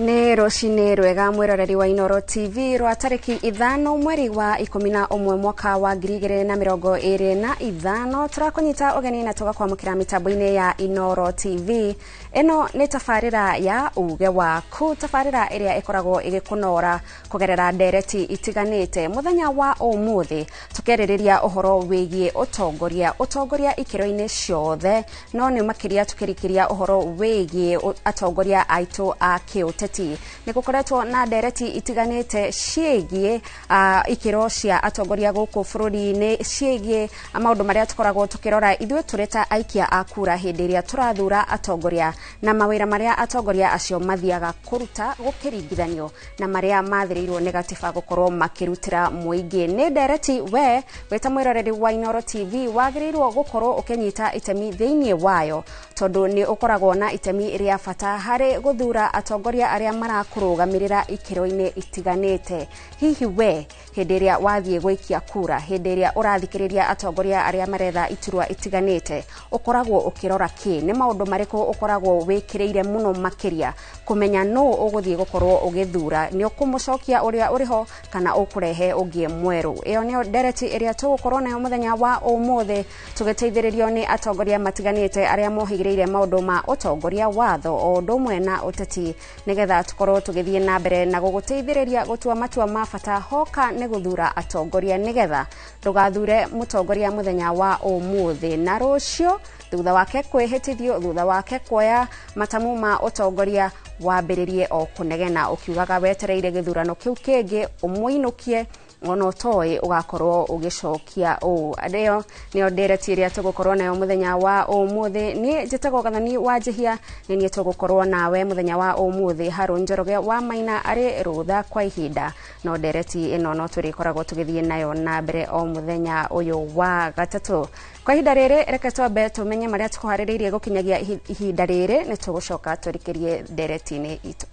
Nĩ rũcinĩ rwega mwĩroreri wa Inooro TV rwa tarĩki 5 mweri wa 11 mwaka wa 2025 tũrakũnyita ũgeni na tũgakwamũkĩra mĩtambo-inĩ ya Inooro TV. Ĩno nĩ tabarĩra ya uge waku, tabarĩra ĩrĩa ĩkoragwo ĩgĩkũnora kũgerera ndereti itiganĩte. Mũthenya wa ũmũthĩ tũkerĩrĩria ũhoro wĩgiĩ ũtongoria ikĩro-inĩ ciothe, no nĩ makĩria tũkĩrikĩria ũhoro wĩgiĩ atongoria aitũ a kĩũteti. Nĩ gũkoretwo na ndereti itiganĩte ciĩgiĩ ikĩro cia atongoria gũkũ bũrũri-inĩ, ciĩgiĩ maũndũ marĩa tũkoragwo tũkĩrora ithuĩ tũrĩ ta aikia a kura hĩndĩ ĩrĩa tũrathura atongoria, na mawĩra marĩa atongoria acio mathiaga kũruta gũkĩringithanio na marĩa mathĩrĩirwo nĩ gatiba gũkorwo makĩrutĩra mũingĩ. Nĩ ndereti we ta mwĩroreri wa Inooro TV wagĩrĩirwo gũkorwo ũkĩnyita itemi thĩinĩ wayo, tondũ nĩ ũkoragwo na itemi rĩa bata harĩ gũthura atongoria arĩa marakũrũgamĩrĩra ikĩro-inĩ itiganĩte. Hihi we hĩndĩ ĩrĩa wathiĩ gũikia kura, hĩndĩ ĩrĩa ũrathikĩrĩria atongoria arĩa maretha iturwa itiganĩte, ũkoragwo ũkĩrora kĩ? Nĩ maũndũ marĩkũ ũkoragwo wĩkĩrĩire mũno makĩria kũmenya nũ ũgũthiĩ gũkorwo ũgĩthura? Nĩ ũkũmũcokia ũrĩa ũrĩho kana ũkũrehe ũngĩ mwerũ? Ĩyo nĩyo ndereti ĩrĩa tũgũkorwo nayo mũthenya wa ũmũthĩ, tũgĩteithĩrĩrio nĩ atongoria matiganĩte arĩa mohĩgĩrĩire maũndũ ma ũtongoria, watho o ũndũ ũmwe na ũteti, nĩgetha tũkorwo tũgĩthiĩ na mbere na gũgũteithĩrĩria gũtua matua ma bata hoka nĩ gũthura atongoria, nĩgetha ndũgathure mũtongoria mũthenya wa ũmũthĩ na rũciũ thutha wake kwĩhĩtithio, thutha wake kuoya matamu ma ũtongoria, wambĩrĩrie o kũnegena ũkiugaga wetereire gĩthurano kĩu kĩngĩ ũmũinũkie ona ũtoĩ ũgakorwo ũgĩcokia ũũ. Adeo nĩyo ndereti ĩrĩa tũgũkorwo nayo mũthenya wa ũmũthĩ. Niĩ njĩtagwo Gathoni Wanjihia, nĩ niĩ tũgũkorwo nawe mũthenya wa ũmũthĩ. Harũ Njoroge wa Maina arĩ rũtha kwa ihinda, no ndereti ĩno no tũrĩkoragwo tũgĩthiĩ nayo na mbere o mũthenya ũyũ wa gatatũ. Kwa ihinda rĩrĩ reke twambe tũmenye marĩa tũkũharĩrĩirie gũkinyagia ihinda rĩrĩ, nĩ tũgũcoka tũrikĩrie ndereti-inĩ itũ.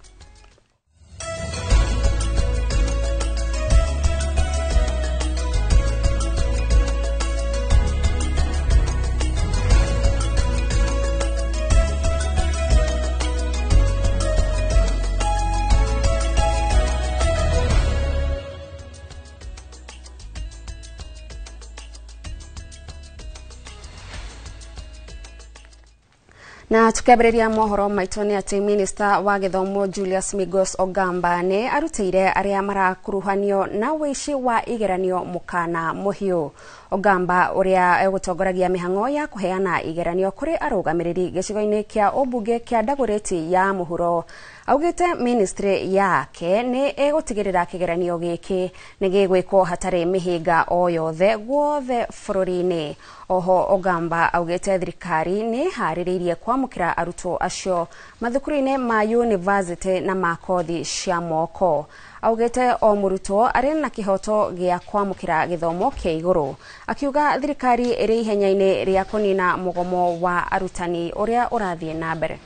Na tukĩambĩrĩria mohoro maitũ nĩ atĩ Minista wa Gĩthomo Julius Migos Ogamba nĩ arutĩire arĩa marakuruhanio na wĩici wa igeranio mũkana mũhiũ. Ogamba ũrĩa egũtongoragia mĩhang'o ya kũheana igeranio kũrĩ arũgamĩrĩri gĩcigo-inĩ kĩa ũmbunge kĩa Dagoretti ya mũhuro, augĩte ministry yake nĩ egũtigĩrĩra kĩgeranio gĩkĩ nĩ gĩgwĩkwo hatarĩ mĩhĩnga o yothe guothe bũrũri-inĩ. Oho Ogamba augĩte thirikari nĩ harĩrĩirie kwamũkĩra arutwo acio mathukuru-inĩ ma university na ma kothi cia moko. Augĩte o mũrutwo arĩ na kĩhoto gĩa kwamũkĩra gĩthomo kĩa igũrũ, akiuga thirikari ĩrĩ ihenya-inĩ rĩa kũnina mũgomo wa arutani ũrĩa ũrathiĩ na mbere.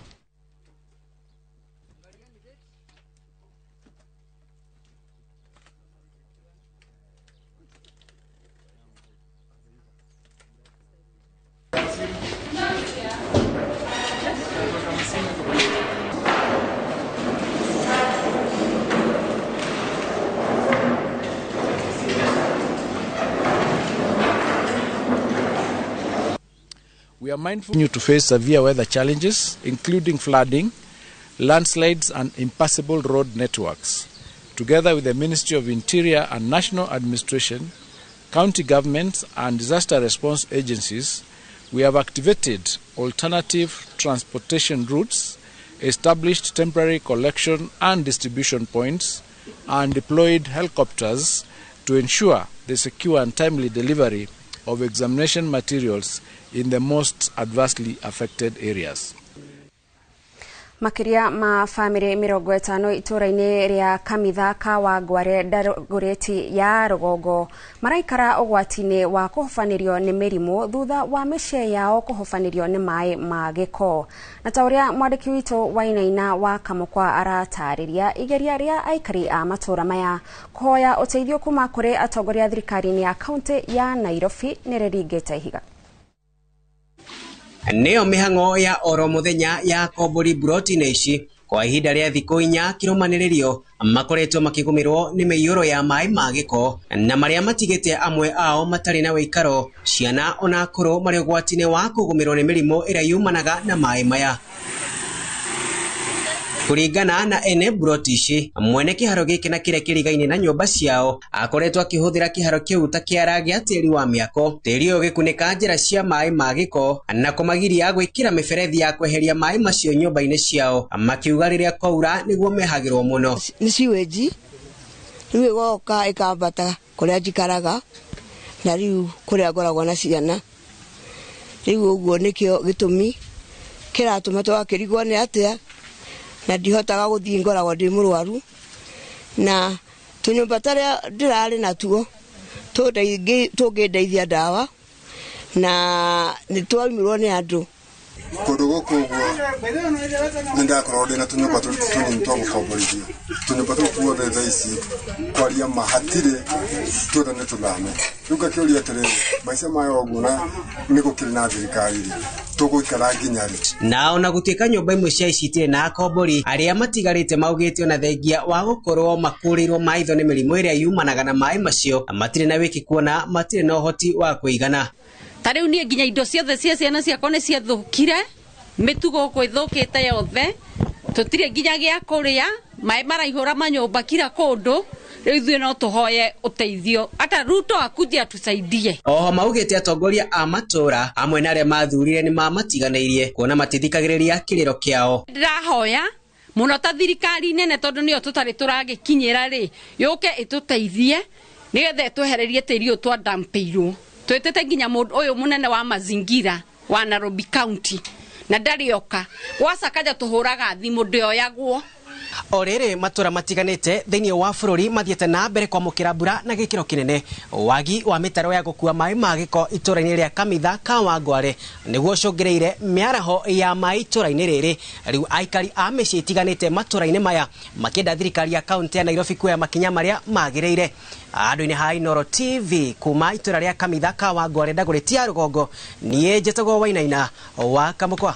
We are mindful to face severe weather challenges, including flooding, landslides and impassable road networks. Together with the Ministry of Interior and National Administration, county governments and disaster response agencies, we have activated alternative transportation routes, established temporary collection and distribution points, and deployed helicopters to ensure the secure and timely delivery of examination materials in the most adversely affected areas. Makiria ma family 50 itũra-inĩ rĩa Kamitha ka Wangware Dagoretti ya rũgongo maraikara ũgwati-inĩ wa kũhobanĩrio nĩ mĩrimũ thutha wa mĩciĩ yao kũhobanĩrio nĩ maĩ ma gĩko. Na ta ũrĩa mwandĩki witũ Wainaina wa Kamũkwa aratarĩria, igeria rĩa aikari a matũra maya kũhoya ũteithio kuma kũrĩ atongoria thirikari-inĩ ya kaunti ya Nairobi nĩ rĩringĩte ihiga. Neo mihang'o ya oro muthenya ya Komburi Broti ici kwa ihinda rĩa thikũ 4 kĩrũmanĩrĩrio makoretwo makĩgũmĩrwo nĩ mĩiyũro ya maĩ ma gĩko na marĩa matigĩte amwe ao matarĩ na wĩikaro, ciana ona akũrũ marĩ ũgwati-inĩ wa kũgũmĩrwo nĩ mĩrimũ ĩrĩa yumanaga na maĩ maya. Kuringana na ene Brotishi, mwene kĩharo gĩkĩ na kĩrĩa kĩrigaine na nyũmba ciao akoretwo akĩhũthĩra kĩharo kĩu ta kĩara gĩa tĩri wa mĩako, tĩri ũyũ ũgĩkunĩka njĩra cia maĩ ma gĩko na kũmagiria gwĩkĩra mĩberethi ya kweheria maĩ macio nyũmba-inĩ ciao, makiuga rĩrĩa kwaura nĩguo mehagĩrwo mũno. Nĩ siweji rĩu ĩgoka ĩkambata kũrĩa njikaraga na rĩu kũrĩa ngoragwo na ciana, rĩu ũguo nĩkĩo gĩtũmi kĩratũma twakĩrigwo nĩ atĩa na ndihotaga gũthiĩ, ngoragwo ndĩ mũrwaru na tũnyũmba tarĩa ndĩrarĩ natuo tũngĩndeithia ndawa na nĩ twaumirwo nĩ andũ. Kũndũ gũkũ ũguo nĩ ndakorwo ndĩ na tũnyũmba tũnini twa gũkomborithia, tũnyũmba tũu tuothe thaa ici kwaria mahatirĩ tuothe nĩ tũthame. Rĩu ngakĩũria atĩrĩrĩ, maica maya ũguo na nĩ gũkĩrĩ na thirikari tũgũikara nginya rĩ? Na ona gũtuĩka nyũmba imwe cia ici itirĩ na akombori, arĩa matigarĩte maugĩte ona thengia wa gũkorwo makũrĩirwo maitho nĩ mĩrimũ ĩrĩa yumanaga na maĩ macio, matirĩ na wĩki kuona matirĩ na ũhoti wa kũigana. Tarĩu niĩ nginya indo ciothe cia ciana ciakwa nĩ ciathũkire, mĩtugo gwĩthũkĩte yothe, tũtirĩ nginya gĩa kũrĩa, maĩ maraihũra manyũmba kila kũndũ, rĩu ithuĩ no tũhoye ũteithio, hata Ruto akuje atusaidie. Oho maugĩte atongoria a matũra amwe na arĩa mathurire nĩ mamatiganĩirie kuona matithikagĩrĩria kĩrĩro kĩao. Ndĩrahoya mũno ta thirikari nene tondũ nĩyo tũtarĩ tũragĩkinyĩra rĩ, yũke ĩtũteithie nĩgetha twehererie tĩri ũyũ twandampĩirwo. Twetete nginya mũndũ ũyũ mũnene wa mazingira wa Nairobi County na ndarĩoka, gwacakaja tũhũraga thimũ ndĩoyagwo. O rĩrĩ matũra matiganĩte thĩinĩ wa bũrũri mathiĩte na mbere kwamũkĩra mbura na gĩkĩro kĩnene. Wagi wa mĩtaro ya gũkua maĩ ma gĩko itũra-inĩ rĩa Kamitha Kawangware nĩguo cũngĩrĩire mĩaraho ya maĩ itũra-inĩ rĩrĩ. Rĩu aikari a mĩciĩ itiganĩte matũra-inĩ maya makĩenda thirikari ya kaunti ya Nairobi kuoya makinya marĩa magĩrĩire. Handũ-inĩ ha Inoro TV kuma itũra rĩa Kamitha Kawangware Ndagũrĩti ya Rũgongo, niĩ njĩtagwo Wainaina wa Kamũkwa.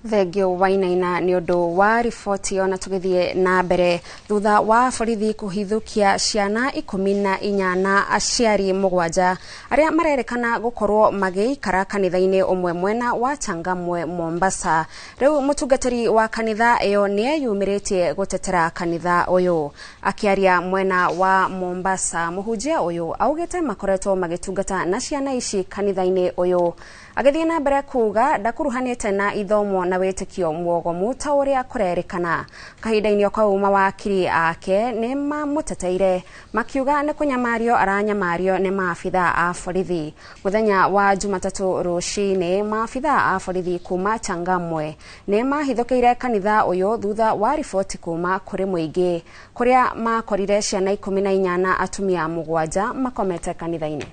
Thengio Wainaina nĩ ũndũ wa riboti ona tũgĩthiĩ na mbere. Thutha wa borithi kũhithũkia ciana 14 na aciari 7 arĩa marerĩkana gũkorwo magĩikara kanitha-inĩ ũmwe mwena wa Changamwe Mombasa. Rĩu mũtungatĩri wa kanitha ĩyo nĩeyumĩrĩtie gũtetera kanitha ũyũ. Akĩaria mwena wa Mombasa, mũhunjia ũyũ augĩte makoretwo magĩtungata na ciana ici kanitha-inĩ ũyũ. Agĩthiĩ na mbere kuga ndakuruhanĩte na ithomo na wĩtĩkio mwogomu ta ũrĩa kũrerĩkana. Kahinda-inĩ kau mawakiri ake nĩ mamũteteire makiuga nĩ kũnyamario aranyamario nĩ maabitha a borithi. Mũthenya wa Jumatatũ rũcinĩ maabitha a borithi kuma Changamwe nĩ mahithũkĩire kanitha ũyũ thutha wa riboti kuma kũrĩ mũingĩ kũrĩa makorire ciana 14 na atumia 7 makomete kanitha-inĩ.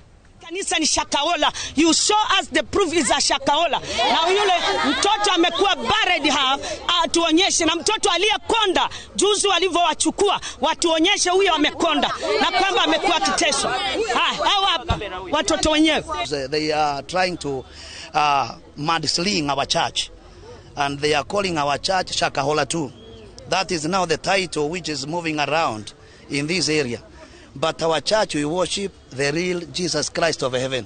Kanisa ni Shakahola. You show us the proof is a Shakahola. Na yule mtoto amekuwa buried half, atuonyeshe, na mtoto aliyekonda juzi walivyowachukua watuonyeshe huyo amekonda na kwamba amekuwa kitesho. Hao hapa watoto wenyewe. They are trying to mudsling our church and they are calling our church Shakahola too. That is now the title which is moving around in this area. But our church, we worship the real Jesus Christ of heaven.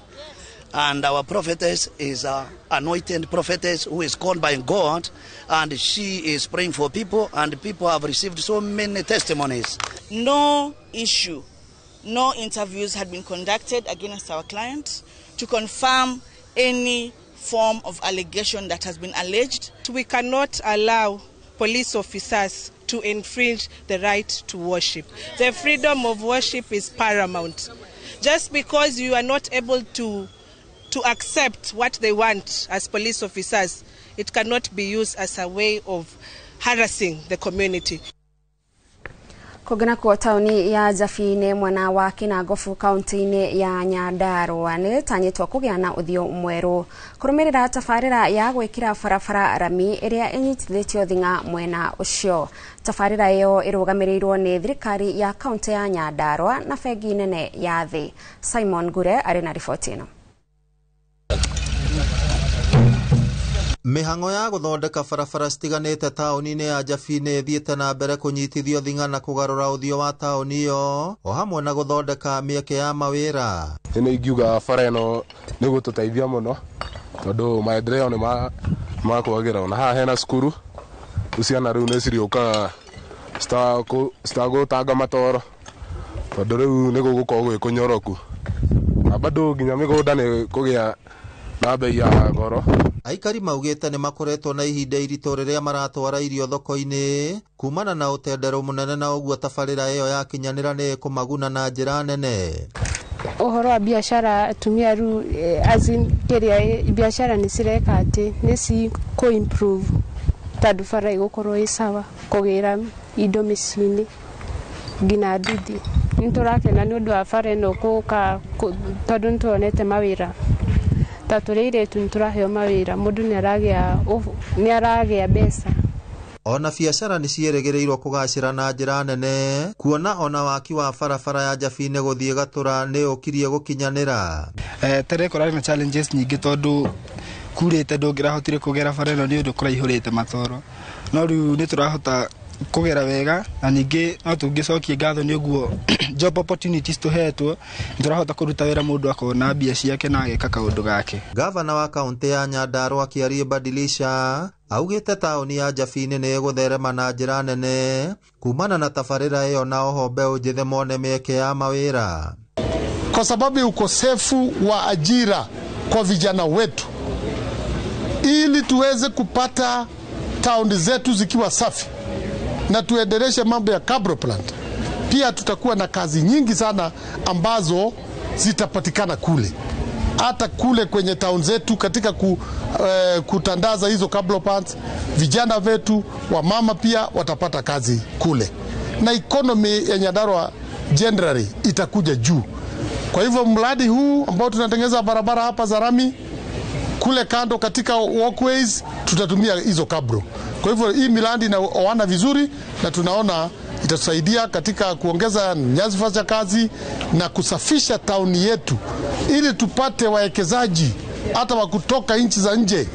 And our prophetess is an anointed prophetess who is called by God. And she is praying for people. And people have received so many testimonies. No issue, no interviews had been conducted against our client to confirm any form of allegation that has been alleged. We cannot allow police officers to infringe the right to worship. The freedom of worship is paramount. Just because you are not able to accept what they want as police officers, it cannot be used as a way of harassing the community. Kũgana kwa tauni ya Jafine mwena wa Kinagofu kaunti-inĩ ya Nyandarua nĩ tanyĩtwo kũgĩa na ũthio mwerũ kũrũmĩrĩra tabarĩra ya gwĩkĩra barabara rami ĩrĩa ĩnyitithĩtio thing'a mwena ũcio. Tabarĩra ĩyo ĩrũgamĩrĩirwo nĩ thirikari ya kaunti ya Nyandarua na bengi nene ya thĩ. Simon Gure arĩ na riboti ĩno. Mihango ya guthondeka barabara citiganite tauni-ini ya Jabi ni ithiite na mbere kunyitithio thinga na kugarura uthio wa tauni iyo o hamwe na guthondeka mieke ya mawira. Ni ingiuga bara ino ni gututeithia muno tondu maendeleo ni makwagira na haha hena cukuru uciana riu ni cirioka citagutanga matoro tondu riu ni gugukorwo gwi kunyoroku na bado nginya migunda ni kugia na bei ya goro. Aikari maugite ni makoretwo na ihinda irito riria maratwara irio thoko-ini kumana na utendero munene na uguo tabarira iyo yakinyanira ni kumaguna na njira nene. Uhoro wa biashara atumia ru azin keria biashara ni cireka ati ni si ko improve tadu bara igukoro isawa kugira indo micini ngina nduthi niturakena ni undu wa bara no kuka tondu nituonete mawira tatureire tunturaheo mawira mundu ni aragia mbeca. Ona biashara ni cieregereirwo kugacira na njira nene kuona ona waki wa barabara ya Jabi ni guthie gatura ni ukirie gukinyanira. Tere korari na challenges nyingi tondu kurite ndungirahotire kugera bara ino ni undu kuraihurite matoro no riu ni turahota kugera wega na ningi no tungicokie ngatho ni uguo job opportunities tuhetwo turahota kuruta wira mundu akona bia ciake na ageka kaundu gake. Gavana wa kaunti ya Nyandarua Kiarie Badilisha augite tauni ya Jabi ni igutherema na njira nene kumana na tabarira iyo na oho mbeu njithe mone mieke ya mawira. Kwa sababu ukosefu wa ajira kwa vijana wetu, ili tuweze kupata tauni zetu zikiwa safi na tuendeleshe mambo ya carbon plant, pia tutakuwa na kazi nyingi sana ambazo zitapatikana kule, hata kule kwenye town zetu katika kutandaza hizo carbon plants. Vijana wetu wa mama pia watapata kazi kule na economy ya Nyandarua generally itakuja juu. Kwa hivyo mradi huu ambao tunatengeneza barabara hapa za rami kule kando katika walkways tutatumia hizo kabro. Kwa hivyo hii miradi inaoana vizuri na tunaona itatusaidia katika kuongeza nyadhifa za kazi na kusafisha tauni yetu ili tupate wawekezaji hata wa kutoka nchi za nje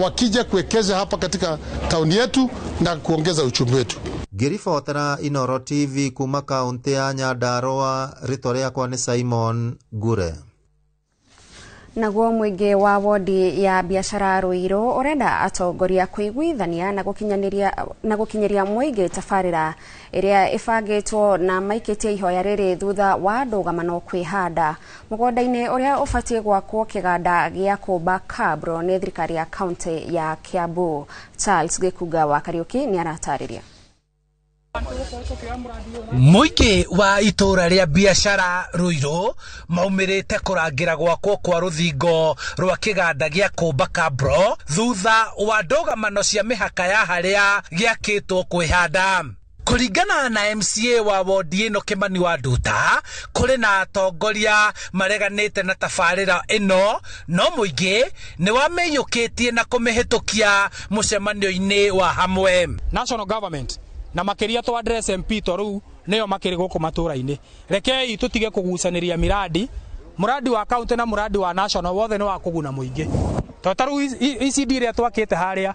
wakija kuwekeza hapa katika tauni yetu na kuongeza uchumi wetu. Ngiribotera Inoro TV kuma kaunti ya Nyandarua, rĩtwa rĩakwa nĩ Simon Gure. Naguo mwingi wa wodi ya biashara Ruiru urenda atongoria kuiguithania na gukinyiria mwingi tabarira iria ifangitwo na maikitie ihoya riri thutha wa ndugamano kwihanda mugonda-ini uria ubatie gwakwo kiganda gia kumba kabro ni thirikari ya kaunti ya Kiambu. Charles Gikuga wa Kariuki ni aratariria. Muingi wa itura ria biashara Ruiru maumirite kurangira gwakwo kwa ruthingo rwa kiganda gia kumba kabro thutha wa ndugamano cia mihaka ya haria giakitwo kwihanda. Kuringana na MCA wa wodi ino Kimani wa Nduta, kuri na atongoria mareganite na tabarira ino, no muingi ni wameyukitie na kumihitukia mucemanio-ini wa hamwe. National government na makiria to address MP to riu neyo makiri guku matura-ini. Rekei tutige kugucaniria muradi wa county na muradi wa national wothe ni wa kuguna muingi. Totaru ECD ria twakite haria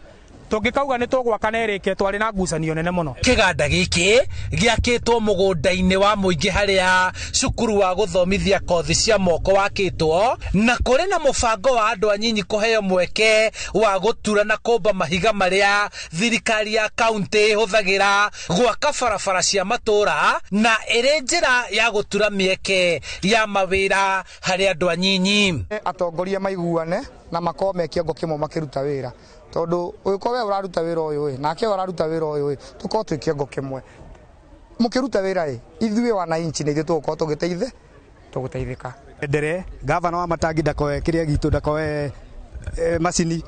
tungikauga ni tugwaka nereke twari na ngucanio nene muno. Kiganda giki giakitwo mugunda-ini wa muingi haria cukuru wa guthomithia kothi cia moko wakitwo na kuri na mubango wa andu anyinyi kuheo mweke wa gutura na kumba mahiga maria thirikari ya kaunti huthagira gwaka barabara cia matura na iri njira ya gutura mieke ya mawira hari andu anyinyi. Atongoria maiguane na makome kiongo kimwe makiruta wira tondu uko we uraruta wira uyu nake uraruta wira uyu tuko twikiongo kimwe mukiruta wira ithuĩ wananchi nĩ tuko tugiteithika. Ndere gavana wa Matangi ndakoe kiria gitu ndakoe macini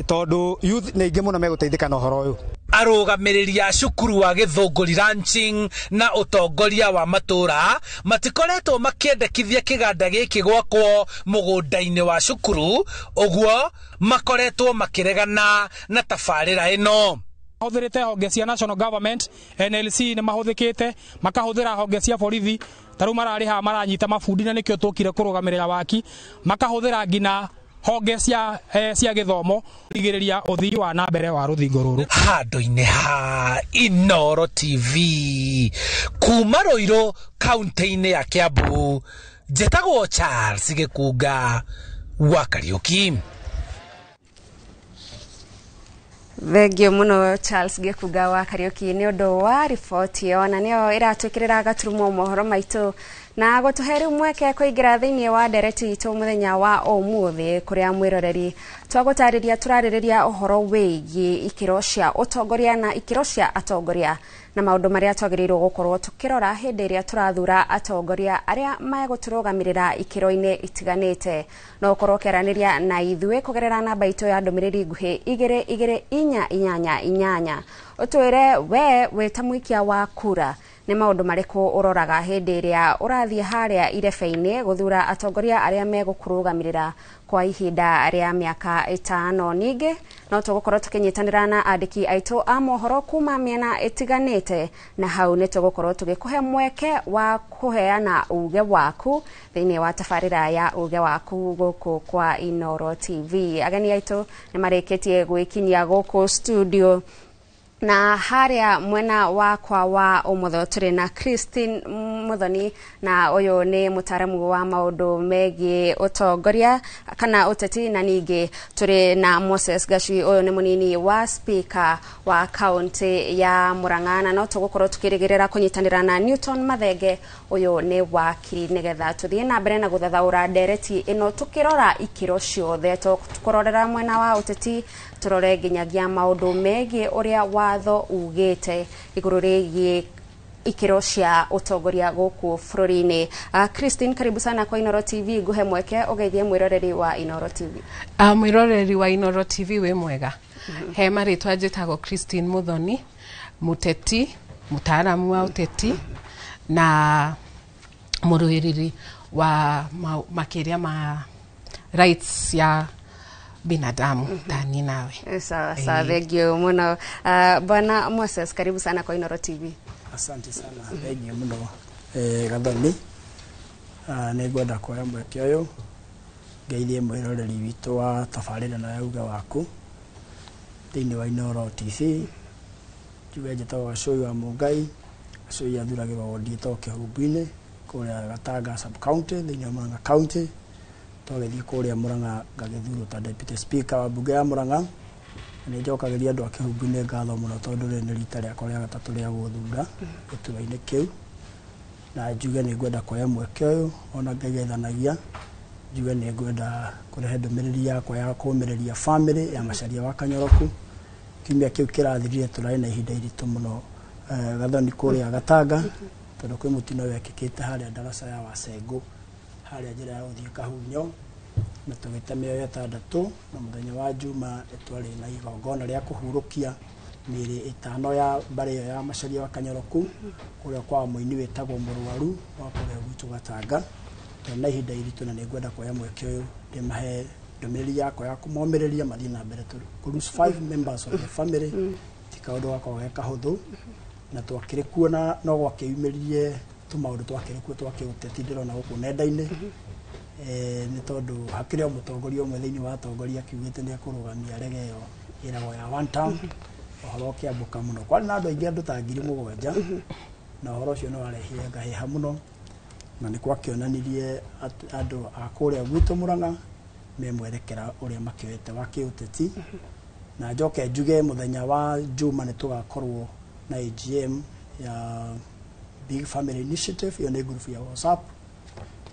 tondu youth nĩ ingi muno meguteithika na horo uyu. Arugamiriria a cukuru wa Githunguri ranching na utongoria wa matura matikoretwo makiendekithia kiganda giki gwakwo mugunda-ini wa cukuru, uguo makoretwo makiregana na tabarira ino. Mahũthĩrĩte honge cia national government, NLC nĩ mahũthĩkĩte makahũthĩra honge cia borithi, tarũ mararĩha maranyita mabundi na nĩkĩo tũkire kũrũgamĩrĩra waki, makahũthĩra ngina honge cia githomo igiriria uthii wa na mbere wa ruthingo ruru handu-ini ha Inoro TV kuma Ruiru kaunti-ini ya Kiambu njĩtagwo Charles Gĩkunga wa Kariuki. Thengio muno Charles Gĩkunga wa Kariuki ni undu wa riboti yo na niyo iratwikirira gaturumo mohoro maitu na gutuhe riu mweke kuingira thiini wa ndereti itu muthenya wa umuthi kuria mwiroreri twagutariria turariria uhoro wigie ikiro cia utongoria na ikiro cia atongoria na maundu maria twagiriirwo gukorwo tukirora hindi iria turathura atongoria aria maguturugamirira ikiro-ini itiganite no ukorwo keraniria na ithue kugerera namba itu ya ndumiriri nguhi 2288 utwire we witamuikia wa kura ni maundu mariku uroraga hindi iria urathie haria irebe-ini guthura atongoria aria megukurugamirira kwa ihinda ria miaka 5 ningi no tugukorwo tukinyitanira na andiki aitu a mohoro kuma miena itiganite na hau ni tugukorwo tugikuhe mweke wa kuheana uge waku thiini wa tafarira ya uge waku guku kwa Inoro TV. Ageni aitu ni marikitie gwikinyia guku studio na haria mwena wakwa wa umutho turi na Christine Muthoni na uyu ni mutaramu wa maundu megie utongoria kana uteti na ningi turi na Moses Gashi uyu ni munini wa speaker wa county ya Murang'a na no tugukorwo tukirigirira kunyitanira na Newton Mathenge uyu ni wakiri nigetha tuthie na mbere na guthathaura ndereti ino tukirora ikiro ciothe tukurorera mwena wa uteti turore nginyagia maundu megie uria watho ugite iguru rigie ikiro cia utongoria guku bururi-ini. Christine, karibu sana kwa Inoro TV. Guhe mweke ugeithie mwiroreri wa Inoro TV. Mwiroreri wa Inoro TV we mwega. He maritwa njitagwo Christine Muthoni, muteti, mutaaramu wa uteti na muruiriri wa makiria ma rights ya binadamu tani nawe. Sawa sawa, thengio muno. Bwana Moses, karibu sana kwa Inoro TV. Asante sana, thengio muno. Gathoni nĩngwenda kuoya mweke ũyũ ngeithie mwĩroreri witũ wa tabarĩra na yauga waku thĩinĩ wa Inoro TV. Njuge njĩtagwo Gacũi wa Mũngai. Gacũi athuragĩrwo wondi ĩtagwo Kĩhumbu-inĩ kũrĩa Gatanga sub county thĩinĩ wa Murang'a county. Twagĩthiĩ kũrĩa Murang'a ngagĩthurwo ta deputy speaker wa mbunge ya Murang'a. Nĩ njokagĩria andũ a Kĩhumbu-inĩ ngatho mũno tondũ rĩrĩ nĩ rita rĩakwa rĩa gatatũ rĩa gũthura gĩturwa-inĩ kĩu. Na njuge nĩ ngwenda kuoya mweke ũyũ ona ngaigethanagia. Njuge nĩ ngwenda kũrehe ndũmĩrĩri yakwa ya kũũmĩrĩria family ya Macharia wa Kanyoroku. Kiumia kĩu kĩrathirire tũrarĩ na ihinda iritũ mũno Gathoni kũrĩa Gatanga tondũ kwĩ mũtino wekĩkĩte harĩa ndaraca ya Wacengo harĩa njĩra ya gũthiĩ Kahunyo na tũgĩte mĩoyo 6 na mũthenya wa Juma twarĩ na igongona rĩa kũhurũkia mĩĩrĩ 5 ya mbarĩ ĩyo ya Macharia wa Kanyoroku kũrĩa kwa mũini wĩtagwo Mũrwaru wa kũrĩa gwitũ Gatanga. Na ihinda iritũ na nĩ ngwenda kuoya mweke ũyũ ndĩmahe ndũmĩrĩri yakwa ya kũmomĩrĩria mathiĩ na mbere kũruce 5 members of the family ti kaũndũ gakoragwo ge kahũthũ na twakĩrĩ kuona no gwakĩumĩrire tũmaũndũ twakĩrĩ kuo twakĩũteti ndĩrona gũkũ nenda-inĩ. Nĩ tondũ hakĩrĩ o mũtongoria ũmwe thĩinĩ wa atongoria akiugĩte nĩ ekũrũgamia rege ĩyo ĩragwo ya one term. Ũhoro ũkĩambũka mũno, kwarĩ na andũ aingĩ andũ ta 7,000 na ũhoro ũcio nĩ warehire ngahĩha mũno na nĩ kwakĩonanirie andũ a kũrĩa gwitũ Murang'a memwerekera ũrĩa makĩoete wa kĩũteti. Na njoke njuge mũthenya wa Juma nĩ tũgakorwo na AGM ya Big Family Initiative. Iyo nĩ group ya WhatsApp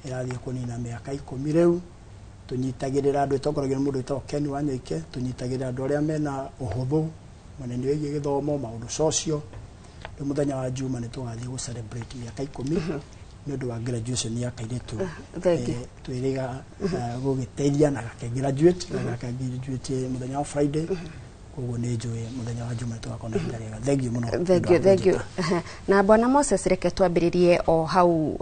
ĩrathiĩ kũnina mĩaka 10 rĩu. Tũnyitagĩrĩra andũ ĩtongoragio nĩ mũndũ wĩtagwo Ken Wanyoike. Tũnyitagĩrĩra andũ arĩa mena ũhũthũ manene wĩgiĩ gĩthomo maũndũ socio. Rĩu mũthenya wa Juma nĩ tũgathiĩ gũ celebrate mĩaka 10 nĩ ũndũ wa graduation ya kairĩtu. Twĩrĩga gũgĩteithia na gake-graduate na gake-graduate mũthenya wa Friday. Koguo nĩ njũĩ mũthenya wa Juma tũgakorwo na ihinda rĩega. Thengio mũno. Thengio. Na Bwana Moses, reke twambĩrĩrie o hau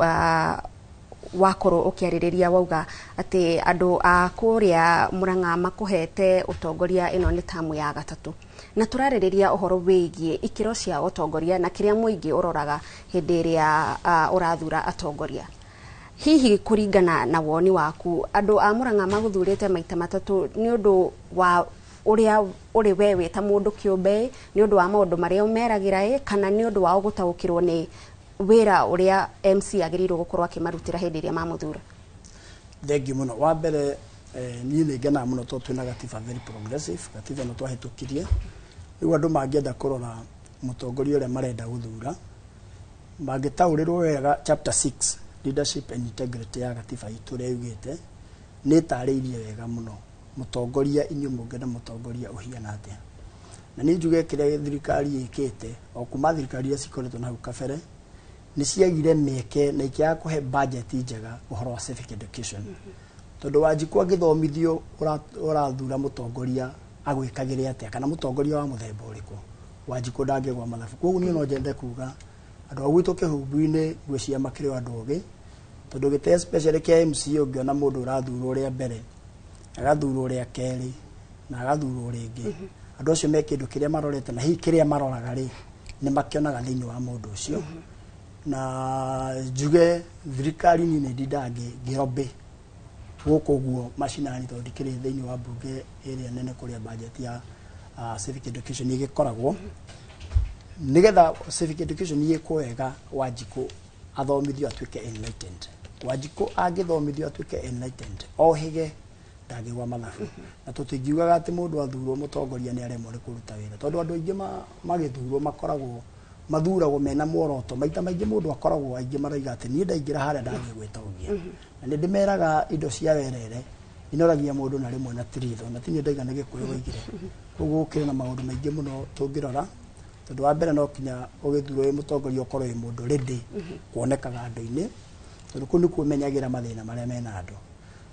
wakorwo ũkĩarĩrĩria wauga atĩ andũ a kũrĩa Murang'a makũhete ũtongoria ĩno nĩ tamu ya gatatũ. Na turarĩrĩria ũhoro wĩgiĩ ikiro cia ũtongoria na kĩrĩa mũingĩ ũroraga hĩndĩ ĩrĩa ũrathura atongoria. hihi kuringana na woni waku andu a Murang'a maguthurite maita matatu ni undu wa uria uri wewe ta mundu kiumbe ni undu wa maundu maria umeragira kana ni undu wa gutaukirwo ni wira uria MC agirirwo gukorwo akimarutira hindi iria mamuthura? Thengi muno wa mbere ni ngena muno to twina gatiba very progressive gatiba no twahitukirie riu andu mangienda kurora mutongoria uria marenda guthura mangitaurirwo wega chapter 6 leadership and integrity ya gatiba itu ria yugite ni tariirie wega muno mutongoria inyu mungena mutongoria uhiana atia na ni njuge kire thirikari ikite o kuma thirikari ya cikoretwo na ukabere ni ciagire meke na ikia kuhe budget njega uhoro wa civic education tondu Wanjiku agithomithio urathura mutongoria agwikagire atia kana mutongoria wa muthemba uriku Wanjiku ndangegwa mathabu koguo ni no njende kuga andu agwitu kihumbu-ini ngwiciria makire andu ogi tondu gite especially ke MC ungiona mundu urathurwo uria mbere agathurwo uria keri na agathurwo ringi andu acio me kindu kiria marorete na hi kiria maroraga ri ni makionaga thiini wa mundu ucio na njuge thirikari ni ndidange girobe guku guo macinani to ndikire thiini wa bunge area nene kuria budget ya civic education igikoragwo nigetha civic education ikwega Wanjiku athomithio atuike enlightened Wanjiku agithomithio atuike enlightened ohige ndangigwa mathabu na tutingiugaga ati mundu athurwo mutongoria ni aremwo ni kuruta wira tondu andu aingi magithurwo makoragwo mathuragwo mena muoroto maita maingi mundu akoragwo aingi maraiga ati ni ndaingira haria ndangigwitongia na ni ndimeraga indo cia werere inoragia mundu na rimwe na tiritho na tini ndaiga ni gikuyu waigire koguo kire na maundu maingi muno tungirora tondu wa mbere no kinya ugithurwo mutongoria ukorwo wi mundu ready kuonekaga andu-ini tondu kuni kumenyagira mathina maria mena andu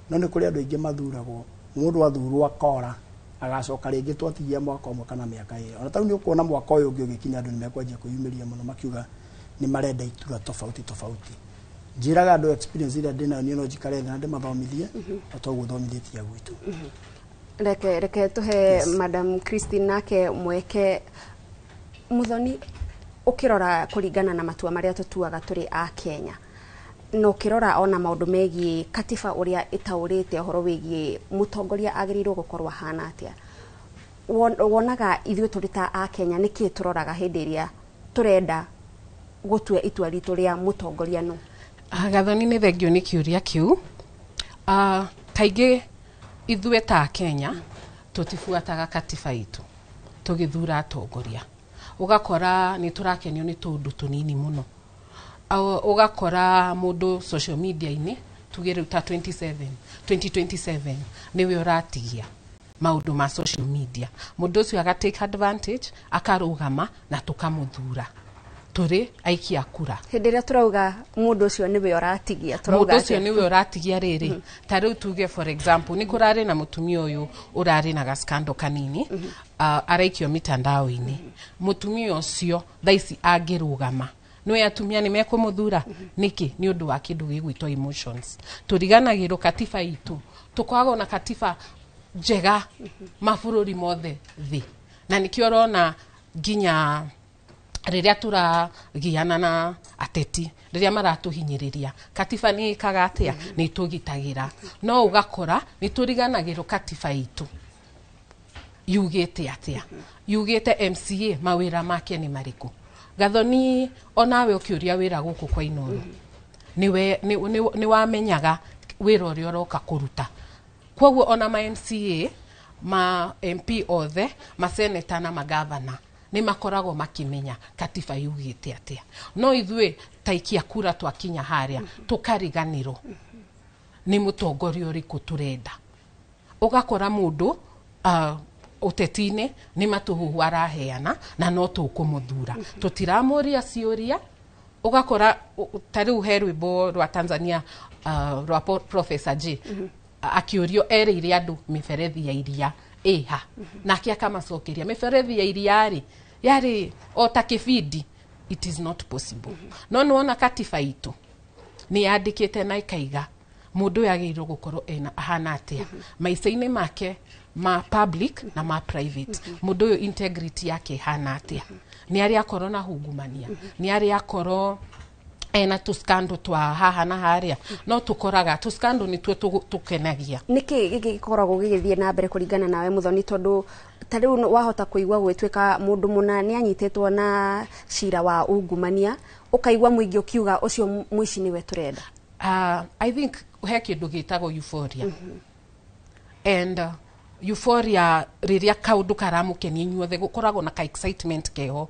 no ni kuri andu aingi mathuragwo mundu athurwo akora agacoka ringi twatigia mwaka umwe kana miaka iri ona tau ni ukuona mwaka uyu ungi ugikinya andu ni mekwanjia kuyumiria muno makiuga ni marenda itura tofauti njiraga andu experience ira ndina ni no njikare na ndimathomithie otoguo thomithietie gwitu reke tuhe Madam Christine nake mweke muthoni ukirora kuringana na matua maria tutuaga turi a Kenya no kirora ona maundu megi katiba uria itaurite horo wigi mutongoria agirirwo gukorwo hana atia wonaga ithuĩ turita a Kenya niki turoraga hindi iria turenda gutua itua ritu ria mutongoria no Gathoni ni thengio ni kiuria kiu kaingi ithuĩ ta Kenya tutifuataga katiba itu tugithura atongoria ugakora ni turakenio ni tundu tunini muno ugakora mundu social media ini tugire uta 2027 niwe uratigia maundu ma social media mundu ucio aga take advantage akarugama na tukamuthura turi aikia kura hindi ria turauga mundu ucio niwe uratigia turauga mundu ucio niwe uratigia riri ta riu tuge for example ni kurari na mutumia uyu urari na gaskando kanini araikio mitandao-ini mutumia ucio thaici angirugama no atumia ni mekumuthura niki ni undu wa kindu gigwitwo emotions turiganagirwo katiba itu tukwaga na katiba njega mabururi mothe thi na nikio rona ginya riria turagiana na ateti riria maratuhinyiriria katiba ni kagatia ni tugitagira no ugakora ni turiganagirwo katiba itu yugite atia yugite MCA mawira make ni mariku Gathoni onawe ukiuria wira guku kwa Inooro ni wamenyaga wira uria uroka kuruta koguo ona ma MCA ma MP othe ma senator na magavana ni makoragwo makimenya katiba yugite atia no ithuĩ taikia kura twakinya haria tukariganirwo ni mutongoria uriku turenda ugakora mundu utetine ni matuhuhu araheana na no tukumuthura tutiramuria ciuria ugakora tariu herwimbo rwa Tanzania rwa Professor J akiurio ereire andu miferethi ya iria eha nake akamacokeria miferethi ya iria ri yari ota kibindi it is not possible no nuona katiba itu ni yandikite na ikaiga mundu yagirwo gukorwo ena ahana atia maica-ini make ma public na ma private mundu yo integrity yake hana atia ni ari akorwo na hungumania ni ari akorwo ena tuskando twa haha na haria no tukoraga tuskando ni tuo tukenagia niki gikoragwo gigithie na mbere kuringana nawe Muthoni tondu tariu wahota kuigwa gwitwika mundu muna ni anyitetwo na shira wa ungumania ukaigwa muingi ukiuga ucio mwici niwe turenda. I think he kindu gitagwo euphoria and euphoria riria kaundu karamukenia inyuothe gukoragwo na ka excitement keho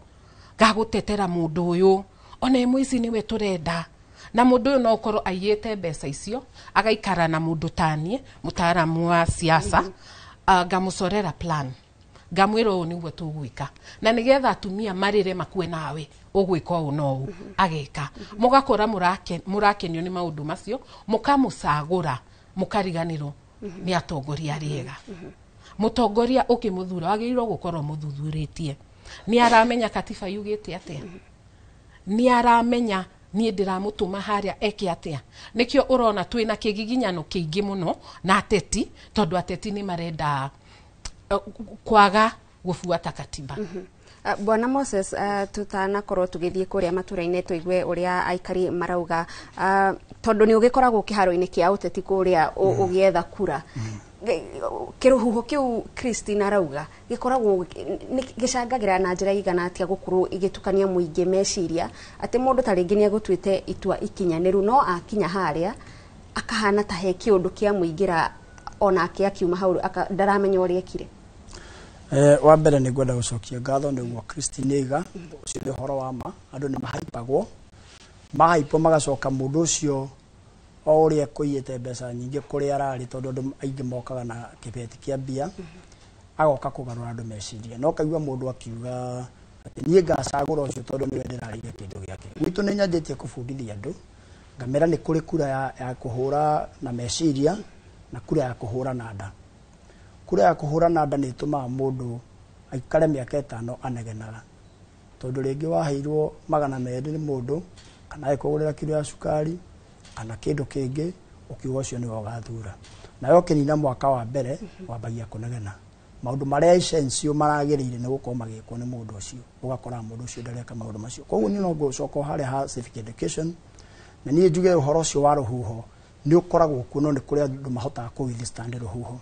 gagutetera mundu uyu ona mwici niwe turenda na mundu uyu no ukorwo aiyete mbeca icio agaikara na mundu tanie mutaaramu wa siasa ngamucorera plan ngamwira uyu niguo tugwika na nigetha atumia marire makue nawe ugwika uyu no ageka mugakora murakenio ni maundu macio mukamucagura mukariganirwo ni atongoria riega mutongoria ukimuthura wagiriro gukorwo muthuthuritie ni aramenya katiba yugite atia ni aramenya ni ndiramutuma haria eke atia nikio urona twina kigiginyano kiingi muno na ateti tondu ateti ni marenda kwaga gufuata katiba. Bwana Moses, tutanakorwo tugithie kuria maturaine tuigwe uria aikari marauga tondu ni ugikoragwo kiharo-ini kia uteti kuria ugietha kura kiruhuho kiu Christine arauga gikoragwo gicangagira na njira igana atia gukorwo igitukania muingi meciria ati mundu taringi ni agutwite itua ikinyaniru no akinya haria akahana ta he kiundu kia muingira ona akia kiuma hau ndaramenya uria ekire. Wa mbere ni ngwenda gucokia ngatho niguo Christine iga ucio ni horo wa ma andu ni mahaipo magacoka mundu ucio o uria kuiyete mbeca nyingi kuri arari tondu andu aingi mokaga na kibeti kia mbia agoka kugarura andu meciria no kaigwa mundu akiuga ati nie ngacagura ucio tondu niwe ndirarire kindu giake gwitu ni nyanjitie kubundithia andu ngamera ni kuri kura ya kuhura na meciria na kura ya kuhura na nda. Kura ya kuhura na nda ni tuma mundu aikare miaka 5 anegenaga tondu ringi waheirwo 200 ni mundu kana aikugurira kilo ya sukari kana kindu kingi ukiuga ucio ni ugathura nayo kinina mwaka wa mbere wambagia kunegena maundu maria essential maragirire ni gukorwo magikwo ni mundu ucio ugakora mundu ucio ndareka maundu macio koguo ni no gucoka haria ha civic education na nie njuge uhoro ucio wa ruhuho ni ukoragwo kuno ni kuria andu mahotaga kuwithstand ruhuho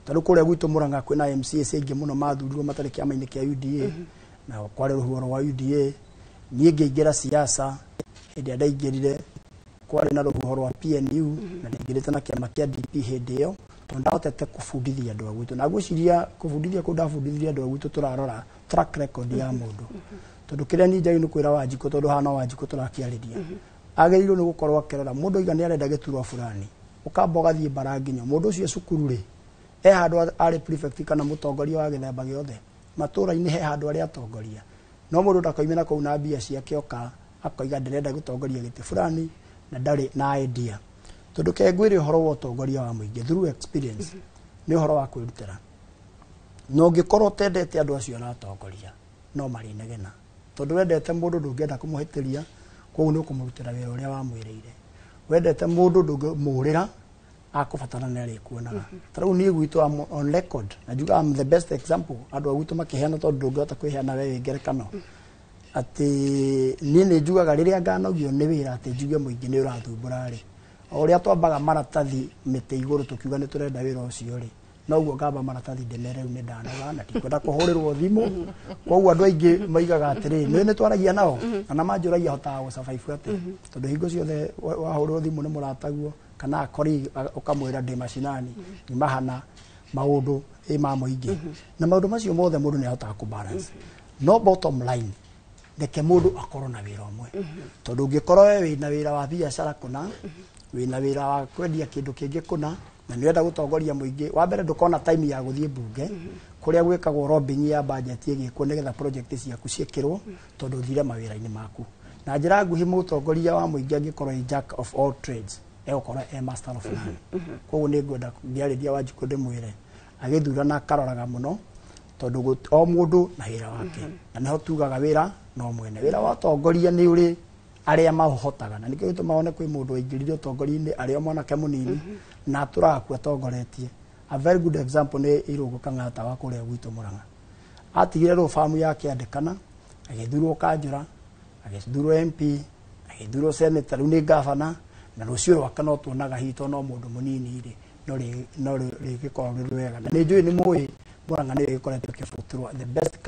taru kuria gwitu Murang'a kwina MCA ingi muno mathurirwo matari kiama-ini kia UDA na kwari ruhuho wa UDA nie ngeingira siasa hindi ndaingirire kwari na ruhuho wa PNU na ndingirite na kiama kia DP hindi yo ndahotete kubundithia andu agwitu na gwiciria kubundithia ko ndabundithia andu agwitu turarora track record ya mundu tondu kiria ni njagi ni kwira Wanjiku tondu hana Wanjiku turakiariria agerirwo ni gukorwo akirora mundu igani arenda giturwa fulani ukamba ugathie baranginya mundu ucio cukuru ri handu ari prefect kana mutongoria wa githemba giothe matura-ini he handu ari atongoria no mundu ndakoimena kuu na mbia ciake oka akoiga ndirenda gutongoria giti fulani na ndari na idea tondu kengwire horo wa utongoria wa muingi through experience ni horo wa kwirutira no ngikorwo tendete andu acio aratongoria no mari negena tondu wendete mundu ndungenda kumuhitiria koguo ni ukumurutira wira uria wamwirire wendete mundu ndungimurira akubatana ni ari kuonaga tarau ni gwitu on record na juga am the best example andu agwitu makihana tondu ndungihota kwihana wewe ngerekano ati ni njugaga riria nganogio ni wira ati njuge muingi ni urathumbura ri uria twambaga maratathi mite iguru tukiuga ni turenda wira ucio ri no guo ngamba maratathi ndemere ni ndanoga na tikwenda kuhurirwo thimu koguo andu aingi maigaga atiri ni twaragia nao na manjuragia hotaga gusurvive ati tondu hingo ciothe wahurirwo thimu ni murataguo kana akori ukamwira ndi macinani ni mahana maundu ma muingi na maundu macio mothe mundu ni ahotaga ku balance no bottom line ndeke mundu akorwo na wira umwe tondu ungikorwo we wina wira wa biacara kuna wina wira wa kwendia kindu kingi kuna na niwenda gutongoria muingi wa mbere ndukona time ya guthie bunge kuria gwikagwo lobbying ya budget igikwo nigetha project ciaku ciekirwo tondu thire mawira-ini maku na njira nguhi mutongoria wa muingi angikorwo jack of all trades egukora master of none koguo ni ngwenda ngiariria Wanjiku ndimwire agithura na karoraga muno tondu o mundu na wira wake na niho tugaga wira no mwene wira wa tongoria ni uri aria mahotaga na nikio tumaone kwi mundu aingirire utongoria-ini aria mwanake munini na turakua tongoretie a very good example ni Irungu Kang'ata wa kuria gwitu Murang'a atigire ro famu yake andikana agithurwo Kanjura agithurwo MP agithurwo senator riu ni governor na rucio rwaka no tuonaga hito no mundu munini ri no rigikorwo ri wega na ni njui ni mui Murang'a ni gikoretwo kibuturwo the best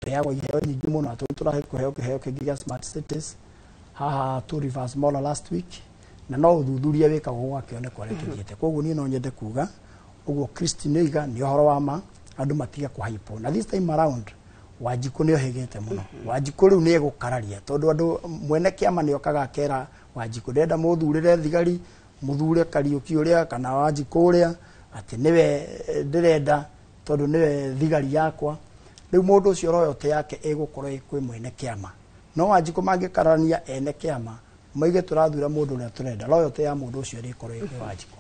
yagwo iheo nyingi muno turahe kuheo kiheo kingi smart cities haha tu reverse mola last week na no uthuthuria wikagwo gwakioneka ore kithiete koguo ni no nyende kuga uguo Christine Iga ni horo wa ma andu matiga kwa hypo na this time around Wanjiku ni ohegete muno Wanjiku riu ni egukararia tondu andu mwene kiama ni okaga kera Wanjiku ndenda muthurire thigari muthure Kariuki uria kana Wanjiku uria ati niwe ndirenda tondu niwe thigari yakwa riu mundu ucio royote yake egukorwo ikwi mwene kiama no Wanjiku mangikarania ene kiama maige turathura mundu uria turenda royote ya mundu ucio rikorwo ikwi Wanjiku.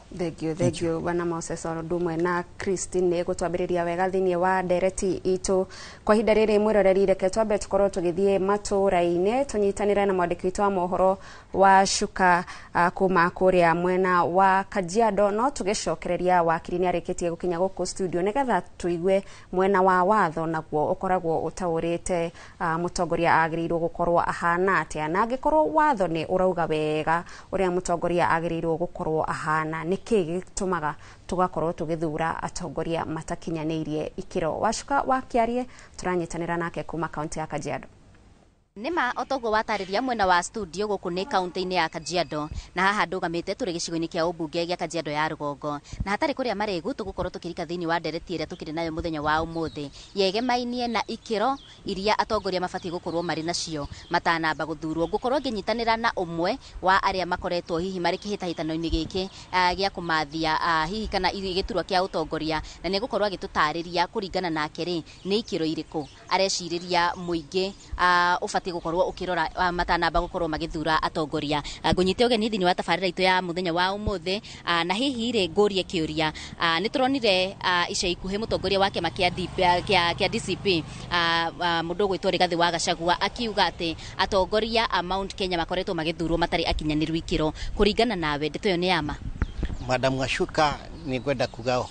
Thank you bana Moses Orondumwe na Christine gutwambiriria wega thiini wa ndereti itu kwa hinda riri mwiroreri reke twambe tukorwo tugithie matura-ini tunyitanire na mwandiki witu wa mohoro wa Shuka kuma kuria mwena wa Kajiado no tugicokereria wakiri ni arikitie gukinya guku studio nigetha tuigue mwena wa watho naguo ukoragwo utaurite mutongoria agirirwo gukorwo ahana atia na angikorwo watho ni urauga wega uria mutongoria agirirwo gukorwo ahana niki gitumaga tugakorwo tugithura atongoria matakinyanirie ikiro. Washuka wakiarie turanyitanira nake kuma kaunti ya Kajiado. Nima otogo watariria mwena wa studio guku ni kaunti-ini ya Kajiado na haha ndugamite turi gicigo-ini kia ubunge gia Kajiado ya Rugongo na hatari kuria maregu tugukorwo tukirika thiini wa ndereti iria tukiri nayo muthenya wa umuthi yegemainie na ikiro iria atongoria mabati gukorwo mari nacio matanamba guthurwo gukorwo nginyitanira na umwe wa aria makoretwo hihi mari kihitahitano-ini giki gia kumathia hihi kana giturwa kia utongoria na ni gukorwo agitutariria kuringana nake ri ni ikiro iriku areciriria muingi ufati gukorwo ukirora matanamba gukorwo magithura atongoria ngunyite ugeni thini wa tabarira itu ya muthenya wa umuthi na hihi ri ngurie kiuria ni turonire ica ikuhe mutongoria wake makia DCP mundu gwitwo Rigathi wa Gachagua akiuga ati atongoria a Mount Kenya makoretwo magithurwo matari akinyaniru ikiro kuringana nawe ndeto yo ni yama. Madam Washuka ni gwenda kuga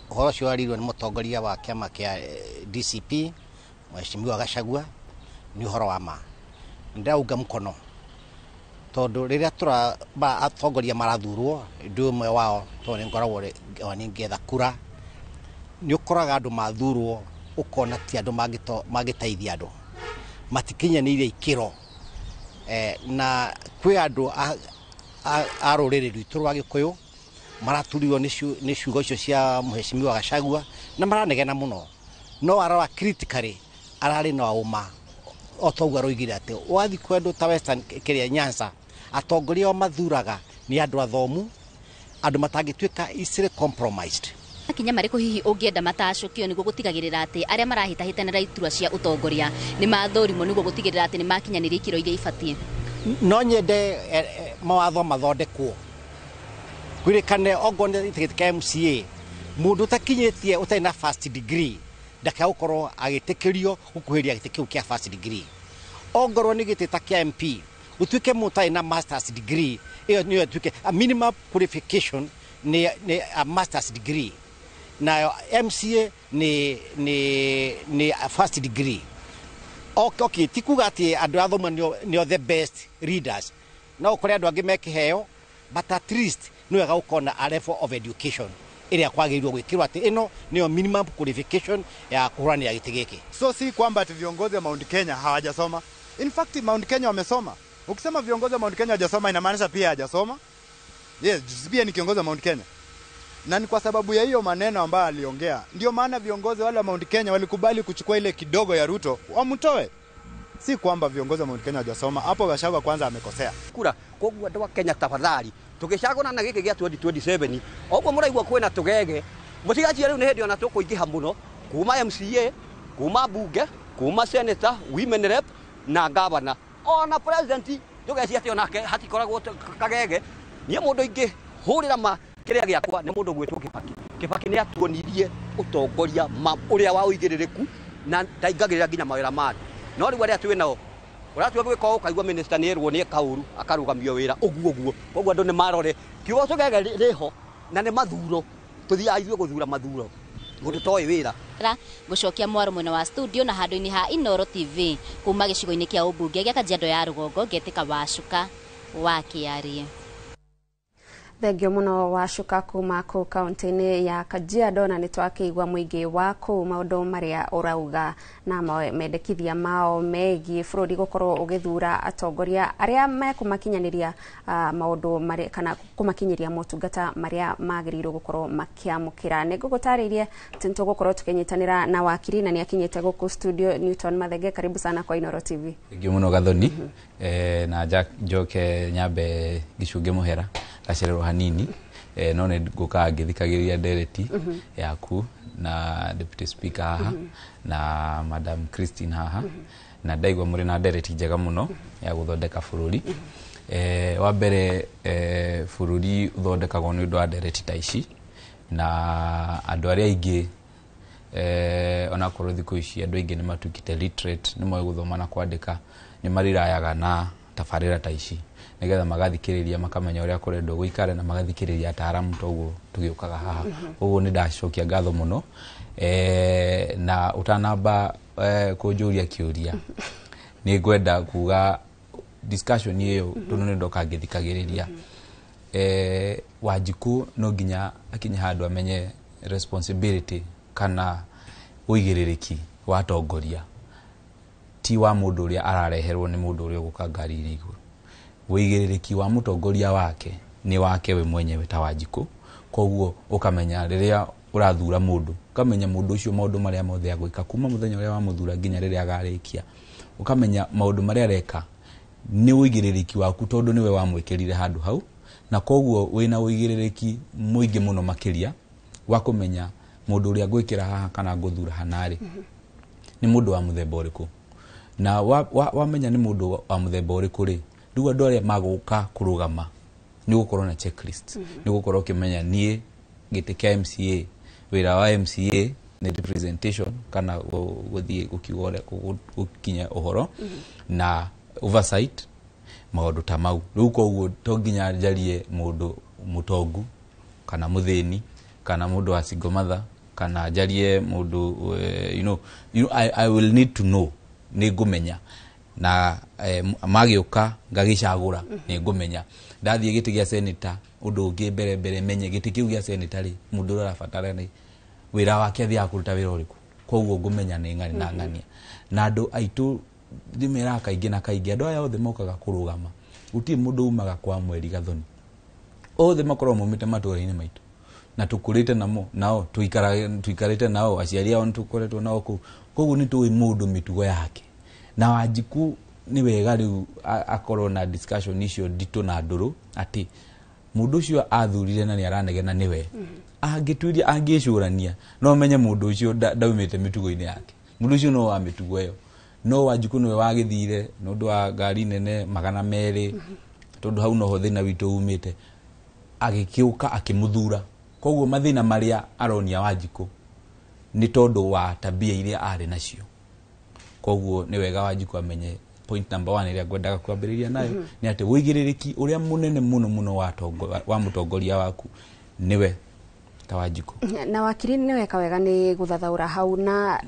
horo cio warirwo ni mutongoria wa kiama kia DCP Mheshimiwa Gachagua ni horo wa ma ndauga mukono tondu riria ba atongoria marathurwo ndu mwe wao to ni ngoragwo ni ngetha kura ni ukoraga andu mathurwo ukona ti andu magiteithia andu matikinyaniire ikiro na kwi andu a ruriri rwitu rwa Gikuyu maraturirwo ni ciugo icio cia Mheshimiwa Gachagua na maranegena muno no arora critically arari na uma otogwa roigire ati wathi kwendu ta Western kiria Nyanza atongoria mathuraga ni andu athomu andu matangituika easily compromised kinya mariko hihi ungienda matacukio niguo gutigagirira ati aria marahitahitanira iturwa cia utongoria ni mathorimo niguo gutigirira ati ni makinyaniria ikiro iria ibatie no nyende mawatho mathondekwo kwirikane ogone itigitike MCA mundu takinyitie utai na first degree ndaka ukorwo agitikirio gukuhiria gitikiu kia first degree ongorwo ni gitita kia MP utuike mutai na masters degree iyo ni utuike a minimum qualification ni a masters degree na MCA ni a first degree okay tikuga ati andu athoma ni the best readers na ukore andu angi mekiheo but at least no wega ukona a level of education iria kwagirwo gwikirwa ati ino niyo minimum qualification ya kurani ya gitigiki. So si kwamba ati viongozi wa Mount Kenya hawajasoma. In fact Mount Kenya wamesoma. Ukisema viongozi wa Mount Kenya hawajasoma inamaanisha pia hajasoma. Yes, pia ni kiongozi wa Mount Kenya. Na ni kwa sababu ya hiyo maneno ambayo aliongea ndio maana viongozi wale wa Mount Kenya walikubali kuchukua ile kidogo ya Ruto wamtoe. Si kwamba viongozi wa Mount Kenya hawajasoma. Hapo Gachagua kwanza amekosea. Kura kwa andũ a Kenya tafadhali tugicagona na giki gia 2027 ogwo muraigwa kwina tugege mutigacie riu ni hindi ona tukuingiha muno kuma MCA kuma bunge kuma senator women rep na governor ona president tugecia ati onake hatikoragwo kagege nie mundu ingi hurira ma kiria giakwa ni mundu gwitwo Kibaki ni atuonirie utongoria uria wa uigiririku na ndaingagirira nginya mawira mandi no riu aria twinao uratu gwiko ukaigwa minister ni erwo ni kauru akarugamio wira uguo koguo andu ni marore kiugo tugege riho na ni mathuro tuthia ithuĩ guthura mathuro mundu toy wira gucokia mwaro mwena wa studio na handu-ini ha Inoro TV kuma gicigo-ini kia ubunge gia Kajiado ya Rugongo Getika Wacuka wa Kiarie. Thengio muno Wacuka kuma ku kaunti-ini ya Kajiado, na nitwakiigua muingi wa ku maundu maria urauga na mendekithia mao megi bururi gukorwo ugithura atongoria aria mekumakinyaniria maundu maria kana kumakinyiria motungata maria magirirwo gukorwo makiamukira. Nigugutaririe tinto gukorwo tukinyitanira na wakiri na niakinyite guku studio. Newton Mathenge, karibu sana kwa Inoro TV. Thengio muno Gathoni na Njoke Nyambe Gicunge Muhera acererwo hanini none guka ngithikagiria ndereti yaku na deputy speaker haha na madam Christine haha na ndaigwa muri na ndereti njega muno ya guthondeka bururi. Wa mbere bururi uthondekagwo ni undu wa ndereti ta ici na andu aria aingi ona korwo thiku ici andu aingi ni matukite literate, ni moe guthoma na kwandika, ni marirayaga na tabarira ta ici nigetha magathikiriria makamenya uria kurendwo guikare na magathikiriria ataaramu toguo tugiukaga haha. Uguo ni ndacokia ngatho muno na utanamba kunjuria kiuria ni ngwenda kuga discussion iyo tunone ndoka ngithikagiriria Wanjiku no nginya akinya handu amenye responsibility kana uigiririki wa atongoria ti wa mundu uria arareherwo ni mundu uria guka ngari iguru. Uigiririki wa mutongoria wake ni wake we mwenyewe ta Wanjiku. Koguo ukamenya riria urathura mundu, ukamenya mundu ucio maundu maria mothe agwika kuma muthenya uria wa muthura nginya riria agarikia, ukamenya maundu maria areka ni uigiririki waku tondu niwe wamwikirire handu hau, na koguo wina uigiririki muingi muno makiria wa kumenya mundu uria gwikira haha kana nguthura hanari ni mundu wa muthemba uriku, na wamenya ni mundu wa muthemba uriku ri nduga ndore maguka kurugama ni gukorwo na checklist. Ni gukorwo kimenya nie gitike MCA, wira wa MCA ni representation kana guthie gukiwore gukinya uhoro na oversight maundu ta mau. Riu koguo to nginya njarie mundu mutongu kana muthini kana mundu wa single mother kana njarie mundu I will need to know, ni ngumenya na magiuka ngagicagura ni ngumenya ndathie giti gia senator undu ungi mbere menye giti kiu gia senator ri mundu arabatara ni wira wake athia kuruta wira uriku. Koguo ngumenya ni ngani na ngania na andu aitu ndimera kaingi na kaingi andu aya othe mokaga kurugama uti mundu umaga kwa mweri Gathoni othe makorwo mumite matura-ini maitu na tukurite nao tuikarite nao aciari ao tukoretwo nao ku. Koguo ni tuwi mundu mitugo yake na Wanjiku ni wega riu akorwo na discussion icio ndito na nduru ati mundu ucio athurire na ni aranegena niwe angituiria angicurania no menye mundu ucio ndaumite mitugo-ini yake. Mundu ucio no wa mitugo iyo no Wanjiku niwe wagithire nundu wa ngari nene 200 tondu hau no ho thina witu umite agikiuka akimuthura. Koguo mathina maria aronia Wanjiku ni tondu wa tabia iria ari nacio. Koguo ni wega Wanjiku amenye point number 1 iria ngwendaga kwambiriria nayo ni ati wigiririki uria munene muno wa mutongoria waku niwe ta Wanjiku. Na wakiri ni weka wega ni guthathaura hau na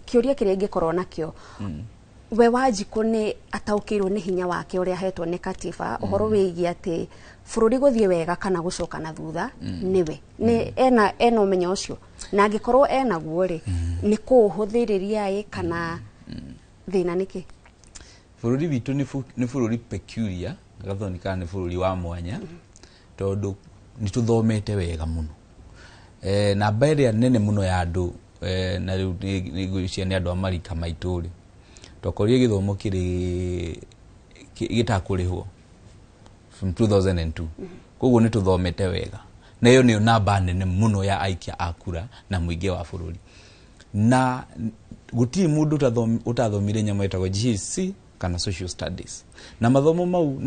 kiuria kiria ingikorwo nakio we Wanjiku ni ataukirwo ni hinya wake uria hetwo ni katiba uhoro wigi ati bururi guthie wega kana gucoka na thutha niwe ni ena umenyo ucio na angikorwo ena guo ri ni kuhuthiriria kana thina niki. Bururi witu ni bururi peculiar Gathoni kana ni bururi wa mwanya tondu ni tuthomete wega muno na baria nene muno ya andu na riu ni gwiciria ni andu amarika maituri tokorie githomo kiri gitakurihwo from 2002 koguo ni tuthomete wega na iyo ni namba nene muno ya aikia akura na muingi wa bururi na guti mundu utathomire nyama etagwo GCSE kana social studies na mathomo mau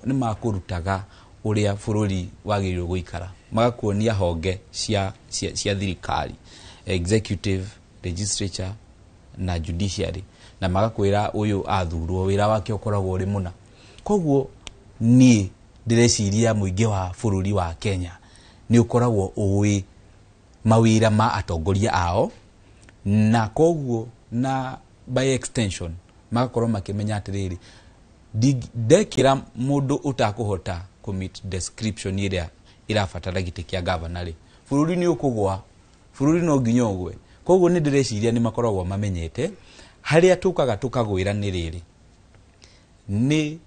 ni makurutaga uria bururi wagirirwo guikara magakuonia honge cia thirikari executive, legislature na judiciary na magakwira uyu athurwo wira wake ukoragwo uri muna. Koguo ni ndireciria muingi wa bururi wa Kenya ni ukoragwo uwi mawira ma atongoria ao, na koguo na by extension magakorwo makimenya atiriri ndekira mundu utakuhota commit description iria irabatara gite kia governor ri bururi ni ukugwa, bururi no nginya ugwe. Koguo ni ndireciria ni makoragwo mamenyete haria tukaga tukagwira ni riri ni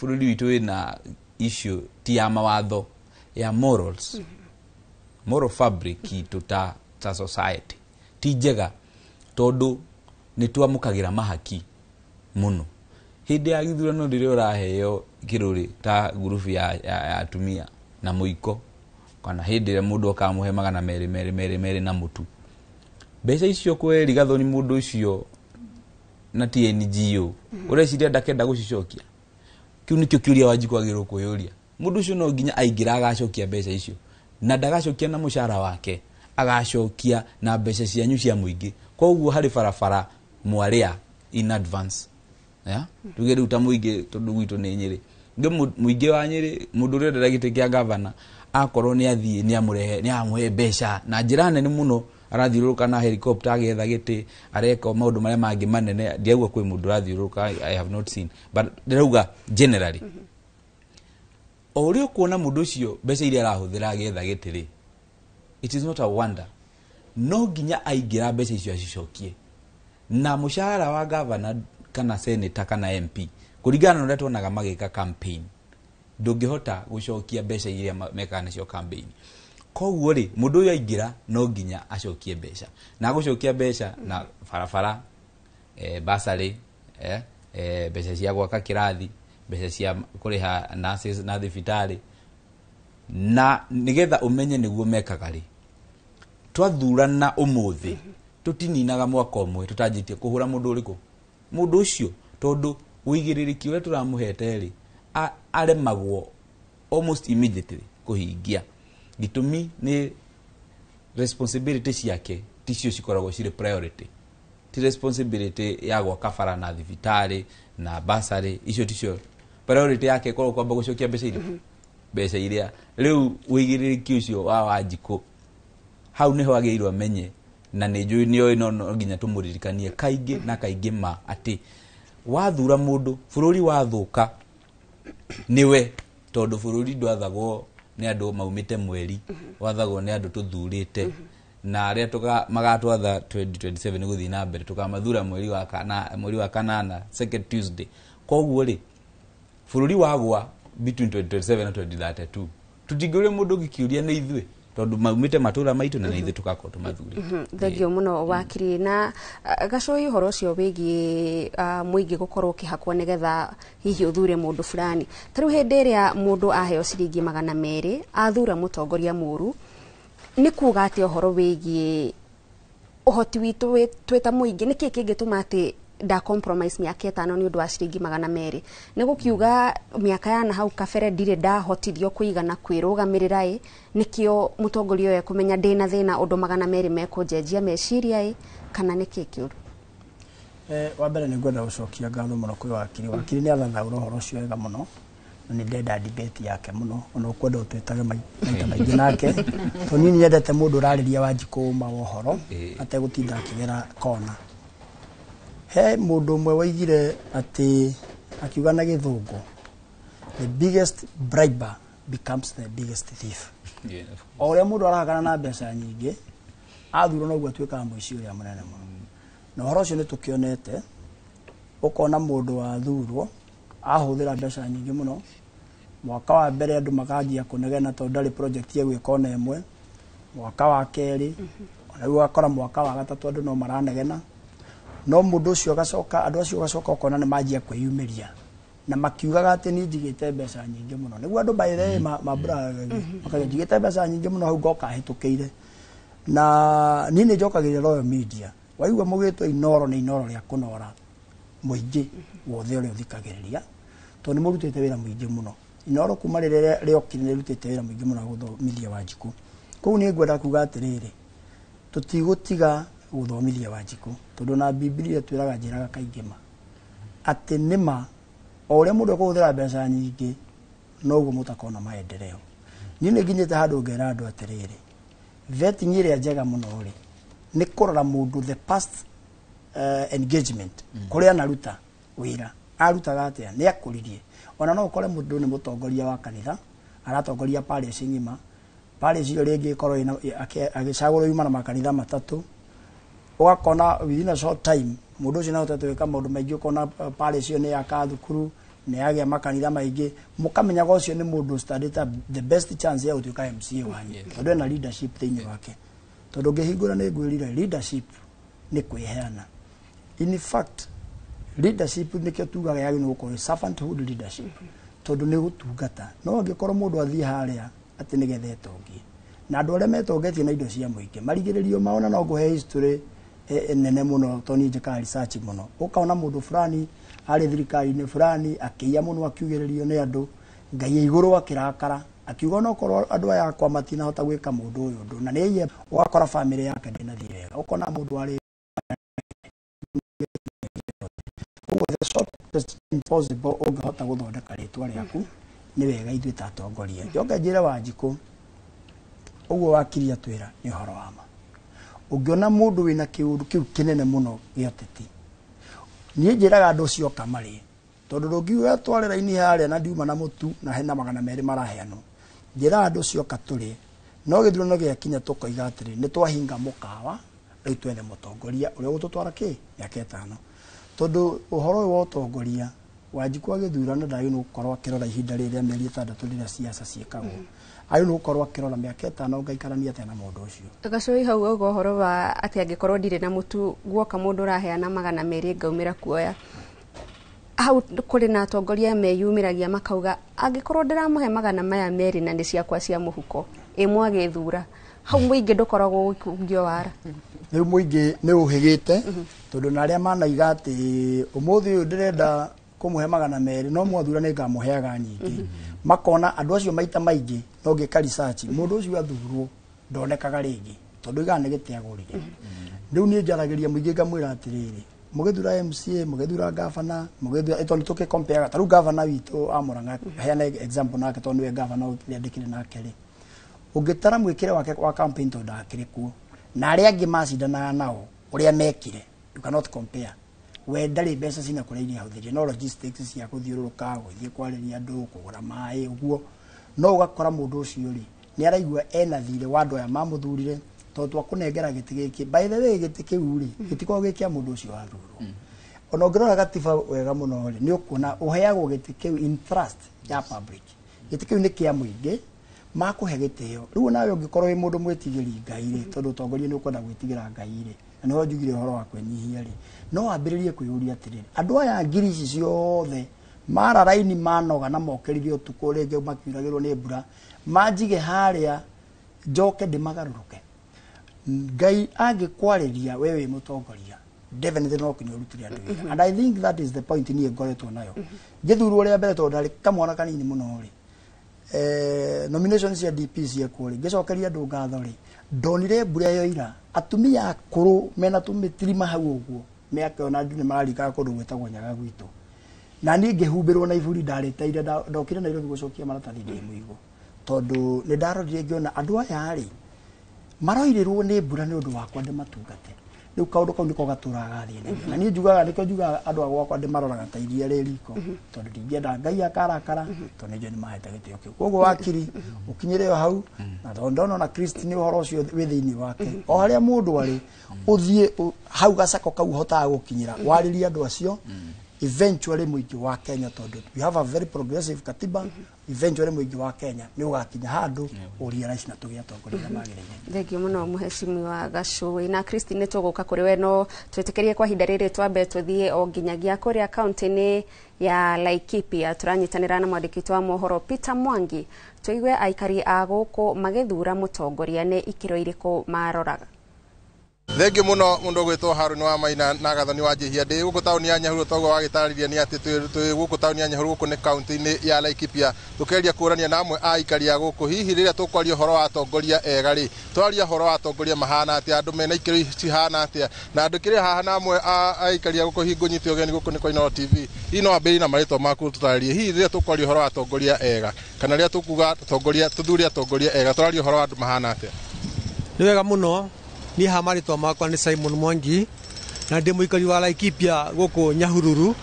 bururi witu wina issue ti ya mawatho ya morals, moral fabric itu ta society ti njega tondu ni twamukagira mahaki muno hindi ya githurano rire uraheo kiruri ta group ya atumia na muiko kana hindi ya mundu akamuhe magana meri na mutu mbeca icio kweri gathoni mundu ucio na TNGO ureciria ndakenda gucicokia kiu nikio kiuria Wanjiku agirwo kuyuria mundu ucio no nginya aingira agacokia mbeca icio na ndagacokia na mushara wake agacokia na mbeca cianyu cia muingi. Koguo hari barabara mwaria in advance tugere uta muingi tondu gwitu ni Nyeri muingi wa Nyeri mundu uri ndagite kia governor akorwo ni athie ni amurehe ni amuhe mbeca na njira nene muno arathiuruka na helicopter agetha giti areka maundu maria mangi manene ndiagwa kwi mundu arathiuruka I have not seen but ndirauga generally ori kuona mundu ucio mbeca iria arahuthira agetha gitiri it is not a wonder no ginya aingira mbeca icio acicokie na mushahara wa governor kana senator kana MP kuringana na ndeto naga magika campaign ndungihota gucokia mbeca iria mekana cio campaign. Koguo ri mundu uyu aingira no ginya acokie mbeca na gucokia mbeca na barabara basari mbeca cia gwaka kirathi mbeca cia kuriha nurses na thibitari na nigetha umenye niguo mekaga ri twathurana umuthi tutininaga mwaka umwe tutanjitie kuhura mundu uriku mundu ucio tondu uigiririki uria turamuhete ri aremagwo almost immediately kuhingia gitumi ni responsibility ciake ticio cikoragwo cire priority ti responsibility ya gwaka bara na thibitari na basari icio ticio priority yake korwo kwamba gucokia mbeca iria mbeca iria riu uigiririki ucio wa Wanjiku hau niho ageirwo amenye na nijui niyo no nginya tumuririkanie kaingi na kaingi ma ati wathura mundu bururi wathuka niwe tondu bururi ndwathagwo ni andu maumite mweri wathagwo ni andu tuthurite na aria magatwatha 2027 guthi na mbere tukamathura mweri wa kanana second Tuesday. Koguo ri bururi wagwa between 2027 na 2032 tutingure mundu gikiuria ni ithwe tondu maumite matura maitu na ithe tukako tumathuri. Thegio muno wakiri na gacoi horo cio wigi muingi gukorwo kihakwo nigetha hihi uthure mundu fulani taru hindi iria mundu aheo ciringi 200 athura mutongoria muru ni kuga ati horo wigi uhoti witu tweta muingi niki kingituma ati da compromise miaka 5 ni undu wa ciringi 200 ni gukiuga miaka yana hau kabere ndire ndahotithio kuigana kwirugamirira nikio mutongoria oya kumenya ndina thina undu 200 mekunjenjia meciria kana niki kiuru. Wa mbere ni ngwenda gucokia ngatho muno kwi wakiri ni athathaura horo cio wega muno na ni ndenda debate yake muno ona ukwenda utwitage maita maingi nake to nini nyendete mundu urariria Wanjiku ma wohoro ategutinda akigera kona. He mundu mwe waigire ati akiuga na githungu the biggest briber becomes the biggest thief. Oria mundu arahagana na mbeca nyingi athuro no gwatuika muici uria munene muno na horo cio ni tukionete ukona mundu wa thurwo ahuthira mbeca nyingi muno mwaka wa mbere andu makanjia kunegena tondu ndari project ye gwikona imwe mwaka wa keri ona akora mwaka wa gatatu andu no maranegena no mundu ucio gacoka andu acio gacoka ukona ni manjia kwiyumiria na makiugaga ati ni njigite mbeca nyingi muno niguo andu baire mabra makajigite mbeca nyingi muno hau goka hitukire na nini njokagire Royal Media waigua mugitwo inoro ni inoro ria kunora muingi wothe uri uthikagiriria to ni murutite wira muingi muno inoro kuma rire riokire ni rutite wira muingi muno guthomithia Wanjiku kou ni ngwenda kuga atiriri tutigutiga guthomithia Wanjiku tondu na Biblia twiraga njiraga kaingima ati nima oria mundu akuthira mbeca nyingi no guo mutakona maendeleo nini nginyite handu ngera andu atiriri vetting ĩrĩa njega mũno rĩ nĩ kũrora mũndũ the past engagement kũrĩa anaruta wĩra arutaga atĩa nĩ akũririe ona no ũkore mũndũ nĩ mũtongoria wa kanitha aratongoria parish ng'ima parish iyo rĩngĩ korwo agĩcagũrwo yuma na makanitha matatũ ũgakona within a short time mũndũ ũcio no ũtetwĩka maũndũ maingĩ ũkona parish iyo nĩ yaka thukuru nĩ yagĩa makanitha maingĩ mũkamenyaga ũcio nĩ mũndũ standĩte the best chance ya gũtuĩka MCA wanyu tondũ ena leadership thĩinĩ wake tondũ ũngĩhingũra nĩ ngwĩrire leadership nĩ kwĩheana in fact leadership nĩkĩo tugaga yagĩrĩirwo gũkorwo servanthood leadership tondũ nĩ gũtungata no angĩkorwo mũndũ athiĩ harĩa atĩ nĩgetha etongie na andũ arĩa metongetie na indo cia mũingĩ marigĩrĩrio maona no ngũhe history nene mũno tondũ njĩkaga research mũno ũkaona mũndũ fulani arĩ thirikari-inĩ fulani akĩiya mũno akiugĩrĩrio nĩ andũ Ngai ya igũrũ akĩrakara akiuga no korwo andũ aya akwa matinahota gwĩka mũndũ ũyũ ũndũ na nĩye ũgakora famĩlĩ yake ndĩnathiĩ wega ũkona mũndũ arĩ the shortest impossible ũngĩhota gũthondeka rĩtwa rĩaku nĩ wega ithuĩ ta atongoria njoke njĩre Wanjikũ ũguo wakiri atwĩra nĩ ũhoro wa ma ũngĩona mũndũ wĩna kĩũndũ kĩu kĩnene mũno gĩoteti niĩ njĩraga andũ ũcio kamarĩ tondũ ndũngiuga twarĩra-inĩ harĩa na ndiuma na mũtu na hena 200 maraheanwo njĩraga andũ ũcio katũrĩ no gĩthurano gĩakinya tũkoiga atĩrĩ nĩ twahinga mũkawa rĩu twethe mũtongoria ũrĩa ũgũtũtwara kĩ mĩaka 5 tondũ ũhoro ũyũ wa ũtongoria Wanjikũ agĩthurana ndagĩrĩirwo gũkorwo akĩrora ihinda rĩrĩa mĩeri 6 rĩrĩa siasa ciĩkagwo agĩrĩirwo gũkorwo akĩrora mĩaka 5 ngaikarania atĩa na mũndũ ũcio Gacũi hau auga ũhoro wa atĩ angĩkorwo ndirĩ na mũtu guoka mũndũ ũraheana 200 ngaumĩra kuoya hau kũrĩ na atongoria meyumĩragia makauga angĩkorwo ndĩramũhe 200 na nĩ ciakwa cia mũhuko ĩmwe agĩthura hau mũingĩ ndũkoragwo ũkungio wara rĩu mũingĩ nĩ ũhĩgĩte tondũ na arĩa manaiga atĩ ũmũthĩ ũyũ ndĩrenda kũmũhe 200 no mwathura nĩ ngamũheaga nyingĩ makona andũ acio maita maingĩ no ngĩka research mũndũ ũcio athurwo ndonekaga rĩngĩ tondũ iga nĩ gĩteagũrire rĩu niĩ njaragĩria mũingĩ ngamwĩra atĩrĩrĩ mũgĩthura MCA mũgĩthura governor mũgĩthura tondũ tũkĩ compare tarũ governor witũ a Murang'a heana example nake tondũ nĩwe governor ũrĩa ndĩkire nake rĩ ũngĩtara mwĩkĩre wake wa campaign tondũ ndakĩrĩ kuo na arĩa angĩ macindanaga nao ũrĩa mekire you cannot compare we ndarĩ mbeca cina kũrĩa iria hũthĩrire no logistics cia gũthiũrũrũka gũthiĩ kwarĩria andũ kũgũra maĩ ũguo no ũgakora mũndũ ũcio rĩ nĩ araigua ena thirĩ wa andũ aya mamũthurire tondũ twakũnengera gĩtĩ gĩkĩ by the way gĩtĩ kĩu rĩ gĩtikoragwo gĩkĩa mũndũ ũcio wathurwo ona ũngĩrora gatiba wega mũno rĩ nĩ ũkuona ũheagwo gĩtĩ kĩu in trust ya public gĩtĩ kĩu nĩ kĩa mũingĩ makũhe gĩtĩo rĩu nawe ũngĩkorwo wĩ mũndũ mwĩtigĩri Ngai rĩ tondũ ũtongoria nĩ ũkwenda gwĩtigĩra Ngai rĩ na nĩho njugire ũhoro wa kwĩnyihia rĩ no wambĩrĩrie kwĩyũria atĩrĩrĩ andũ aya ngiri ici ciothe mara raini manoga na mokĩrithio ũtukũ rĩngĩ makiuragĩrwo nĩ mbura manjige harĩa njoke ndĩmagarũrũke Ngai angĩkwarĩria we wĩ mũtongoria definitely no kinya ũrutire andũ wĩra and I think that is the point niĩ ngoretwo nayo ngĩthurwo rĩa mbere tondũ ndarĩ kamwana kanini mũno rĩ nomination cia DP cia kũrĩ ngĩcokeria andũ ngatho rĩ ndonire mbura yo ira atumia akũrũ mena tũmĩtirima hau ũguo mĩaka ona ndu nĩ mararikaga kũndũ gwĩtagwo Nyaga gwitũ na niĩ ngĩhumbĩrwo na iburi ndarĩteire ndokire Nairobi gũcokia maratathi ndĩ mũigo tondũ nĩ ndarorire ngĩona andũ aya rĩ maroirĩrwo nĩ mbura nĩ ũndũ wakwa ndĩmatungate rĩu kaũndũ kau nĩko gatũraga thĩ na niĩ njugaga nĩkĩo njugaga andũ agwakwa ndĩmaroraga ta iria rĩ riko tondũ ndingĩenda Ngai akarakara tondũ nĩnjũĩ nĩmahete gĩtĩo kĩu koguo wakiri ũkinyĩre o hau na tondũ ndona na Kristo nĩ ũhoro ũcio wĩ thĩinĩ wake o harĩa mũndũ arĩ ũthiĩ hau gacako kau hotaga gũkinyĩra warĩria andũ acio eventually mũingĩ wa Kenya tondũ we have a very progressive katiba eventually mũingĩ wa Kenya nĩ ũgakinya handũ ũria raici na tũgĩa atongoria magĩrĩire thengio mũno mũhecimi wa Gacũi na Kristi nĩ tũgũka kũrĩ we no twĩtĩkĩrie kwa ihinda rĩrĩ twambe tũthiĩ o nginyagia kũrĩa kaunti-inĩ ya Laikipia turanyitanĩra na mwandĩki wa mohoro Peter Mwangi tũigue aikari a gũkũ magĩthura mũtongoria nĩ ikĩro irĩkũ maroraga Thengio muno mundu gwitwo Haruni wa Maina na Gathoni wa Njihia ndi guku tauni ya Nyahururu togo wagitariria ni ati twi guku tauni ya Nyahururu guku ni kaunti-ini ya Laikipia tukeria kurania na amwe a ikari ya guku hihi riria tukwaria horo wa atongoria ega ri twaria horo wa atongoria mahana ati andu mena ikiri cihana ati na andu kiri haha na amwe a ikari ya guku hingo nyite ogeni guku ni kwa Inoro TV ino ambiri na marito maku tutaririe hihi riria tukwaria horo wa atongoria ega kana riria tukuga atongoria tuthuria atongoria ega twaria horo wa andu mahana ati Nĩ wega mũno ni hamarĩtwa makwa nĩ Simon Mwangi na ndĩ mũikari wa Laikipia gũkũ Nyahururu.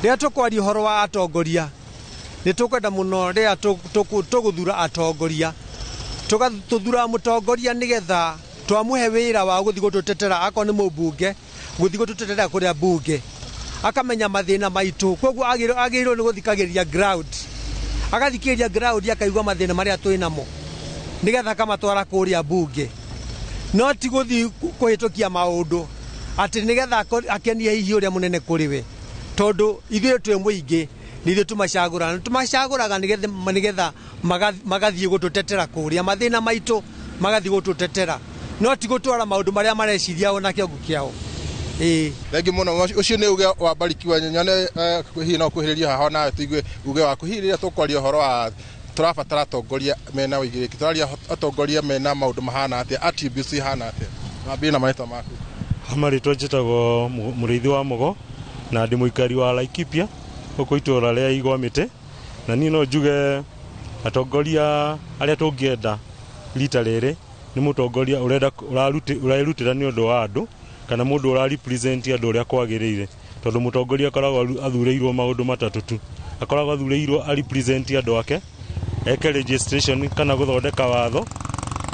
Rĩrĩa tũkwaria ũhoro wa atongoria nĩ tũkwenda mũno rĩrĩa tũgũthura atongoria tũthura mũtongoria nĩgetha twamũhe wĩra wa gũthiĩ gũtũtetera akorwo nĩ mũmbunge gũthiĩ gũtũtetera kũrĩa mbunge akamenya mathĩna maitũ koguo agĩrĩirwo nĩ gũthikagĩrĩria ground agathikĩrĩria ground akaigua mathĩna marĩa twĩ namo nĩgetha akamatwara kũrĩa mbunge no ti gũthiĩ kũhĩtũkia maũndũ atĩ nĩgetha akenie hihi ũrĩa mũnene kũrĩ we tondũ ithuĩ twĩ mũingĩ nithuĩ tũmacagũraga nĩgetha magathiĩ gũtũtetera kũrĩa mathĩna maitũ magathiĩ gũtũtetera no ti gũtwara maũndũ marĩa mareciria ona kĩongo kĩao. Thengi muno ucio nĩ uge wa Bariki wa Nyone hihi no kuhĩrĩria haha na tuigue uge wa kuhĩrĩria tũkwaria ũhoro wa tũrabatara atongoria mena ũigĩrĩki tũraria atongoria mena maũndũ mahana atĩa attributes hana atĩa mambie na maitho maku. Amarĩtwa njĩtagwo mũrĩithi wa Mogo na ndĩ mũikari wa Laikipia gũkũ itũũra rĩa Igwamĩtĩ na niĩ no njuge atongoria arĩa tũngĩenda rita rĩrĩ nĩ mũtongoria ũrerutĩra nĩ ũndũ wa andũ kana mũndũ ũrarepresent andũ ũrĩa kwagĩrĩire tondũ mũtongoria akoragwo athurĩirwo maũndũ matatũ tu akoragwo athurĩirwo arepresent andũ ake eke registration kana gũthondeka watho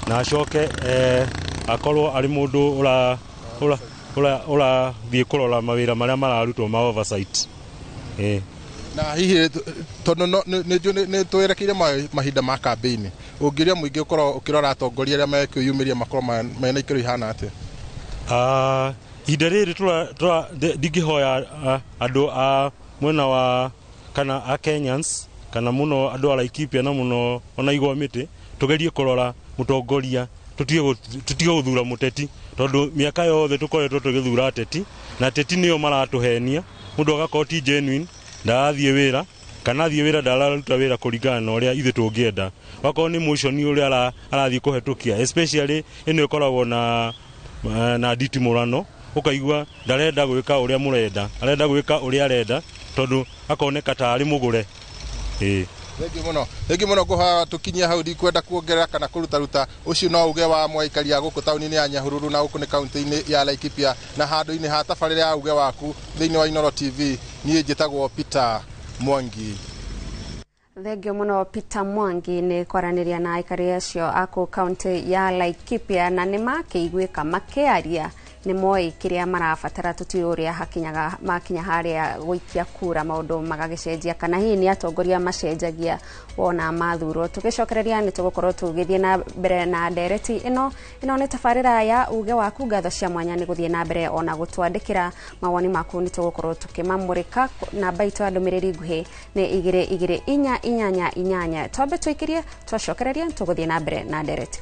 na acoke akorwo arĩ mũndũ ũrathiĩ kũrora mawĩra marĩa mararutwo ma oversight. Na hihi tondũ nĩ twĩrekeire mahinda ma campaign ũngĩria mũingĩ ũkorwo ũkĩrora atongoria arĩa mekũyumĩria makorwo mena ikĩro ihana atĩa. Ihinda rĩrĩ ndingĩhoya andũ a mwena wa kana a Kenyans kana mũno andũ a Laikipia na mũno ona Igwamĩtĩ tũgerie kũrora mũtongoria tutige gũthura mũteti tondũ mĩaka yothe tũkoretwo tũgĩthura ateti na ateti nĩo maratũhenia mũndũ agakorwo ti genuine ndarathiĩ wĩra kana athiĩ wĩra ndararuta wĩra kũringana na ũrĩa ithuĩ tũngĩenda wakorwo nĩ motion ũrĩa arathiĩ kũhetũkia especially ĩno ĩkoragwo na nditimũrano ũkaigua ndarenda gwĩka ũrĩa mũrenda arenda gwĩka ũrĩa arenda tondũ akoneka tarĩ mũgũre. Thengi mũno kũha tukinyia hau ndikwenda kuongerera kana kũrutaruta ucio no uge wa mwaikari ya gũkũ taũni-inĩ ya Nyahururu na gũkũ nĩ kaunti-inĩ ya Laikipia na handũ-inĩ ha tabarĩra ya uge waku thĩinĩ wa Inoro TV niĩ njĩtagwo Peter Mwangi. Thengio mũno Peter Mwangi nĩ kwaranĩria na aikari acio aku kaunti ya Laikipia na nĩ makĩiguĩka makĩaria nĩ moĩ kĩrĩa marabatara tũtiro ũrĩa makinya harĩa gũikia kura maũndũ magagĩcenjia kana hihi nĩ atongoria macenjagia wona mathurwo. Tũgĩcokereria nĩ tũgũkorwo tũgĩthiĩ na mbere na ndereti ĩno nĩ tabarĩra ya uge waku ngatho cia mwanya nĩ gũthiĩ na mbere ona gũtwandĩkĩra mawoni maku nĩ tũgũkorwo tũkĩmamũrĩka namba itũ ya ndũmĩrĩri nguhĩ nĩ 2288. Twambe twĩkĩrie twacokereria tũgũthiĩ na mbere na ndereti.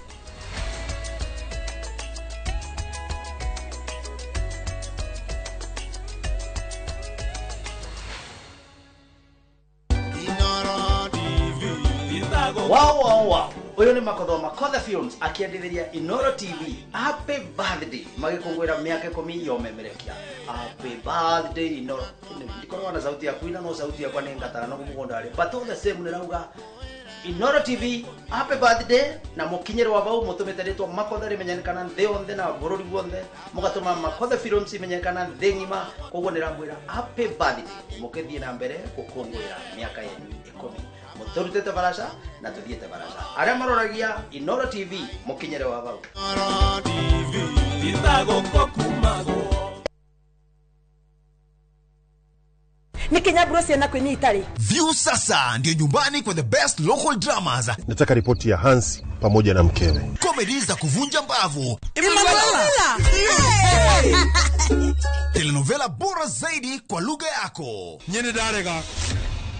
Wow. Uyu ni Makothe Films akiendithĩria Inoro TV. Happy birthday. Magĩkũngũĩra mĩaka 10 yomemerekia. Happy birthday Inoro. Ndikorwo na sauti ya kuina no sauti yakwa nĩ ngatano kumugondari. But all the same nĩrauga Inoro TV happy birthday na mukinyĩrwo bau mutumĩte rĩtwa Makothe rimenyekana thĩ yothe na bũrũri wothe mugatũma Makothe Films imenyekana thĩ ng'ima koguo nĩramwĩra happy birthday mukĩthiĩ na mbere gũkũngũĩra mĩaka yenu 10 muturutete barasha na tuthiete barasha arĩa maroragia Inoro TV mukinyere wa bau Inoro TV itagoko kumago Nikinya Bruce na kwenye itali. View sasa ndio nyumbani kwa the best local dramas. Nataka ripoti ya Hansi pamoja na mkewe. Comedy za kuvunja mbavu. Telenovela bora zaidi kwa lugha yako. Nyene darega.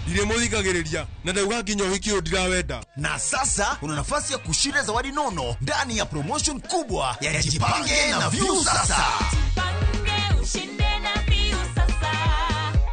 Ndiremũthikagĩrĩria na ndauga nginya ũhiki ndirawenda. Na sasa una nafasi ya kushinda zawadi nono ndani ya promotion kubwa ya Jipange na View sasa.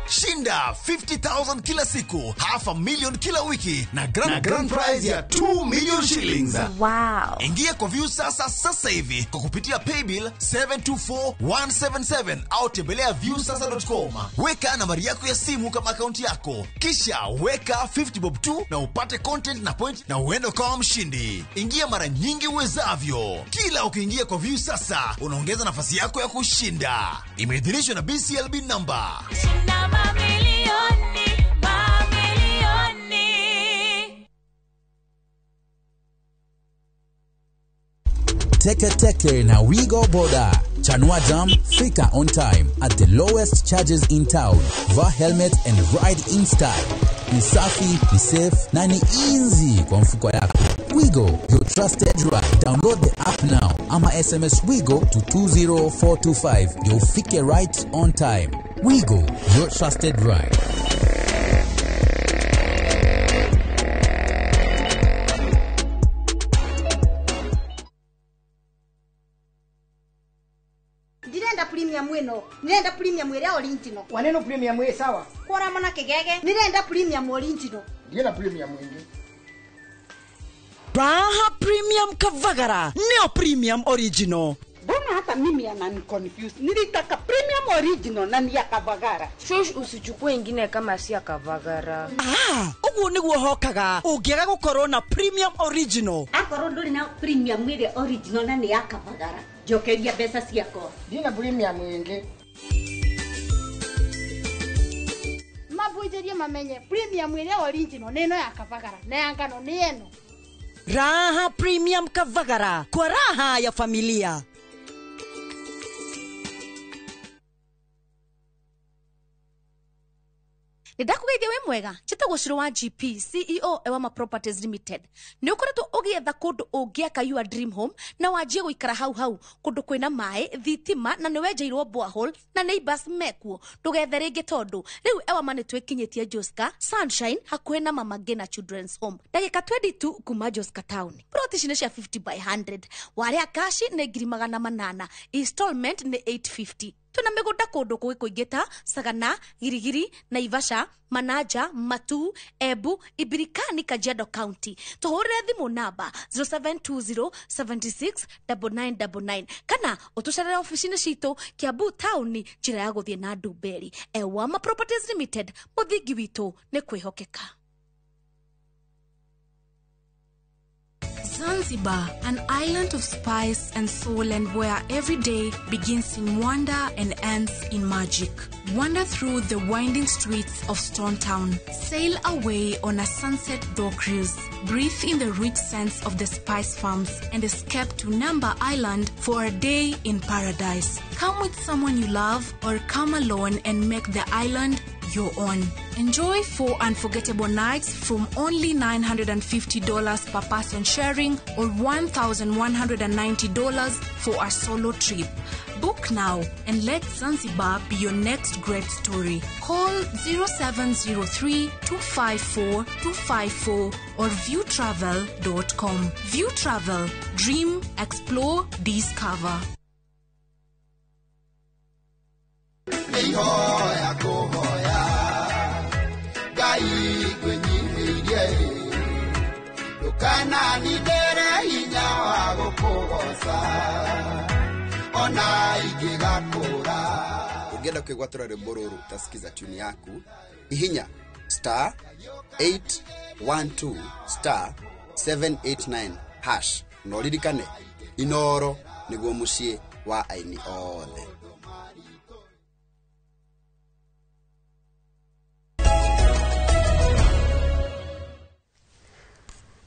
Shinda weka 50,000 kila siku, half a million kila wiki na grand prize ya 2 million shillings. Wow. Ingia kwa Viusasa sasa hivi kwa kupitia paybill 724177 au tembelea viusasa.com. Weka nambari yako ya simu kama akaunti yako, kisha weka 50 bob tu na upate content na point na uende kwa mshindi. Ingia mara nyingi uwezavyo. Kila ukiingia kwa Viusasa unaongeza nafasi yako ya kushinda. Imeidhinishwa na BCLB number. Shinda mamilioni. Teke na Wigo Boda. Chanua Jam, fika on time at the lowest charges in town. Vaa helmet and ride in style. Ni safi, ni safe, na ni easy kwa mfuko yako. Wigo, your trusted ride. Download the app now. Ama SMS Wigo to 20425. You'll fike right on time. Wigo, your trusted ride. Nirenda premium ĩrĩa original. Waneno premium ĩ sawa. Kora mana kigege. Nirenda premium original. Ndiena premium ĩngĩ. Raha Premium Kavagara. Neo premium original. Mbona hata mimi anani confused. Nilitaka premium original na ni ya Kavagara. Shosh usichukue ingine kama si ya Kavagara. Uguo niguo hokaga. Ungiaga gukorwo na premium original. Akorwo nduri na premium ĩrĩa original na ni ya Kavagara. Jokeria pesa ciako. Ndina premium ĩngĩ. Mabujerie mamenye premium ĩrĩa original neno ya Kavagara na ya ngano ni eno. Raha Premium Kavagara. Kwa raha ya familia. Nidakugeithia we mwega chitagwo Shiro wa GP CEO Ewama Properties Limited. Ni ukoretwo ugietha kundu ungiaka your dream home na wajie guikara hau kundu kwina mai thitima na niwenjeirwo borehole na neighbors mekuo ndugethe ringi tondu riu Ewama ni twekinyitie Joska Sunshine hakuhe na Mama Ngina Children's Home ndagika 22 kuma Joska Town. Plot ici ni cia 50 by 100 waria kashi ni 800 installment ni 850. Tuna migunda kundu kuingita Sagana, Girigiri, Naivasha, Manaja, Matu, Ebu, Ibirikani, Kajiado County. Tuhurire thimu namba 0720769999 kana utucerere ofisini citu Kiambu Town njira ya guthie na Ndumberi. Ewama Properties Limited, muthingi witu ni kwihokeka. Zanzibar, an island of spice and soul, and where every day begins in wonder and ends in magic. Wander through the winding streets of Stone Town. Sail away on a sunset door cruise. Breathe in the rich scents of the spice farms and escape to Namba Island for a day in paradise. Come with someone you love or come alone and make the island your own. Enjoy 4 unforgettable nights from only $950 per person sharing or $1,190 for a solo trip. Book now and let Zanzibar be your next great story. Call 0703-254-254 or viewtravel.com. View Travel. Dream, explore, discover. Kana nidere hinya wa gukugoca ona igigakura. Ungenda kwigwatura rwimbo ruru tasikiza tune yaku ihinya *812*789# no ririkane Inoro niguo mucii wa aini othe.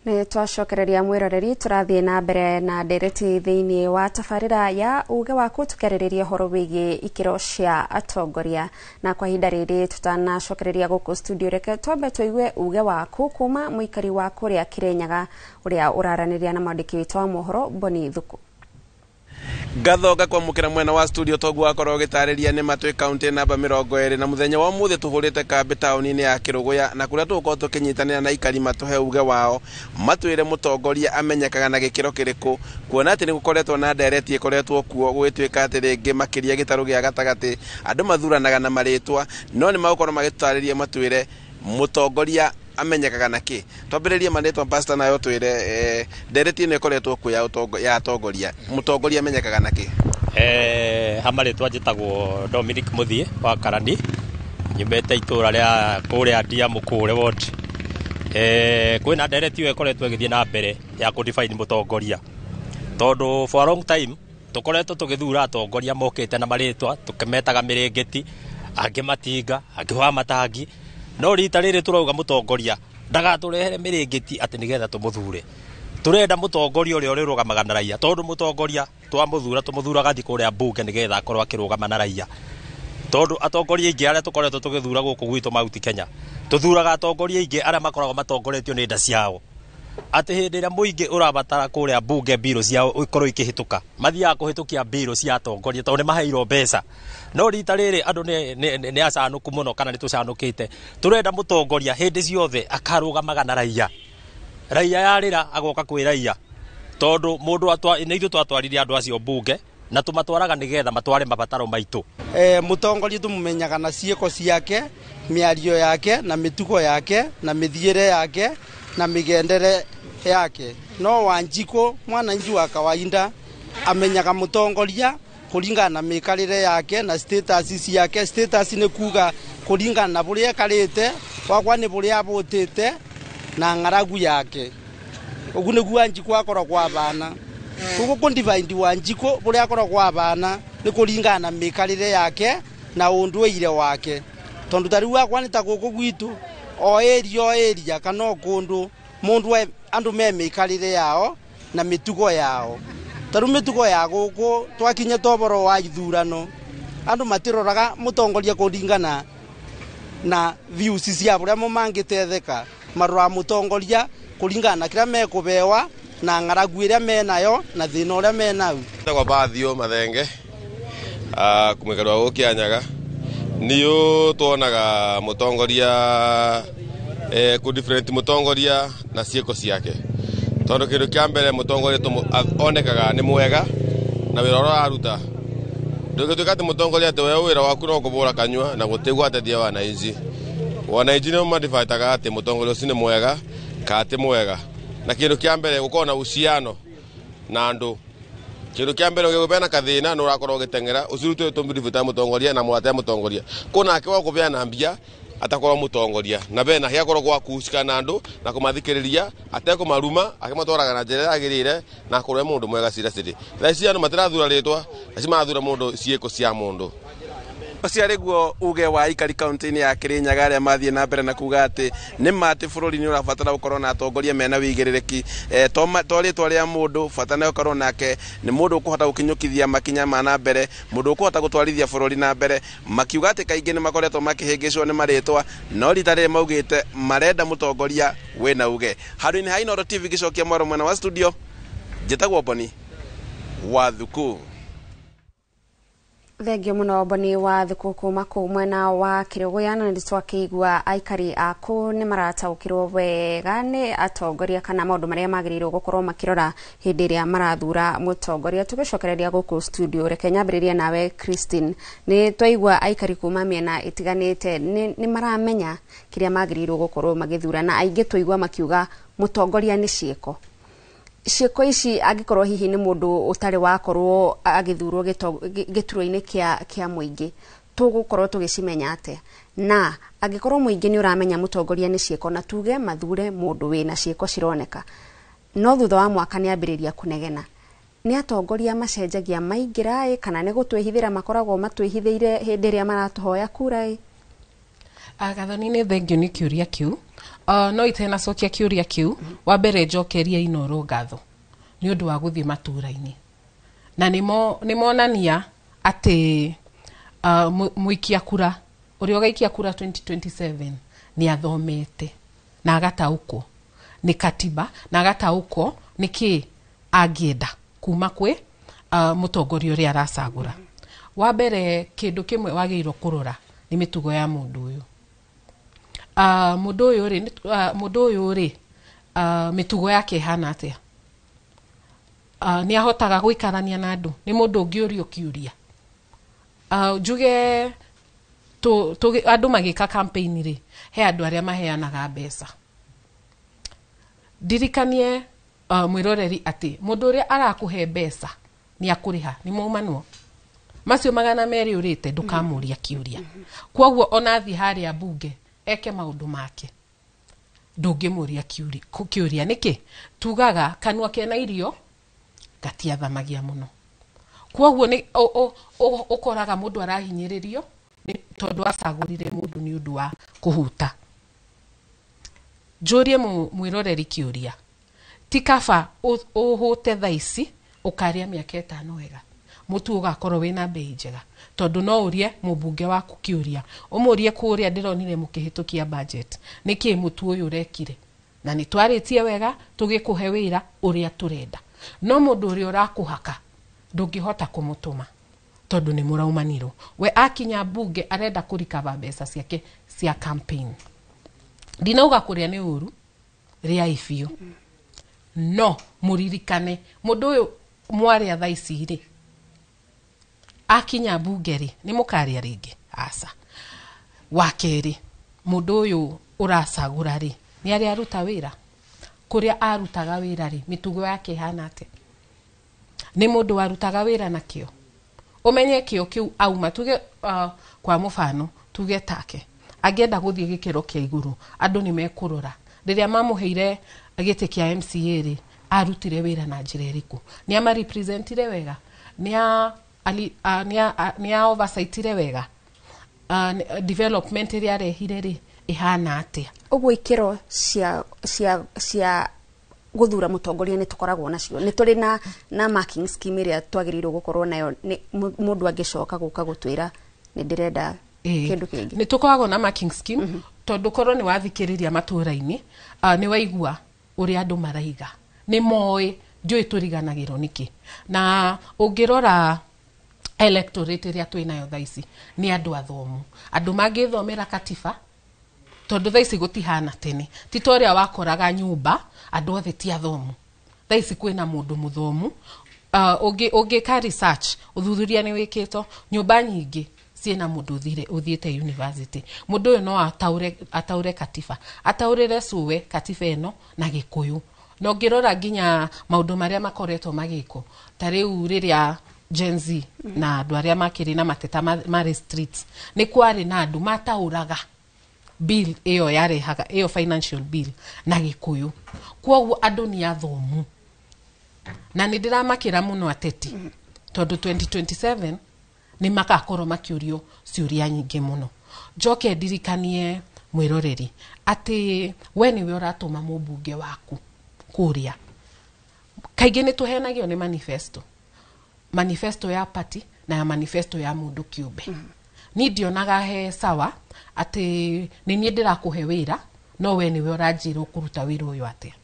Ni twacokereria mwiroreri turathie na mbere na ndereti thiini wa tafarira ya uge waku tukereriria horo wigie ikiro cia atongoria na kwa hinda riri tutanacokereria guku studio reke twambe tuigue uge waku kuma muikari wa kuria Kirinyaga uria uraraniria na mwandiki witu wa mohoro Boni Thuku. Gathoga kwa mukira mwena wa studio togu akorwo gitariria ni matwe county namba 20 na muthenya wa muthe tuhurite kambi tauni-ini ya Kiruguya na kuria tuko tukinyitanira na ikari matuhe uge wao matwire mutongoria amenyekaga na gikiro kiriku kuona ati ni gukoretwo na ndereti ikoretwo kuo gwitwika ati ringi makiria gitaru gia gatagati andu mathuranaga na maritwa no ni magukorwo magitariria matwire mutongoria amenyekaga naki twambiririe manetwa pastor nayo twire ndereti ino ikoretwo ku ya atongoria mutongoria amenyekaga naki hamaritwa njitagwo Dominic Muthie wa Karani nyumete itura ria kuria ndia mukure ward kwina ndereti iyo ikoretwo igithie na mbere ya ku define mutongoria tondu for a long time tukoretwo tugithura atongoria mokite na maritwa tukimetaga mirengeti angi matinga angi wa matangi no rita riri turauga mutongoria ndagaturehere mirengeti ati nigetha tumuthure turenda mutongoria uria urirugamaga na raia tondu mutongoria tumuthuraga thikuria bunge nigetha akorwo akirugama na raia tondu atongoria ingi aria tukoretwo tugithura guku gwitu Mount Kenya tuthuraga atongoria ingi aria makoragwo matongoretio ni nda ciao ati hindi ria muingi urabatara kuria bunge biro ciao ikorwo ikihituka mathiaga kuhitukia biro cia atongoria tondu ni maheirwo mbeca no rita riri andu ni acanuku muno kana ni tucanukite turenda mutongoria hindi ciothe akarugamaga na raia yarira agoka kwi raia tondu mundu ni ithu twatwaririe andu acio bunge na tumatwaraga nigetha matware mabataro maitu mutongoria tumumenyaga na cieko ciake miario yake na mitugo yake na mithiire yake na migendere yake no Wanjiku mwananchi wa kawaida amenyaga mutongoria kuringana na mikarire yake na status yake. Status ni kuga kuringana na buria karite wakwa ni buria abutite na ngaragu yake ugune Wanjiku akora kwa bana kuko kundivide Wanjiku buria akora kwa bana ni kuringana na mikarire yake na undweire wake tondu tari wakwa ni ta guku gwitu o area kana kundu mundu andu mikarire yao na mitugo yao taru mitugo ya guku twakinye toboro wa ithurano andu matiroraga mutongoria kuringana na views cia buria mumangitetheka marwa mutongoria kuringana na kira mekubewa na ngaragu iria menayo na thina uria menau kwa bathio mathenge kumikarwa gukianyaga niyo tuonaga mutongoria ku different mutongoria na cieko ciake tondu kindu kia mbere mutongoria onekaga ni mwega na wira ora aruta ndugituka ati mutongoria ati we wira waku no kubura kanywa na gutigwa atethia wananchi no madifataga ati mutongoria ucio ni mwega ka ati mwega na kindu kia mbere gukorwo na uciano na andu kindu kia mbere ugibena kathina no urakorwo gitengera ucirutu tumbirifita mutongoria na mwate mutongoria kuna akiwa kubeana mbia atakorwo mutongoria na bena hiakorwo gwa kucikana andu na kumathikiriria ateko maruma akimatwaraga na njira yagirire na akorwo mundu mwega cira ciri thaici andu matirathura ritwa aci mathura mundu cieko cia mundu cia riguo uge wa ikari county-ini ya Kirinyaga aria mathie na mbere na kuga ati ni mati bururi ni urabatara gukorwo na atongoria mena wigiririki to ritwa ria mundu fatana gukorwo nake ni mundu ukuhota gukinyukithia makinya mana mbere mundu ukuhota gutwarithia bururi na mbere makiuga ati kaingi ni makoretwo makihingicwo ni maritwa no ritare maugite marenda mutongoria wina uge handu-ini ha Inooro TV gicokia mwaro mwena wa studio njitagwo Boni wa Thuku. Thengio muno Boni wa Thuku kuma ku mwena wa Kiruguya na nditwakiigua aikari aku ni marataukirwo wega ni atongoria kana maundu maria magirirwo gukorwo makirora hindi ria marathura mutongoria. Tugicokereria guku studio reke nyambiririe nawe Christine, ni twaigua aikari kuma miena itiganite ni maramenya kiria magirirwo gukorwo magithura na aingi twaigua makiuga mutongoria ni cieko ici agikorwo hihi ni mundu utari wakorwo agithurwo gituro-ini kia muingi tugukorwo tugicimenya ate na agikorwo muingi ni uramenya mutongoria ni cieko na tuge mathure mundu wina cieko cironeka no thutha wa mwaka ni ambiriria kunegena ni atongoria macenjagia maingira kana ni gutwihithira makoragwo matwihithiire hindi ria maratuhoya kura Gathoni ni thengio ni kiuria kiu no itena cokia kiuria kiu wa mbere njokeria Inooro ngatho ni undu wa guthie matura-ini na nimonania ati muikia kura uria gaikia kura 2027 ni athomete na agatauko ni katiba na agatauko niki angienda kuma kwi mutongoria uria aracagura. Wa mbere kindu kimwe wagirwo kurora ni mitugo ya mundu uyu. Mundu uyu ri mitugo yake hana atia. Ni ahotaga guikarania na andu, ni mundu ungiurio kiuria. Juge andu magika campaign ri he andu aria maheanaga mbeca. Dirikanie mwiroreri ati mundu uria arakuhe mbeca ni akuriha ni muumanuo macio 200 urite ndukamuria kiuria. Kwoguo onathi haria bunge eke maundu make ndungimuria kiuria niki tugaga kanwa kena irio gatiathamagia muno. Kwoguo ni ukoraga mundu arahinyiririo tondu acagurire mundu ni undu wa kuhuta. Jurie mwiroreri kiuria tikaba uhute thaici ukaria miaka 5 wega mutu ugakorwo wina bei njega tondu no urie mubunge waku kiuria umurie kuria ndironire mukihitukia budget niki mutu uyu urekire na ni twaritie wega tugikuhe wira uria turenda no mundu uria urakuhaka ndungihota kumutuma tondu ni muraumaniro we akinya bunge arenda kurikava mbeca ciake cia campaign. Ndinauga kuria ni uru ria ifio no muririkane mundu uyu mwaria thaici ri akinya bunge ri ni mukaria ringi asa wakeri mundu uyu uracagura ri ni ari aruta wira kuria arutaga wira ri mitugo yake hana ate ni mundu warutaga wira nakio umenye kio kiu auma tuge kwa mufano tuge take agenda guthie gikiro kia iguru andu ni mekurora riria mamuheire gite kia MCA ri arutire wira na njira iriku ni ama representire wega ni oversight wega development ri arehire ri ihana atia uguo ikiro cia guthura mutongoria ni tukoragwo nacio ni turi na marking scheme ria twagirirwo gukorwo nayo mundu angicoka guka gutwira ni ndirenda kindu kingi ni tukoragwo na marking scheme tondu korwo ni wathikiriria matura-ini ni waigua uri andu maraiga ni moe njui turiganagiro niki na ungirora electorate ria twinayo thaici ni andu athomu andu mangithomera katiba tondu thaici gutihana tene titoria wakoraga nyumba andu othe ti athomu thaici kwina mundu muthomu ungi ka research uthuthuria ni wikito nyumba nyingi ciena mundu uthiete university mundu uyu no ataure katiba ataurire suwe katiba eno na gikuyu no ngirora ginya maundu maria makoretwo magiko tariu riria Gen Z na andu aria makiri na mateta mari streets ni kwari na andu matauraga bill iyo yarehaga iyo financial bill na gikuyu kwoguo andu ni athomu na ni ndiramakira muno ateti tondu 2027 ni makakorwo makiurio ciuria nyingi muno njoke ndirikanie mwiroreri ati we niwe uratuma mubunge waku kuria kaingi ni tuhenagio ni manifesto ya party na ya manifesto ya mundu kiumbe ni ndionaga he sawa ati ni nie ndirakuhe wira no we niwe uranjira kuruta wira uyu atia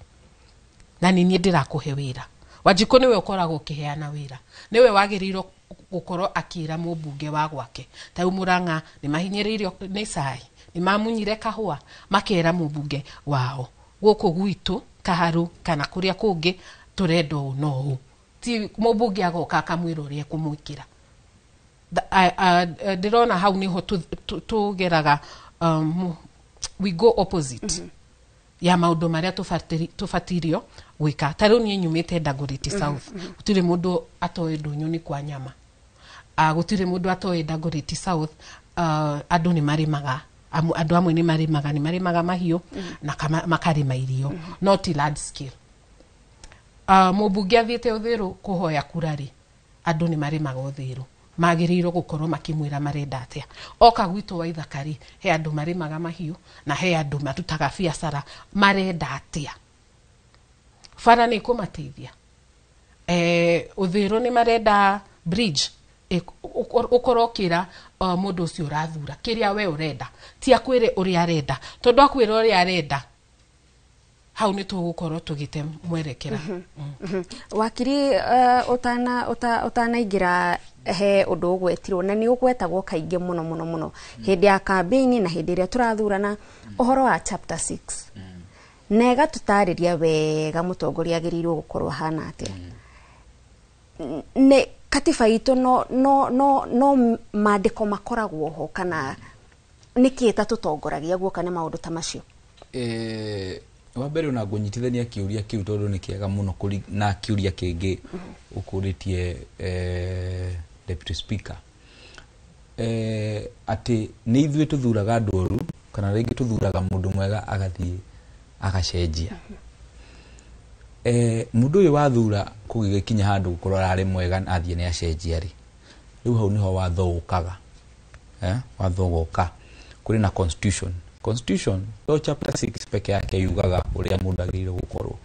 na ni nie ndirakuhe wira Wanjiku niwe ukoragwo ukiheana wira niwe wagirirwo gukorwo akira mubunge wa gwake ta Murang'a ni mahinyiririo ni sai ni mamunyire kahua makera mubunge wao guku gwitu Kaharu kana kuria kungi turendo no ti mubunge agoka akamwira uria kumwikira ndirona hau niho tugeraga we go opposite ya maundu maria tufatirio gwika tariu ni nyumite Dagoretti South gutire mundu atoe ndunyu ni kwa nyama gutire mundu atoe Dagoretti South andu ni marimaga andu amwe ni marimaga mahiu na makarima irio not large scale mubunge athiete uthiru kuhoya kurari andu ni marimaga uthiru magiriro gukorwo makimwira marenda atia oka gwitu wa ithakari he andu marimaga mahiu na he andu matutaga biacara marenda atia fara ni kumateithia uthiru ni marenda bridge ukorokira mundu ucio urathura kiria we urenda ti akwire uri arenda tondu akwira uri arenda hau nĩ tũgũkorwo tũgĩte mwerekera. Wakiri utanaingira he undu ugwetirwo na ni ugwetagwo kaingi muno hindi ya campaign na hindi ria turathurana uhoro wa chapter 6 nega tutariria wega mutongoria agirirwo gukorwo hana atia ne katiba itu no maandiko makoragwo ho kana nikieta tutongoragia guoka ne maundu ta macio. Wa mbere una ngunyitithania kiuria kiu tondu ni kiega muno kuri na kiuria kingi ukuritie deputy speaker ati ni ithuĩ tuthuraga andu oru kana ringi tuthuraga mundu mwega agathie agacenjia. Mundu uyu wathura kugigikinya handu gukorwo ari mwega athie ni acenjia ri riu hau niho watho ukaga watho goka kuri na constitution so chapter 6 peke yake yugaga uria mundu agirire gukorwo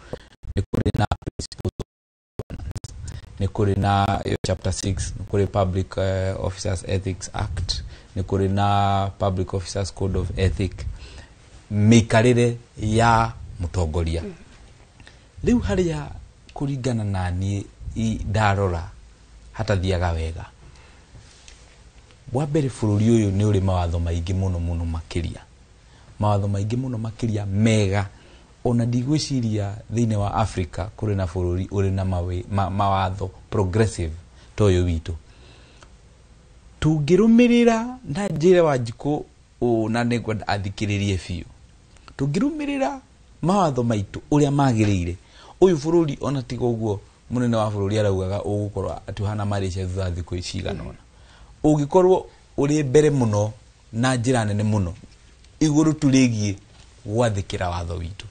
ni kuri na ni kuri na chapter 6 ni kuri Public Officers Ethics Act ni kuri na Public Officers Code of Ethics mikarire ya mutongoria. Riu haria kuringana na ni ndarora hata thiaga wega wa mbere bururi uyu ni uri mawatho maingi muno makiria mawatho maingi muno makiria mega ona ndigwiciria thiine wa Africa kuri na bururi uri na mawatho progressive toyo witu tungirumirira na njira wa Wanjiku na negwenda athikiririe fiu tungirumirira mawatho maitu uria magirire uyu bururi ona tigo guo munene wa bururi araugaga ugukorwo atuhana Malaysia thutha thiku iciganona ugikorwo uri mbere muno na njira nene muno iguru tuligie gwathikira watho witu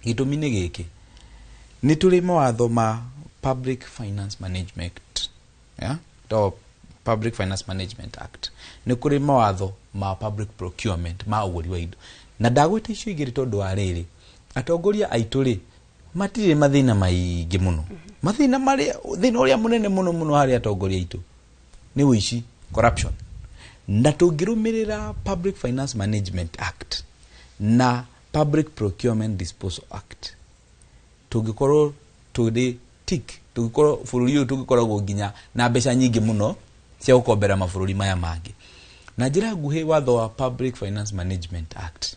gitumi ni giki ni tuli mawatho ma Public Finance Management to Public Finance Management Act ni kuri mawatho ma public procurement ma uguri wa indo na ndagwita icio igiri tondu wa riri atongoria aitu ri matire mathina maingi muno mathina mari thina uria munene muno hari atongoria aitu ni wici corruption na tungirumirira Public Finance Management Act na Public Procurement Disposal Act tungikorwo tuli tik tungikorwo bururi uyu tungikorwo nginya na mbeca nyingi muno cia gukombera mabururi maya mangi na njira nguhi watho wa Public Finance Management Act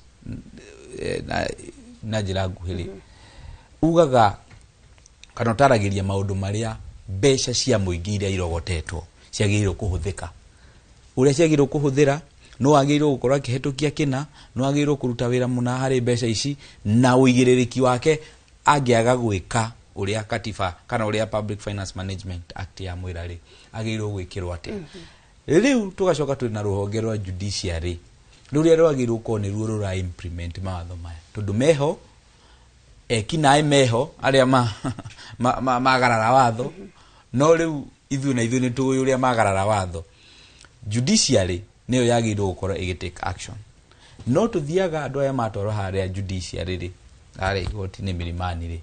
na njira nguhi ugaga kana taragiria maundu maria mbeca cia muingi iria irogotetwo ciagirwo kuhuthika uria ciagirwo kuhuthira no agirwo gukorwo akihitukia kina no agirwo kuruta wira muna hari mbeca ici na uigiririki wake angiaga gwika uria katiba kana uria Public Finance Management Act ya mwirari agirwo gwikirwo ati riu tugacoka twina ruhonge rwa judiciary ruria rwagirwo ko ni ruo rura implement mawatho maya tondu meho kinae meho aria magarara watho no riu ithu ni tuwe uria magarara watho judiciary niyo yagirwo gukorwo igitake action no tuthiaga andu aya matoro haria judiciary ri ari igoti ni milimani ri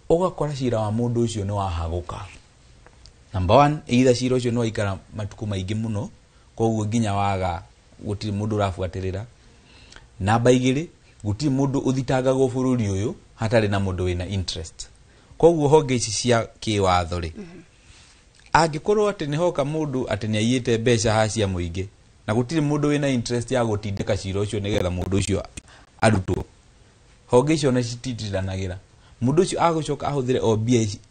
ugakora cira wa mundu ucio ni wahaguka number 1 either cira ucio no ikara matuku maingi muno koguo nginya waga gutiri mundu rafuatirira namba 2 gutiri mundu uthitangagwo bururi uyu hatari na mundu wina interest koguo honge ici cia kiwatho ri angikorwo ati ni hoka mundu ati ni ayite mbeca hacia muingi na gutiri mundu wina interest ya gutindika cira ucio nigetha mundu ucio arutwo honge icio na cititithanagira mundu ucio agucoka ahuthire o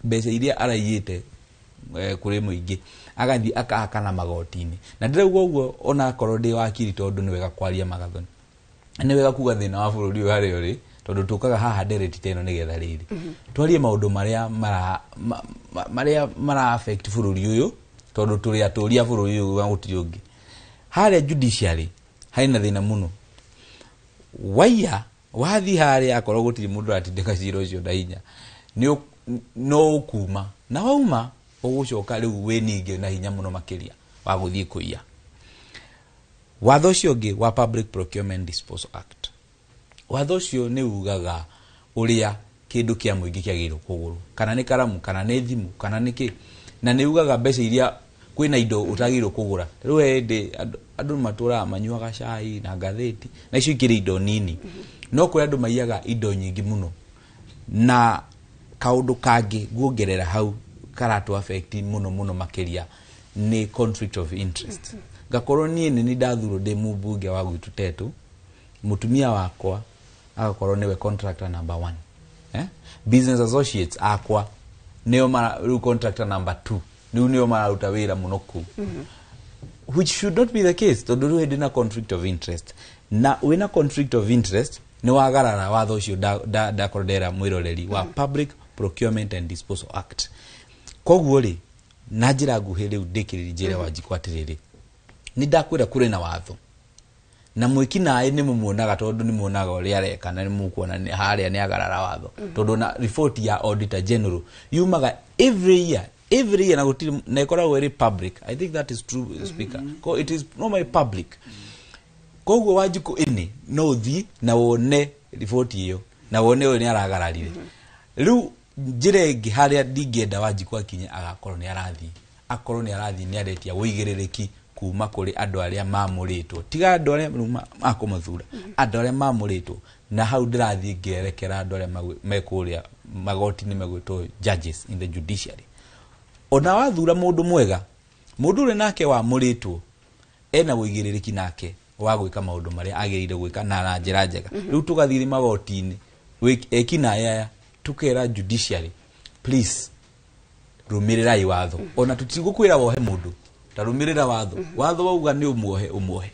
mbeca iria arayite kuri muingi agathi akahaka na magotini na ndirauga uguo ona akorwo ndi wakiri tondu ni wega kwaria magathoni ni wega kuga thina wa bururi uyu hari uri tondu tukaga haha direct teno nigetha riri twarie maundu maria mara affect bururi uyu tondu turi aturia bururi uyu gutiri ungi hari judiciary haina thina muno waya wathi hari akorwo gutiri mundu atindika cira ucio ndainya no kuma na wauma ugucoka riu we ningi na hinya muno makiria wa guthii kuia watho ucio ungi wa Public Procurement Disposal Act watho ucio ni ugaga uria kindu kia muingi kiagirwo kuguru kana ni karamu kana ni thimu kana ni ki na ni ugaga mbeca iria kwina indo utagirwo kugura riu ende andu matura manyuaga cai na ngatheti na icio ikiri indo nini no kuri andu maiyaga indo nyingi muno na kaundu kangi guongerera hau karatu affect muno makiria ni conflict of interest gakorwo nie ni ndathuro de mubunge wa gwitu tetu mutumia wakwa agakorwo niwe contractor number 1 business associates akwa neo mara contractor number 2 nio mararuta wira muno ku which should not be the case tondu we dina conflict of interest na wina conflict of interest ni wagarara watho ucio da kordera mwiroreri wa Public Procurement and Disposal Act koguo ri na njira nguhi riu ndikiriri njira wajikwatiriri ni ndakwira kuri na watho na mwiki nae ni mumuonaga tondu ni muonaga uri areka na ni mukuona ni haria ni agarara watho tondu na report ya Auditor General yumaga every year na gutiri na ikoragwo iri public. I think that is true, Speaker. It is normally public. Koguo Wanjiku ini no thi na wone report iyo na wone uri ni aragararire riu njire ngi haria ndingenda Wanjiku akinye agakorwo ni arathi ni aretia wigiririki kuma kuri andu aria mamuritwo tiga andu aria makumathura andu aria mamuritwo na hau ndirathi ngerekera andu aria mekuria magoti ni megwitwo judges in the judiciary. Ona wathura mundu mwega mundu uri nake wa muritwo ena wigiririki nake wa gwika maundu maria agirire gwika na njira njega riu tugathiri magoti-ini ekina aya tukera judiciary please rumirirai watho ona tutigukwira wohe mundu tarumirira watho wauga ni umuohe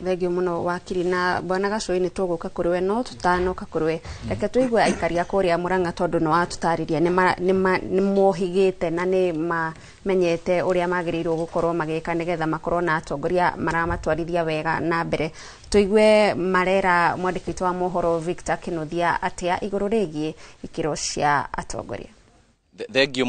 Thengio muno wakiri na bwana Gacui ni tuguka kuri we no tutanoka kuri we reke tuigwe aikari akuria Murang'a tondu no atutariria ni mohigite na ni mamenyete uria magirirwo gukorwo magika nigetha makorwo na atongoria maramatwarithia wega na mbere tuigwe marera mwandikiti wa mohoro Victor Kinuthia atia iguru rigie ikiro cia atongoria. Thengio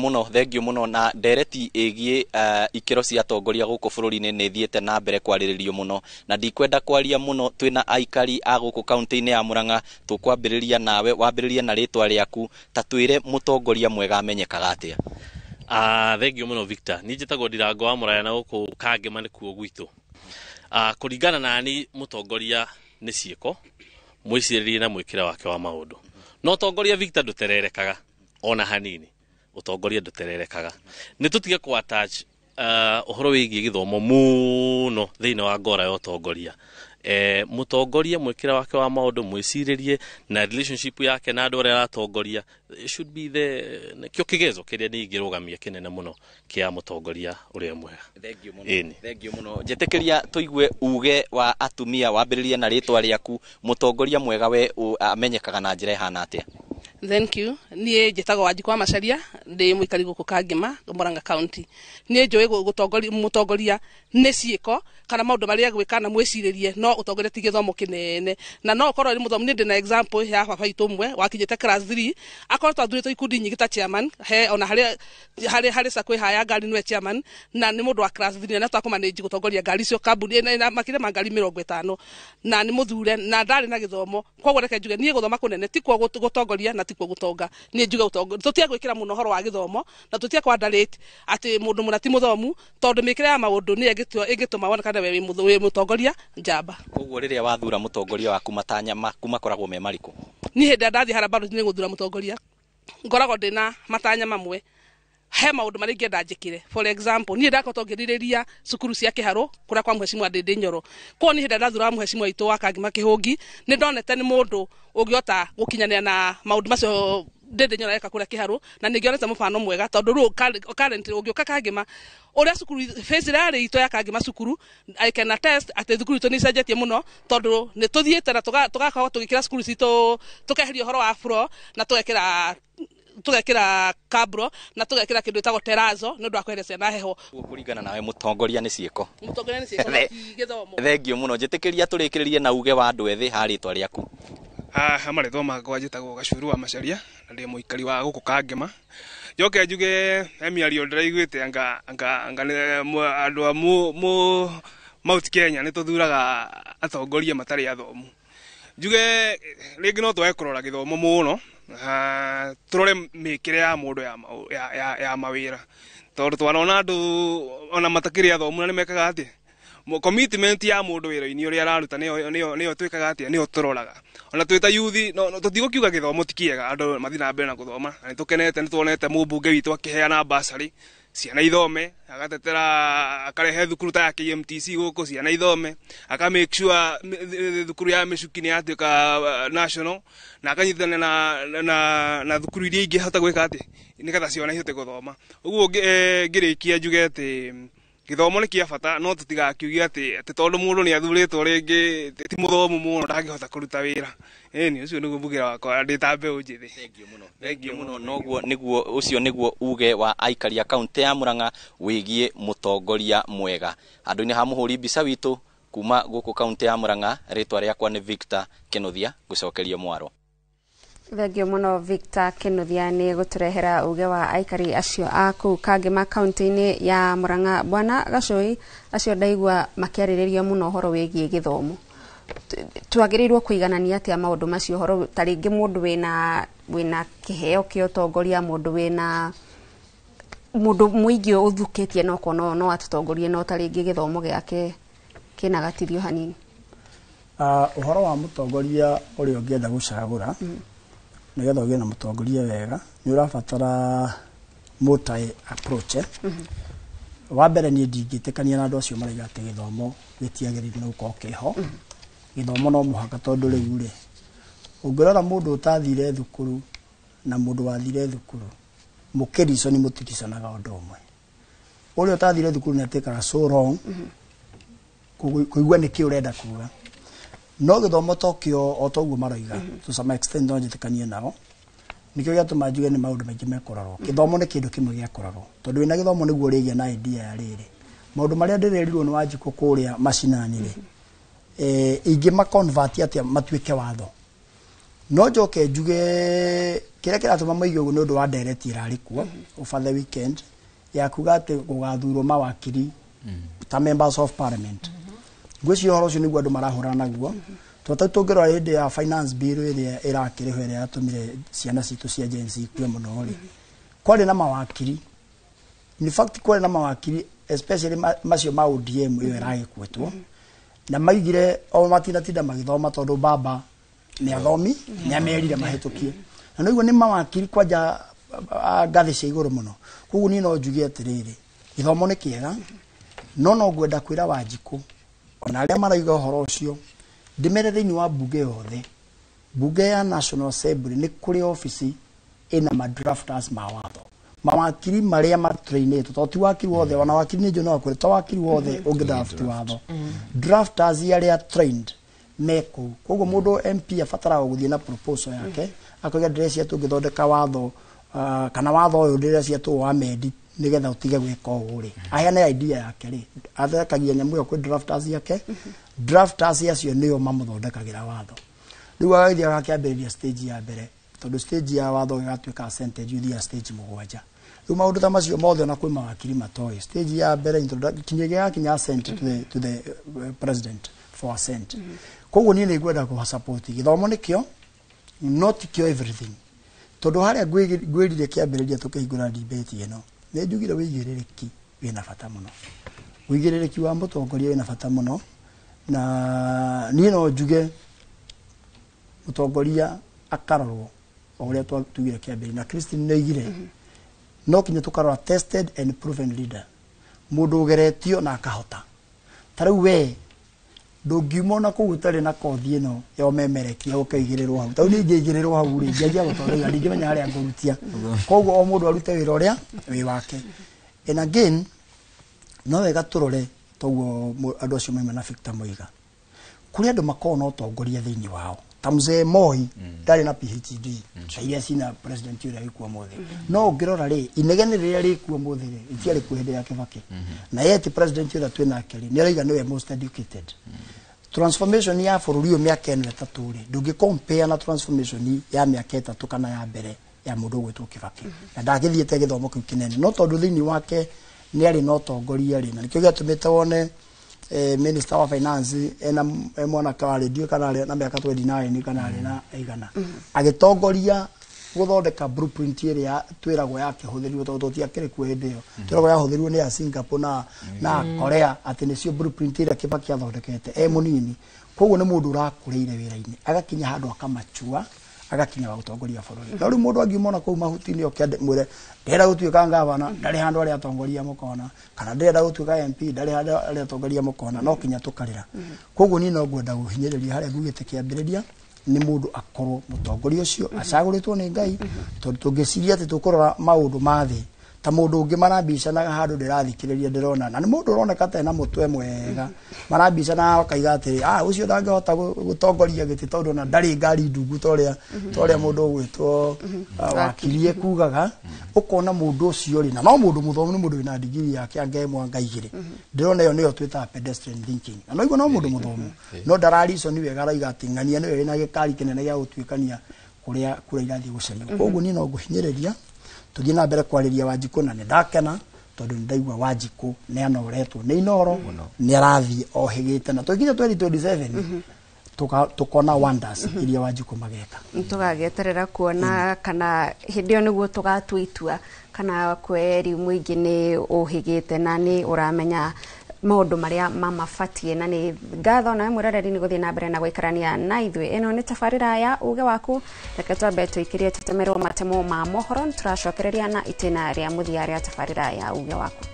muno na ndereti igie ikiro cia atongoria guku bururi-ini ni thiete na mbere kwariririo muno na ndikwenda kwaria muno twina aikari a guku kaunti-ini ya Murang'a tukwambiriria nawe wambiririe na ritwa riaku ta twire mutongoria mwega amenyekaga atia. Thengio muno Victor ni njitagwo Ndirango wa Muraya na guku Kangema ni kuo gwitu kuringana na ni mutongoria ni ciiko mwiciririe na mwikira wake wa maundu no tongoria Victor ndutererekaga ona hanini utongoria ndutererekaga ni tutige ku attach uhoro wigie githomo muno thiine wa ngora ya utongoria mutongoria mwikira wake wa maundu mwiciririe na relationship yake na andu aria aratongoria should be the kio kigezo kiria ni ngirugamia kinene muno kia mutongoria uria mwega. Thengio muno njetikiria tuigue uge wa atumia wambiririe na ritwa riaku mutongoria mwega we amenyekaga na njira ihana atia. Thank you. Nie njitagwo Wanjiku wa Macharia ndi muikari guku Kangema Murang'a County. Nie njui gutongoria mutongoria ni ciiko kana maundu maria gwika na mwiciririe no utongoria ti githomo kinene na no korwo ni muthomi ndi na example ya baba itu mwe wakinyite class 3 akorwo twathurite ikundi nyingi ta chairman he ona hari sakwe haya ngari nwe chairman na ni mundu wa class 3 na twakumanage gutongoria ngari cio kambuni na makire mangari 50 na ni muthure na ndari na githomo koguo reke njuge nie guthoma kunene ti kwa gutongoria na ti kwa gutonga nie njuge utongoria tutia gwikira muno horo wa githomo na tutia kwa underrate ati mundu muna ti muthomu tondu mikire ya maundu ni igituma wona kana we mutongoria njamba. Koguo riria wathura mutongoria waku matanya maku makoragwo me mariku? Ni hindi ndathi harabaro ni guthura mutongoria ngoragwo ndina matanya mamwe he maundu mari ngenda njikire. For example ni ndakotongiriria cukuru cia Kiharo kuria kwa Mheshimiwa Ndindi Nyoro ko ni hindi ndathura Mheshimiwa itu wa Kangema Kihungi ni ndonete ni mundu ungiota gukinyania na maundu macio Ndindi Nyoro eka kuria Kiharo na ningionete mufano mwega tondu ru currently ungioka Kangema uria cukuru face rari ito ya Kangema cukuru I can attest ati thukuru ito ni cenjetie muno tondu ni tuthiete na tugakorwo tugikira cukuru cito tukeheria horo wa afro na tugekira kabro na tugekira kindu itago terazo ni ndu akwerecia na heho kuringana nawe mutongoria ni ciiko githomo. Thengio muno njitikiria turikiririe na uge wa andu ethi haritwa riaku. Amaritwa makwa njitagwo Gacuru wa Macharia na ndi muikari wa guku Kangema njoke njuge emiario ndiraiguite anga andu amu Mount Kenya ni tuthuraga atongoria matari athomu njuge ringi no twekurora githomo muno turore mikire ya mundu ya mawira tondu twanona andu ona matakiri athomu na mekaga ati commitment ya mundu wira-ini uria araruta niyo twikaga atia niyo turoraga ona twita yuthi no tutigukiuga githomo tikiega andu mathi na mbere na guthoma na nitukenete nitwonete mubunge witu akiheana basari ciana ithome agatetera akarehe thukuru ta ya KMTC guku ciana ithome aka make sure thukuru ya Micuki ni atuika national na akanyitana na thukuru iria ingi hota gwika ati nigetha ciana ihote guthoma uguo ngirikia njuge ati githomo ni kia bata no tutigakiugia ati tondu mundu ni athuritwo ringi ti muthomu muno ndangihota kuruta wira ni ucio niguo mbugira wakwa ndita mbeu njithi. Thengiũ mũno noguo niguo ucio niguo uge wa aikari a kaunti ya Murang'a wigie mutongoria mwega. Andu-ini ha muhuri mbica witu kuma guku kaunti ya Murang'a, ritwa riakwa ni Victor Kinuthia, gucokeria mwaro. Thengiũ mũno Victor Kinuthia ni guturehera uge wa aikari acio a kuu Kangema kaunti-ini ya Murang'a. Bwana Gacui, acio ndaigua makiarĩrĩria mũno ũhoro wĩgiĩ gĩthomo. Twagĩrĩirwo kũiganania atĩa maũndũ macio, ũhoro ta rĩngĩ mũndũ wĩna kĩheo kĩa ũtongoria, mũndũ mũingĩ ũthukĩtie no atutongorie no ta rĩngĩ gĩthomo gĩake kĩna gatirio hanini. Ũhoro wa mũtongoria ũrĩa ũngĩenda gũcagũra nigetha ũgĩe na mũtongoria wega nĩ ũrabatara multi approach. Wa mbere niĩ ndingĩtĩkania na andũ acio maraiga atĩ gĩthomo gĩtiagĩrĩire nĩ gũkorwo kĩho. Gĩthomo no mũhaka tondũ rĩu rĩ ũngĩrora mũndũ ũtathire thukuru na mũndũ wathire thukuru mũkĩrico nĩ mũtiricanaga ũndũ ũmwe. Ũrĩa ũtathire thukuru nĩ atĩkaga so wrong kũigua nĩkĩ ũrenda kuga, no gĩthomo tokĩo o toguo maraiga to some extent no njĩtĩkanie nao. Nikĩo gĩatũma njuge nĩ maũndũ maingĩ mekũrorwo. Gĩthomo nĩ kĩndũ kĩmwe gĩa kũrorwo tondũ wĩna gĩthomo nĩguo ũrĩgĩa na idea ya rĩrĩ maũndũ marĩa ndĩrerirwo nĩ Wanjikũ kũrĩa macinani-rĩ ingĩ maconvert atĩa matuĩke watho. No njoke njuge kĩrĩa kĩratũma maige ũguo nĩ ũndũ wa ndereti ĩrarĩ kuo over the weekend ya kuga atĩ gũgathurwo mawakiri ta members of parliament. Ngwĩciria ũhoro ũcio nĩguo andũ marahũrana naguo tondũ tũngĩrora hĩndĩ ya finance bill ĩrĩa ĩrakĩrĩho ĩrĩa yatũmire ciana citũ cia Gen Z ikue mũno rĩ kwarĩ na mawakiri. In fact kwarĩ na mawakiri especially macio ma ODM ĩyo ĩragĩkuĩtwo na maigire o matinatinda magĩthoma tondũ baba nĩ athomi nĩ amerire mahĩtũkie na noiguo nĩ mawakiri kwanja ngathĩ cia igũrũ mũno. Koguo niĩ no njuge atĩrĩrĩ gĩthomo nĩ kĩega no ngwenda kwĩra Wanjikũ ona arĩa maraiga ũhoro ũcio ndĩmere thĩinĩ wa mbunge yothe, mbunge ya National Assembly nĩ kũrĩ ofici ĩna madrafters ma watho, mawakiri marĩa matrainĩtwo to ti wakiri wothe ona wakiri nĩ njona wakũrĩ to wakiri wothe ũngĩdraft watho. Drafters arĩa trained meko. Koguo mũndũ MP abataraga gũthiĩ na proposal yake akoiga ndĩreciria tũngĩthondeka watho kana watho ũyũ ndĩreciria tũwamendi nigetha utige gwika ũũ-rĩ aheane idea yake rĩ athekagia nyamũ ĩyo kwĩ drafters yake. Drafters acio nĩo mamũthondekagĩra watho. Rĩu agagĩthiĩ agakĩambĩrĩria stage ya mbere tondũ stage ya watho ĩgatuĩka percentage yuthia stage 7. Rĩu maũndũ ta macio mothe ona kwĩ mawakiri matoĩ. Stage ya mbere kinya assent to the president for assent. Koguo niĩ nĩngwenda kũsupport gĩthomo nĩkĩo not kĩo everything tondũ harĩa ngwĩrire kĩambĩrĩria tũkĩhingũra debate ĩno nĩ njugire wĩigĩrĩrĩki wĩna bata mũno. Wĩigĩrĩrĩki wa mũtongoria wĩna bata mũno na niĩ no njuge mũtongoria akarorwo o ũrĩa tugire kĩambĩrĩria na Christine nĩoigire no kinya tũkarora tested and proven leader, mũndũ ũgeretio na akahota. Ta rĩu we ndũngiuma na kũu ũtarĩ na kothi ĩno ya ũmemerekia ũkaigĩrĩrwo hau. Ta rĩu niĩ ingĩigĩrĩrwo hau rĩ ingĩanjia gũtwarĩra ndingĩmenya harĩa ngũrutia. Koguo o mũndũ arute wĩra ũrĩa wĩ wake. And again no wega tũrore toguo andũ acio maima na Victor Mũiga kũrĩ andũ makoragwo na ũtongoria thĩinĩ wao ta Mzee Moi ndarĩ na PhD iria cina president ũrĩa wĩkuo mũthĩ. No ũngĩrora rĩ inegene rĩrĩa rĩkuo mũthĩ rĩ itiarĩ kuo hĩndĩ ya Kibaki na yeti president ũrĩa twĩnake rĩ nĩ araiga nĩwe most educated. Transformation ya bũrũri ũyũ mĩaka ĩno ĩtatũ rĩ ndũngĩcompare na transformation ya mĩaka ĩtatũ kana ya mbere ya mũndũ ũgwĩtwo Kibaki na ndagĩthiĩte gĩthomo kĩu kĩnene no tondũ thĩinĩ wake nĩ arĩ na ũtongoria rĩ na nĩkĩo gĩatũmĩte wone minister wa finance ena mwana ka radio kana na mĩaka 29 kana arĩ na igana agĩtongoria guthondeka blueprint ĩrĩa twĩragwo yakĩhũthĩrirwo tondũ tũtiakĩrĩ kuo hĩndĩ ĩyo twĩragwo yahũthĩrirwo nĩ ya Singapore na Korea atĩ nĩcio blueprint ĩrĩa Kibaki athondekete mũnini koguo nĩ mũndũ ũrakũrĩire wĩra-inĩ agakinya handũ akamachua agakinya wa gutongoria bũrũri na rĩu mũndũ angiumona kũu mahuti-inĩ mwĩre ndĩrenda gũtuĩka ngavana ndarĩ handũ arĩa atongoria mũkona kana ndĩrenda gũtuĩka MP ndarĩ handũ arĩa atongoria mũkona no kinya tũkarĩra koguo niĩ no ngwenda gũhinyĩrĩria harĩa ngugĩte kĩambĩrĩria nĩ mũndũ akorwo mũtongoria ũcio acagũrĩtwo nĩ Ngai tondũ tũngĩciria atĩ tũkũrora maũndũ ma thĩ ta mũndũ ũngĩ marambicanaga handũ ndĩrathikĩrĩria ndĩrona na nĩ mũndũ ũroneka ta ena mũtwe mwega marambicana akaiga atĩ ũcio ndangĩhota gũtongoria gĩtĩ tondũ na ndarĩ ngari ndungu ta ũrĩa mũndũ ũgwĩtwo wakirie kugaga ũkona mũndũ ũcio rĩ na no mũndũ mũthomu nĩ mũndũ wĩna ndigiri yake angemwanga igĩrĩ ndĩrona ĩyo nĩyo twĩtaga pedestrian thinking na no no mũndũ mũthomu no ndararico nĩ wega raiga atĩ ng'ania nĩyo ĩna gĩkari kĩnene gĩa gũtuĩkania kũrĩa irathiĩ gũcaria koguo niĩ no ngũhinyĩrĩria tuthie na mbere kwarĩria Wanjikũ na ndakena tondu ndaigua Wanjikũ nĩ anoretwo nĩ Inoro nĩ arathie ohigite na tukinya 2027 tukona wonders iria Wanjikũ mageka tugageterera kuona kana hindio niguo tugatuitua kana kweri muingi ni ohigite na ni uramenya maundu maria mamafatie na ni ngatho na mwiroreri ni guthie na mbere na gwikarania na ithuĩ ino ni tabarĩra ya uge waku reke twambe tũikirie tũtemerwo matemo ma mohoro tũracokereria na itĩna rĩa mũthia rĩa tabarĩra ya uge waku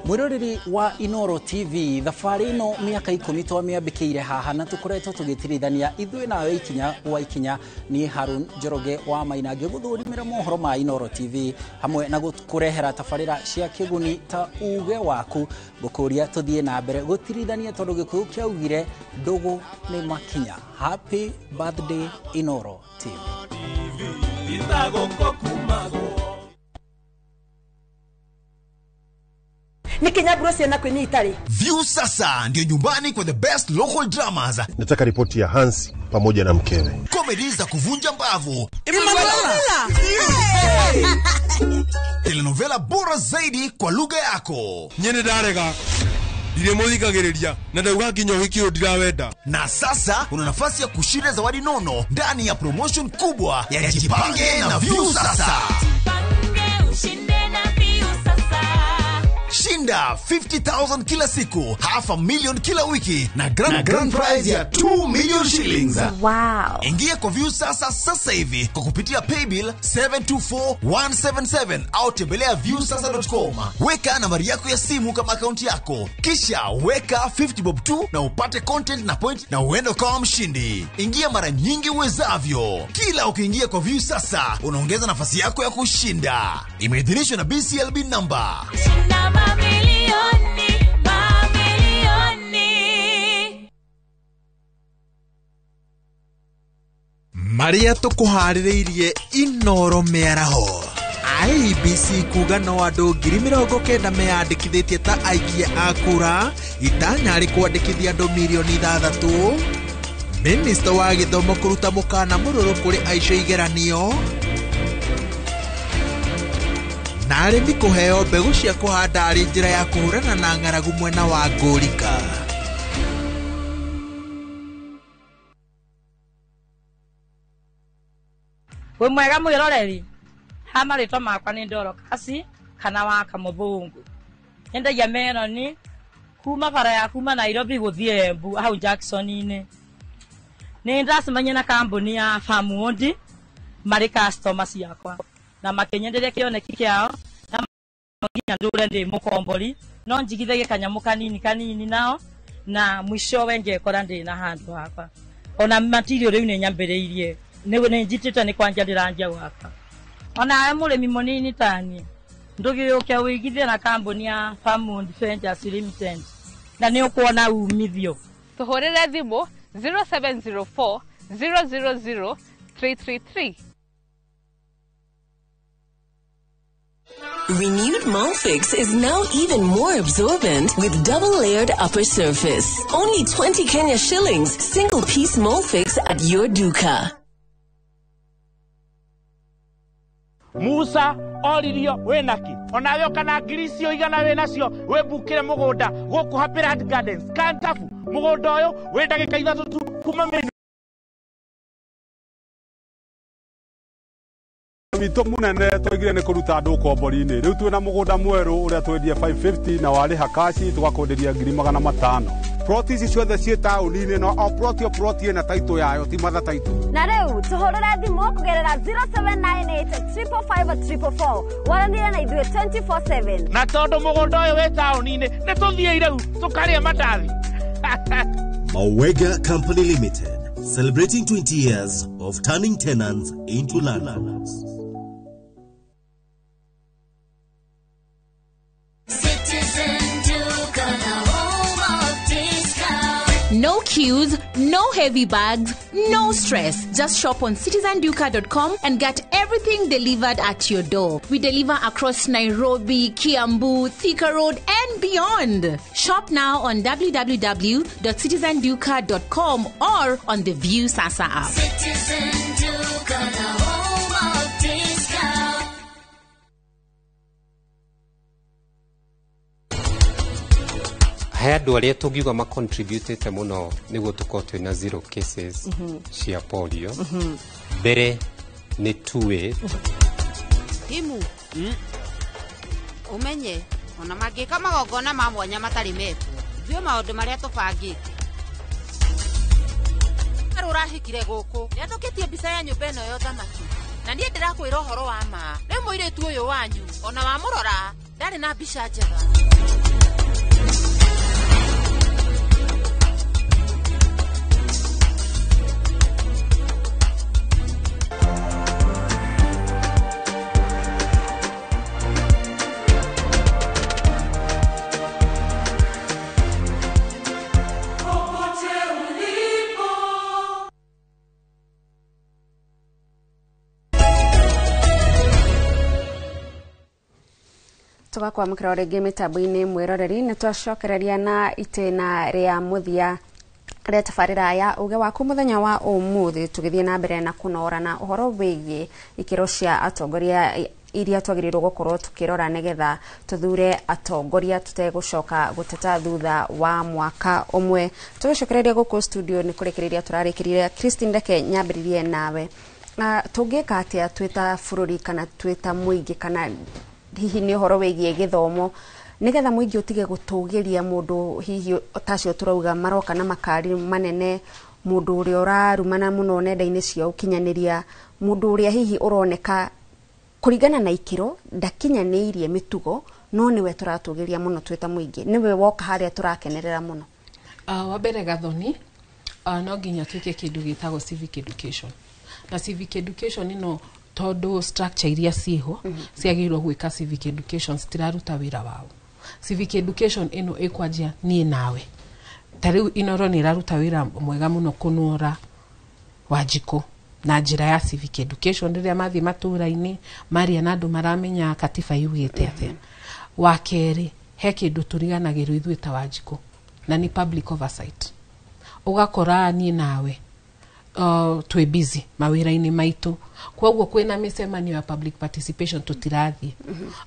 Mwiroreri wa Inoro TV thabarĩ ĩno mĩaka 10 twamĩambĩkĩire haha na tũkoretwo tũgĩtirithania ithuĩ nayo ikinya gwa ikinya ni Harun Njoroge wa Maina gĩgũthũrimĩra mohoro ma Inoro TV hamwe na gũkũrehera tabarĩra cia kĩguni ta uge waku gũkũria tũthie na mbere gũtirithania tondũ gĩkũyũ kĩaugire ndũgũ nĩ makinya. Happy birthday Inoro TV. View sasa ndio nyumbani kwa the best local dramas. Nataka ripoti ya Hansi pamoja na mkewe. Comedy za kuvunja mbavu. Telenovela bora zaidi kwa lugha yako. Nyene darega. Dire muthikagiriria na ndauga kinyo wiki ndirawenda. Na sasa una nafasi ya kushinda zawadi nono ndani ya promotion kubwa ya Jipange na View sasa. Shinda 50,000 kila siku, $500,000 kila wiki na grand prize ya 2 million shillings. Wow. Ingia kwa View sasa hivi kwa kupitia paybill 724177 au tembelea viewsasa.com. Weka nambari yako ya simu kama akaunti yako. Kisha weka 50 bob tu na upate content na point na uende kama mshindi. Ingia mara nyingi uwezavyo. Kila ukiingia kwa View sasa unaongeza nafasi yako ya kushinda. Imeidhinishwa na BCLB number. Maria tukuharĩrĩirie Inoro mĩaraho. IEBC kuga no andũ 90,000 meyandĩkithĩtie ta aikia a kura itanya rĩ kwandĩkithia andũ 6,000,000. Minister wa gĩthomo kũruta mũkana mũrũrũ kũrĩ aicio igeranio na arĩmi kũheo mbegũ cia kũhanda arĩ njĩra ya kũhũrana na ng'aragu mwena wa Ngũrika. We mwega mwiroreri ha marĩtwa makwa nĩ Ndoro Kasi kana wa Kamũthũngũ nyendagia meroni kuma bara ya kuma Nairobi gũthiĩ Embu hau Jackson-inĩ nĩ ndacemania na kambuni ya Farmwood marĩ customer ciakwa na makĩnyenderia kĩoneki kĩao na nginya ndũre ndĩ mũkombori no njigithagie kanyamũ kanini nao na mwishowe ngekora ndĩ na handũ hakwa ona material rĩu nĩ nyambĩrĩirie nĩ njitĩte nĩ kwanja ndĩranjia gwaka ona mũrĩmi mũnini tani ndũgĩũkia wĩigithia na kambuni ya Farmwood Ventures Limited na nĩ ũkuona umithio tuhũrĩre thimũ 0704 000 333. Renewed Molfix is now even more absorbent with double-layered upper surface. Only 20 Kenya shillings, single-piece Molfix at your duka. Musa oririo wenaki onawe kana grisio igana we nacio we bukire mugunda guku Happy Land Gardens Kantafu mugunda uyu we ndagika 3 tu kuma menu Wito munene twigire ni kuruta andu kombori-ini riu twina mugunda mweru uria twendie 550 na wari hakashi tugakonderia 500. Ploti ici ciothe ciĩ taũni-inĩ no o ploti ĩna taitũ yayo ti matha taitũ. Na rĩu tũhũrĩre thimũ kũgerera 0798-345-344 waranĩre na ithuĩ 24/7. Na tondũ mũgũnda ũyũ wĩ taũni-inĩ nĩ tũthiĩ rĩu tũkarĩa mandathi. Mawega Company Limited, celebrating 20 years of turning tenants into landlords. No queues, no heavy bags, no stress. Just shop on citizenduka.com and get everything delivered at your door. We deliver across Nairobi, Kiambu, Thika Road and beyond. Shop now on www.citizenduka.com or on the View Sasa app. Citizen Duka, the home of discount. He andu aria tungiuga ma contributete muno niguo tukorwo twina 0 cases cia polio. Mbere ni tuwe timu umenye ona mangika magongona ma mwanya matari metu thio maundu maria tubangite arurahikire guku yatukitie mbica ya nyumba ino yo thamaki na nie ndirakwira uhoro wa ma ri muiritu uyu wanyu ona wa murora ndari na mbica njega. Tugakwamukira rĩngĩ mitambo-inĩ mwĩroreri nĩ twacokereria na itĩna rĩa mũthia rĩa tabarĩra ya uge waku mũthenya wa ũmũthĩ tũgĩthiĩ na mbere na kũnorana ũhoro wĩgiĩ ikĩro cia atongoria iria twagĩrĩirwo gũkorwo tukĩrora nĩgetha tuthure atongoria tutegũcoka gũteta thutha wa mwaka ũmwe. Tũgĩcokereria gũkũ studio nĩ kũrekereria tũrarĩkĩrĩria Christine Ndeke nyambĩrĩrie nawe. Tũngĩka atĩa twĩta bũrũri kana twĩta mũingĩ kana hihi nĩ ũhoro wĩgiĩ gĩthomo nĩgetha mũingĩ ũtige gũtũgĩria mũndũ hihi tacio turauga maroka na makari manene mũndũ ũrĩa ũrarumana mũno nenda-inĩ cia ũkinyanĩria mũndũ ũrĩa hihi ũroneka kũringana na ikĩro ndakinyanĩirie mĩtugo no nĩwe tũratũgĩria mũno twĩta mũingĩ nĩwe woka harĩa tũrakenerera mũno. Wa mbere Gathoni no nginya twĩke kĩndũ gĩtagwo civic education na civic education ĩno tondu structure iria ciho ciagĩrĩirwo gwĩka civic education citiraruta wĩra wao. Civic education ĩno ĩkwanjia niĩ nawe tarĩu Inoro nĩ ĩraruta wĩra mwega mũno kũnora Wanjikũ na njĩra ya civic education rĩrĩa mathiĩ matũra-inĩ maria na andũ maramenya katiba yugĩte atĩa. Wa kerĩ he kĩndũ tũriganagĩrwo ithuĩ ta Wanjikũ na ni public oversight. Ũgakora niĩ nawe twĩ busy mawĩra-inĩ maitũ kwoguo kwĩna mĩcemanio ya public participation tũtirathiĩ.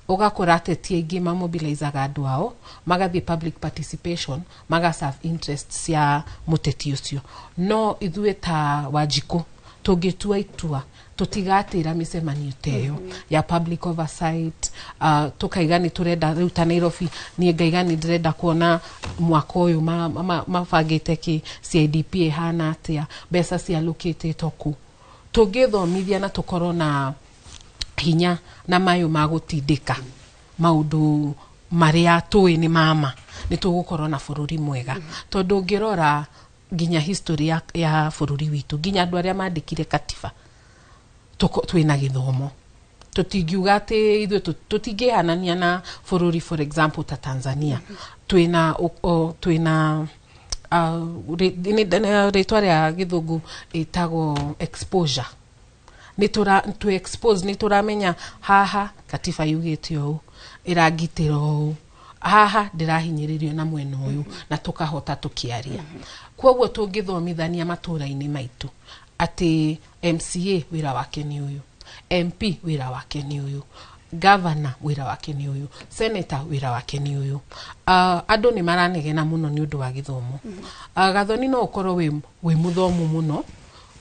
Ũgakora ateti aingĩ mamobilizaga andũ ao magathiĩ public participation magaserve interest cia mũteti ũcio no ithuĩ ta Wanjikũ tũngĩtua itua tũtigatĩra mĩcemanio teyo ya public oversight. Tukaiga nĩ tũrenda rĩu ta Nairobi niĩ ngaiga nĩ ndĩrenda kuona mwaka ũyũ mabangĩte kĩ CIDP hana atĩa mbeca ciallocated ku tũngĩthomithia na tũkorwo na hinya na mayo magũtindĩka maũndũ marĩa tũĩ nĩ mama nĩ tũgũkorwo na bũrũri mwega. Tondũ ngĩrora nginya history ya bũrũri witũ nginya andũ arĩa mandĩkire katiba twĩna gĩthomo tũtingiuga atĩ ithuĩ tũtingĩhanania na bũrũri for example ta Tanzania twĩna rĩtwa rĩa gĩthũngũ ĩtagwo exposure nĩ expose nĩ tũramenya haha katiba yugĩte ũũ ĩrangitĩra ũũ haha ndĩrahinyĩrĩrio na mwena ũyũ na tũkahota tũkĩaria. Kwoguo tũngĩthomithania matũra-inĩ maitũ atĩ MCA wĩra wake nĩ ũyũ MP wira wake ni uyu, governor wira wake ni uyu, senator wira wake ni uyu. Andu ni maranegena muno ni undu wa githomo. Gathoni no ukorwo wi muthomu muno,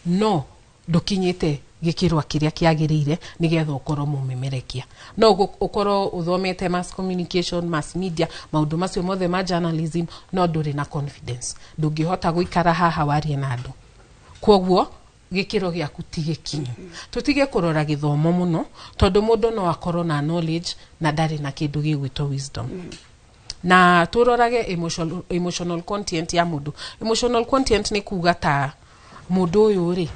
no ndukinyite gikirwa kiria kiagirire nigetha ukorwo mumemerekia. No ukorwo uthomete mass communication, mass media, maundu macio mothe ma journalism, no nduri na confidence. Ndungihota guikara haha warie na andu. Kwoguo gikiro giaku ti gikinyu. Tutige kurora githomo muno tondu mundu no akorwo na knowledge na ndari na kindu gigwitwo wisdom. Na turorage emotional content ya mundu. Emotional content ni kuga ta mundu uyu ri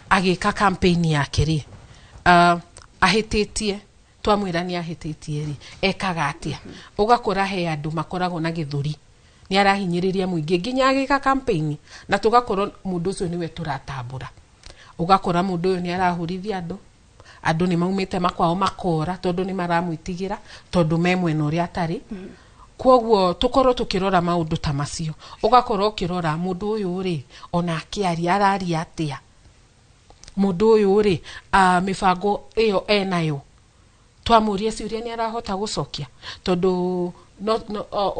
agika campaign yake ri ahititie twamwira ni ahititie ri ekaga atia ugakora he andu makoragwo na githuri ni arahinyiriria muingi nginya agika campaign na tugakorwo mundu ucio niwe turatambura ugakora mundu uyu ni arahurithia andu ni maumite makwao makora tondu ni maramwitigira tondu memwena uria atari. Kwoguo tukorwo tukirora maundu ta macio ugakorwo ukirora mundu uyu ri ona akiaria araria atia mundu uyu ri mifango iyo enayo twamurie ciuria ni arahota gucokia tondu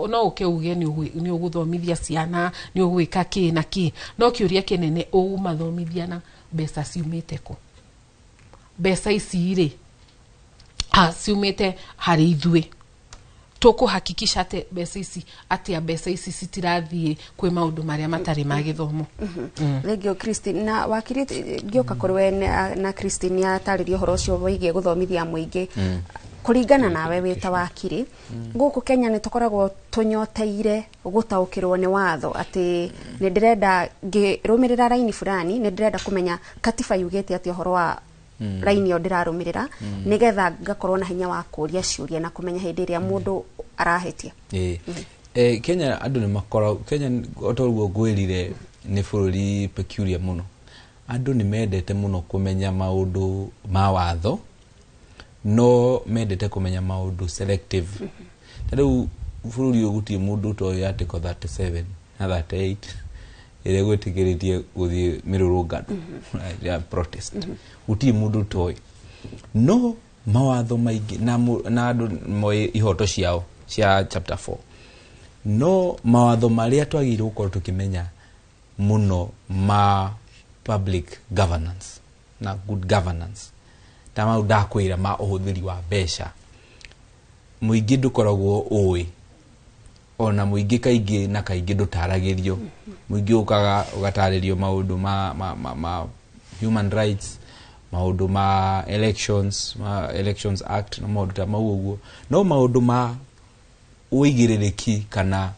no ukeuge ni uguthomithia ciana ni ugwika ki na ki no kiuria kinene ugumathomithia na mbeca ciumite ku mbeca ici ri ciumite hari ithui tukuhakikisha ate mbeca ici atia mbeca ici citirathie kwi maundu maria matari ma githomo. Thengio Christine na wakiri ngioka korwe na Christine ya taririo horo cio wigie guthomithia muingi kuringana nawe wita wakiri guku Kenya ni tukoragwo tunyoteire gutaukirwo ni watho ati ni ndirenda ngirumirira raini fulani ni ndirenda kumenya katiba yugete ati horo wa raini yo ndirarumirira nigetha ngakorwo na hinya wa kuria ciuria na kumenya hindi ria mundu arahetia. Kenya andu ni makora Kenya otorwo gwirire ni bururi peculiar muno. Andu ni mendete muno kumenya maundu ma watho no mendete kumenya maundu selective. Tadu bururi uguti mundu to ya article 37 na 38 ile gwetigiritie guthie mirurungano ya protest uti mundu toy no mawatho maingi na andu moi ihoto ciao cia chapter 4 no mawatho maria twagirwo gukorwo tukimenya muno ma public governance na good governance tama udakwira ma uhuthiri wa besha muingi ndukoragwo uwi ona muingi kaingi na kaingi ndutaragirio muingi ugataririo maundu ma human rights maundu ma elections act na maundu ta mauguo no maundu ma uigiririki kana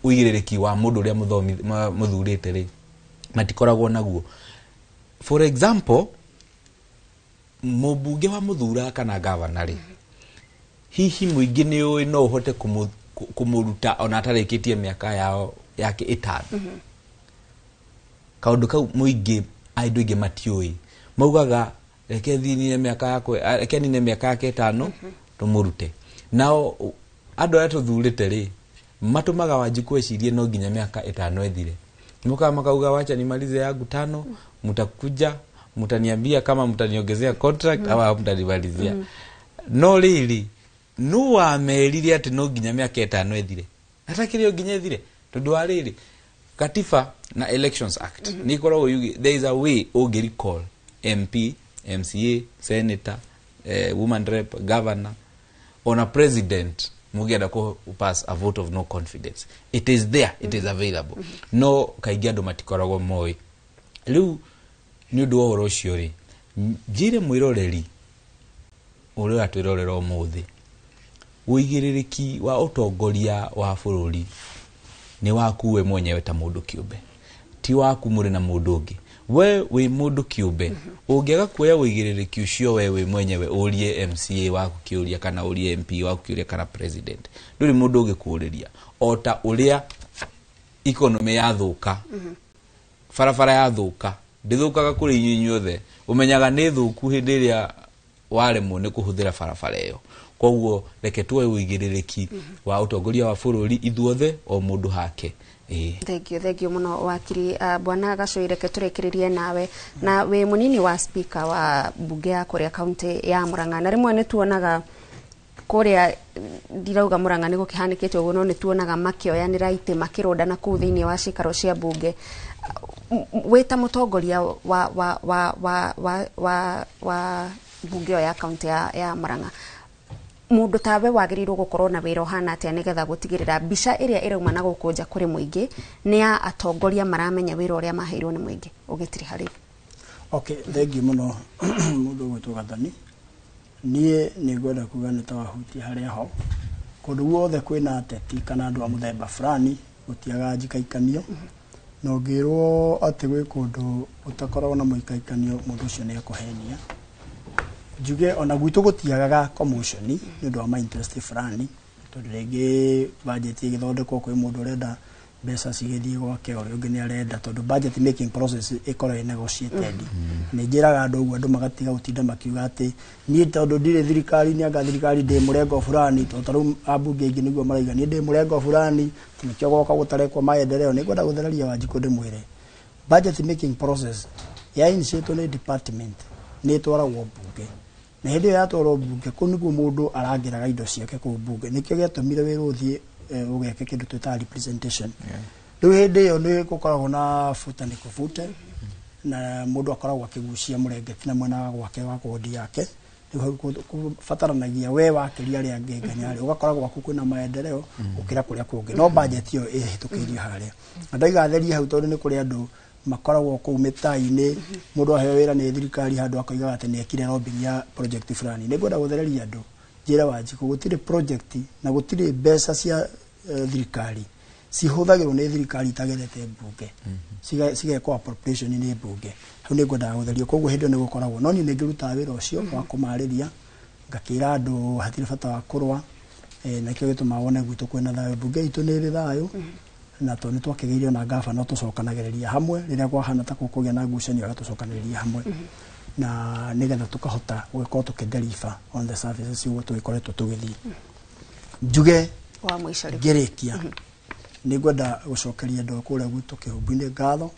uigiririki wa mundu uria muthurite ri matikoragwo naguo. For example mubunge wa muthura kana governor ri hihi muingi ni uy no uhote kumuruta ona atarikitie miaka yao yake 5 kaundu kau muingi aidu ingi matiui maugaga reke thini miaka yako reke ni miaka yake 5 tumurute nao andu aria tuthurite ri matumaga wanjikwe cirie no nginya miaka 5 ethire muka makauga wacha nimalize yangu 5 mtakuja mtaniambia kama mtaniongezea contract au mtanimalizia no really no amerire ati no nginya miaka 5 ethire atakire nginya ethire tondu wa riri katiba na elections act ni koragwo there is a way ugi recall MP MCA senator woman rep governor on a president mugienda ko pass a vote of no confidence. It is there, it is available. No kaingi andu matikoragwo moi riu ni undu wa oro cio ri njire mwiroreri uri atwirorera umuthi uigiririki wa utongoria wa bururi ni waku we mwenyewe ta mundu kiumbe ti waku muri na mundu ungi we mundu kiumbe ungiaga kuoya uigiririki ucio we mwenyewe urie MCA waku kiuria kana urie MP waku kiuria kana president nduri mundu ungi kuriria ota uria economy yathuka farafara yathuka ndithukaga kuri inyuothe umenyaga ni thuku hindi ria waremwo ni kuhuthira farafara iyo koguo reke tuoe uigĩrĩrĩki wa utongoria wa bũrũri ithuothe o mũndũ hake. Thank you muno wakiri bwana Gacũĩ, reke tũrĩkĩrĩrie nawe na we munini wa speaker wa bunge ya kũrĩa kaunti ya Murang'a, na rĩmwe nĩtuonaga kũrĩa ndirauga Murang'a nĩ gũkĩhanĩkĩte ũguo, no nĩtuonaga makĩoyanĩra itĩ makĩrũndana kũu thĩinĩ wa cikaro cia bunge. Wĩta mũtongoria wa bunge ya kaunti ya Murang'a, mundu tawe wagĩrĩirwo gũkorwo na wĩra ũhana atĩa nĩgetha gũtigĩrĩra mbica ĩrĩa ĩrauma na gũkũ nja kũrĩ mũingĩ nĩ ya atongoria maramenya wĩra ũrĩa maheirwo nĩ mũingĩ ũgĩtiri harĩ? Okay, thank you muno mundu gwĩtwo Gathoni. Niĩ nĩngwenda kuga nĩ ta wahutia harĩa ho kũndũ guothe kwĩna ateti kana andũ a mũthemba fulani gũtiaga njikaikanio, na ũngĩrwo atĩ gwĩ kũndũ ũtakoragwo na mũikaikanio mũndũ ũcio nĩ akũhenia. Njuge ona gwitũ gũtiagaga commotion nĩ ũndũ wa interest fulani, tondũ rĩngĩ budget ĩgĩthondekwo kwĩ mũndũ ũrenda mbeca cigĩthiĩ gwake, ũrĩa ũngĩ nĩ arenda, tondũ budget making process ĩkoragwo negotiated. Nĩ njĩraga andũ ũguo andũ magatiga gũtinda makiuga atĩ niĩ tondũ ndirĩ thirikari-inĩ anga thirikari ndĩ mũrengo fulani, tondũ tarĩu ambunge aingĩ nĩguo maraiga niĩ ndĩ mũrengo fulani nĩkĩo goka gũtarekwo maendeleo. Nĩngwenda gũthereria Wanjikũ ndĩmwĩre budget making process ya initiate nĩ department nĩ twaragwo bunge, na hĩndĩ ĩyo yatwarwo bunge kũu nĩguo mũndũ arangĩraga indo ciake kũu bunge, nĩkĩo gĩatũmire wĩra ũthiĩ ũgeke kĩndũ twĩtaga representation. Rĩu hĩndĩ ĩyo nĩ gũkoragwo na futa nĩ kũfute, na mũndũ akoragwo akĩgucia mũrengeti na mwena gwake wa kodi yake. Kũbataranagia we wakĩria arĩa angĩ nganyarĩ ũgakoragwo gwaku kwĩna maendeleo gũkĩra kũrĩa kũngĩ, no budget ĩyo ĩhĩtũkĩirio harĩa. Na ndaigatheria hau tondũ nĩ kũrĩ andũ makoragwo kũu mĩtaa-inĩ, mũndũ aheo wĩra nĩ thirikari handũ akoigaga atĩ nĩ ekire lobbying ya project fulani. Nĩngwenda gũthereria andũ njĩra Wanjikũ gũtirĩ project na gũtirĩ mbeca cia thirikari cihũthagĩrwo nĩ thirikari itagerete bunge cigekwo appropriation nĩ bunge. Hau nĩngwenda gũtheria, koguo hĩndĩ ĩyo nĩ gũkoragwo, no niĩ nĩngĩrutaga wĩra ũcio wa kũmarĩria ngakĩra andũ hatirĩ bata wa kũrũa, na kĩo gĩtũmaga wone gwitũ kwĩna thayũ, bunge itũ nĩ ĩrĩ thayũ, na tondũ nĩtwakĩgĩire na ngabana tũcokanagĩrĩria hamwe rĩrĩa kwahana ta kũgĩa na ngucanio agatũcokanĩrĩria hamwe, na nĩgetha tũkahota gũgĩkorwo tũkĩdeliver on the services ũguo tũgĩkoretwo tũgĩthiĩ. Njuge wa mũico ngĩrĩkia nĩngwenda gũcokeria andũ kũrĩa gwitũ kĩhumbu-inĩ ngatho,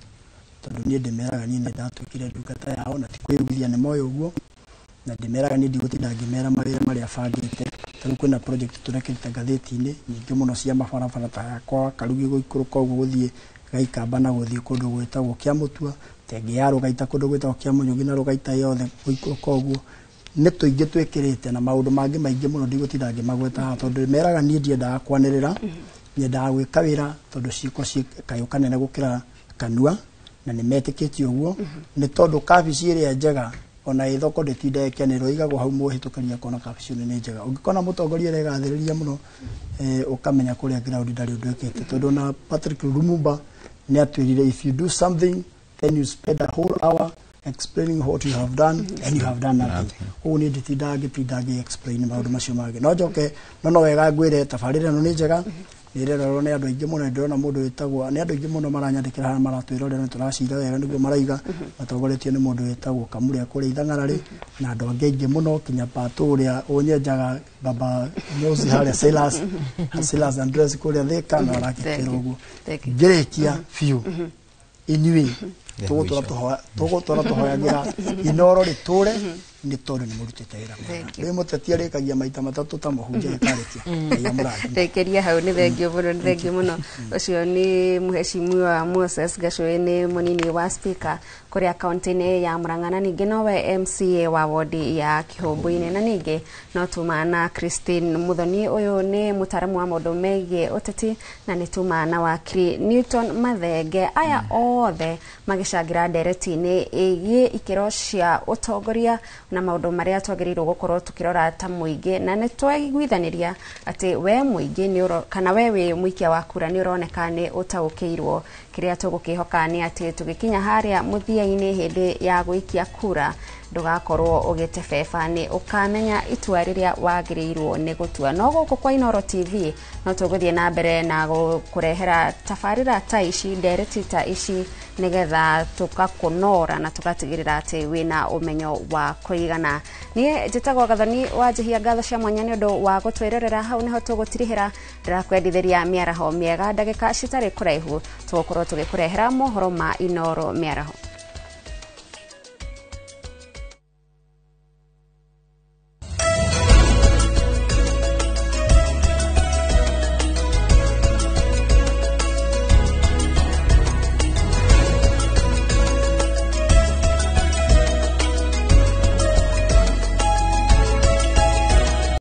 tondũ niĩ ndĩmeraga niĩ nĩ ndatwĩkire ndungata yao na ti kwĩrugithia nĩ moyo ũguo, na ndĩmeraga niĩ ndigũtinda ngĩmera mawĩra marĩa bangĩte. Tarĩu kwĩna project tũrekĩrĩte ngathĩti-inĩ nyingĩ mũno cia mabarabara ta yakwa Karugi gũikũrũka ũguo gũthiĩ Gaikamba na gũthiĩ kũndũ gwĩtagwo Kĩamũtua, Tenge ya Rũgaita kũndũ gwĩtagwo Kĩamũnyũgi na Rũgaita yothe gũikũrũka ũguo. Nĩ tũingĩ twĩkĩrĩte na maũndũ mangĩ maingĩ mũno ndigũtinda ngĩmagweta haha, tondũ ndĩmeraga niĩ ndiendaga kwanĩrĩra, nyendaga gwĩka wĩra tondũ ciĩko cikayũ kanene gũkĩra kanua, na nĩ metĩkĩtie ũguo, nĩ tondũ kabici ĩrĩa njega ona ĩ thoko ndĩtinda ĩkenĩrwo igagwo hau mũhĩtũkĩria kona kabici nĩ njega. Ũngĩkona mũtongoria ũregathĩrĩria mũno ũkamenya kũrĩa ground ndarĩ ũndũ ĩkĩte, tondũ na Patrick Lumumba nĩ atwĩrire if you do something then you spend a whole hour explaining what you have done and you have done nothing. Ũguo nĩ ndĩtinda ngĩ-explain maũndũ macio mangĩ. No njoke no wega ngwĩre tabarĩra ĩno nĩ njega, nĩrerorwo nĩ andũ aingĩ mũno, ndĩrona mũndũ wĩtagwo, nĩ andũ aingĩ mũno maranyandĩkĩra haha maratwĩrorera, nĩ tũracira wega nĩguo maraiga, matongoretio nĩ mũndũ wĩtagwo Kamũrĩa kũrĩa Ithang'ararĩ, na andũ angĩ aingĩ mũno, kinya Patũ ũrĩa ũnyenjaga baba nyozi harĩa Silas Andres kũrĩa Thika na arakĩkĩra ũguo. Ngĩrĩkia biũ inyuĩ tũgũtũra tũhoyagĩra Inooro rĩtũre nĩ tondũ nĩ mũrutĩte wĩra mwega. Rĩu mũteti arĩkagia maita matatũ ta mũhunjia gĩkarĩkia. Ndekeria hau nĩ thengio mũno. Ũcio nĩ Mheshimiwa Moses Gacũĩ, nĩ mũnini wa speaker kũrĩa kaunti-inĩ ya Murang'a, na ningĩ nowe MCA wa wodi ya Kĩhũmbũ-inĩ, na ningĩ no tumana Christine Muthoni, ũyũ nĩ mũtaramu wa maũndũ megiĩ ũteti, na nĩ tumana wakiri Newton Mathenge. Aya othe magĩcangira ndereti-inĩ ĩgiĩ ikĩro cia ũtongoria na maũndũ marĩa twagĩrĩirwo gũkorwo tũkĩrora ta mũingĩ, na nĩ twaiguithanĩria atĩ we mũingĩ kana we wĩ mũikia wa kura nĩ ũroneka nĩ ũtaũkĩirwo. Kĩrĩa tũgũkĩhoka nĩ atĩ tũgĩkinya harĩa mũthia-inĩ hĩndĩ ya gũikia kura ndugakorwo ugitebeba ni ukamenya itua riria wagirirwo ni gutua. No guku kwa Inoro TV no tuguthie na mbere na kurehera tafarira ta ici, ndereti ta ici, nigetha tukakunora na tugatigirira ati wina umenyo wa kuigana. Nie njitagwo Gathoni Wanjihia, ngatho cia mwanya ni undu wa gutwererera. Hau niho tugutirihira, ndirakwendithiria miaraho miega ndagika citari kuraihu, tugukorwo tugikurehera mohoro ma Inoro miaraho.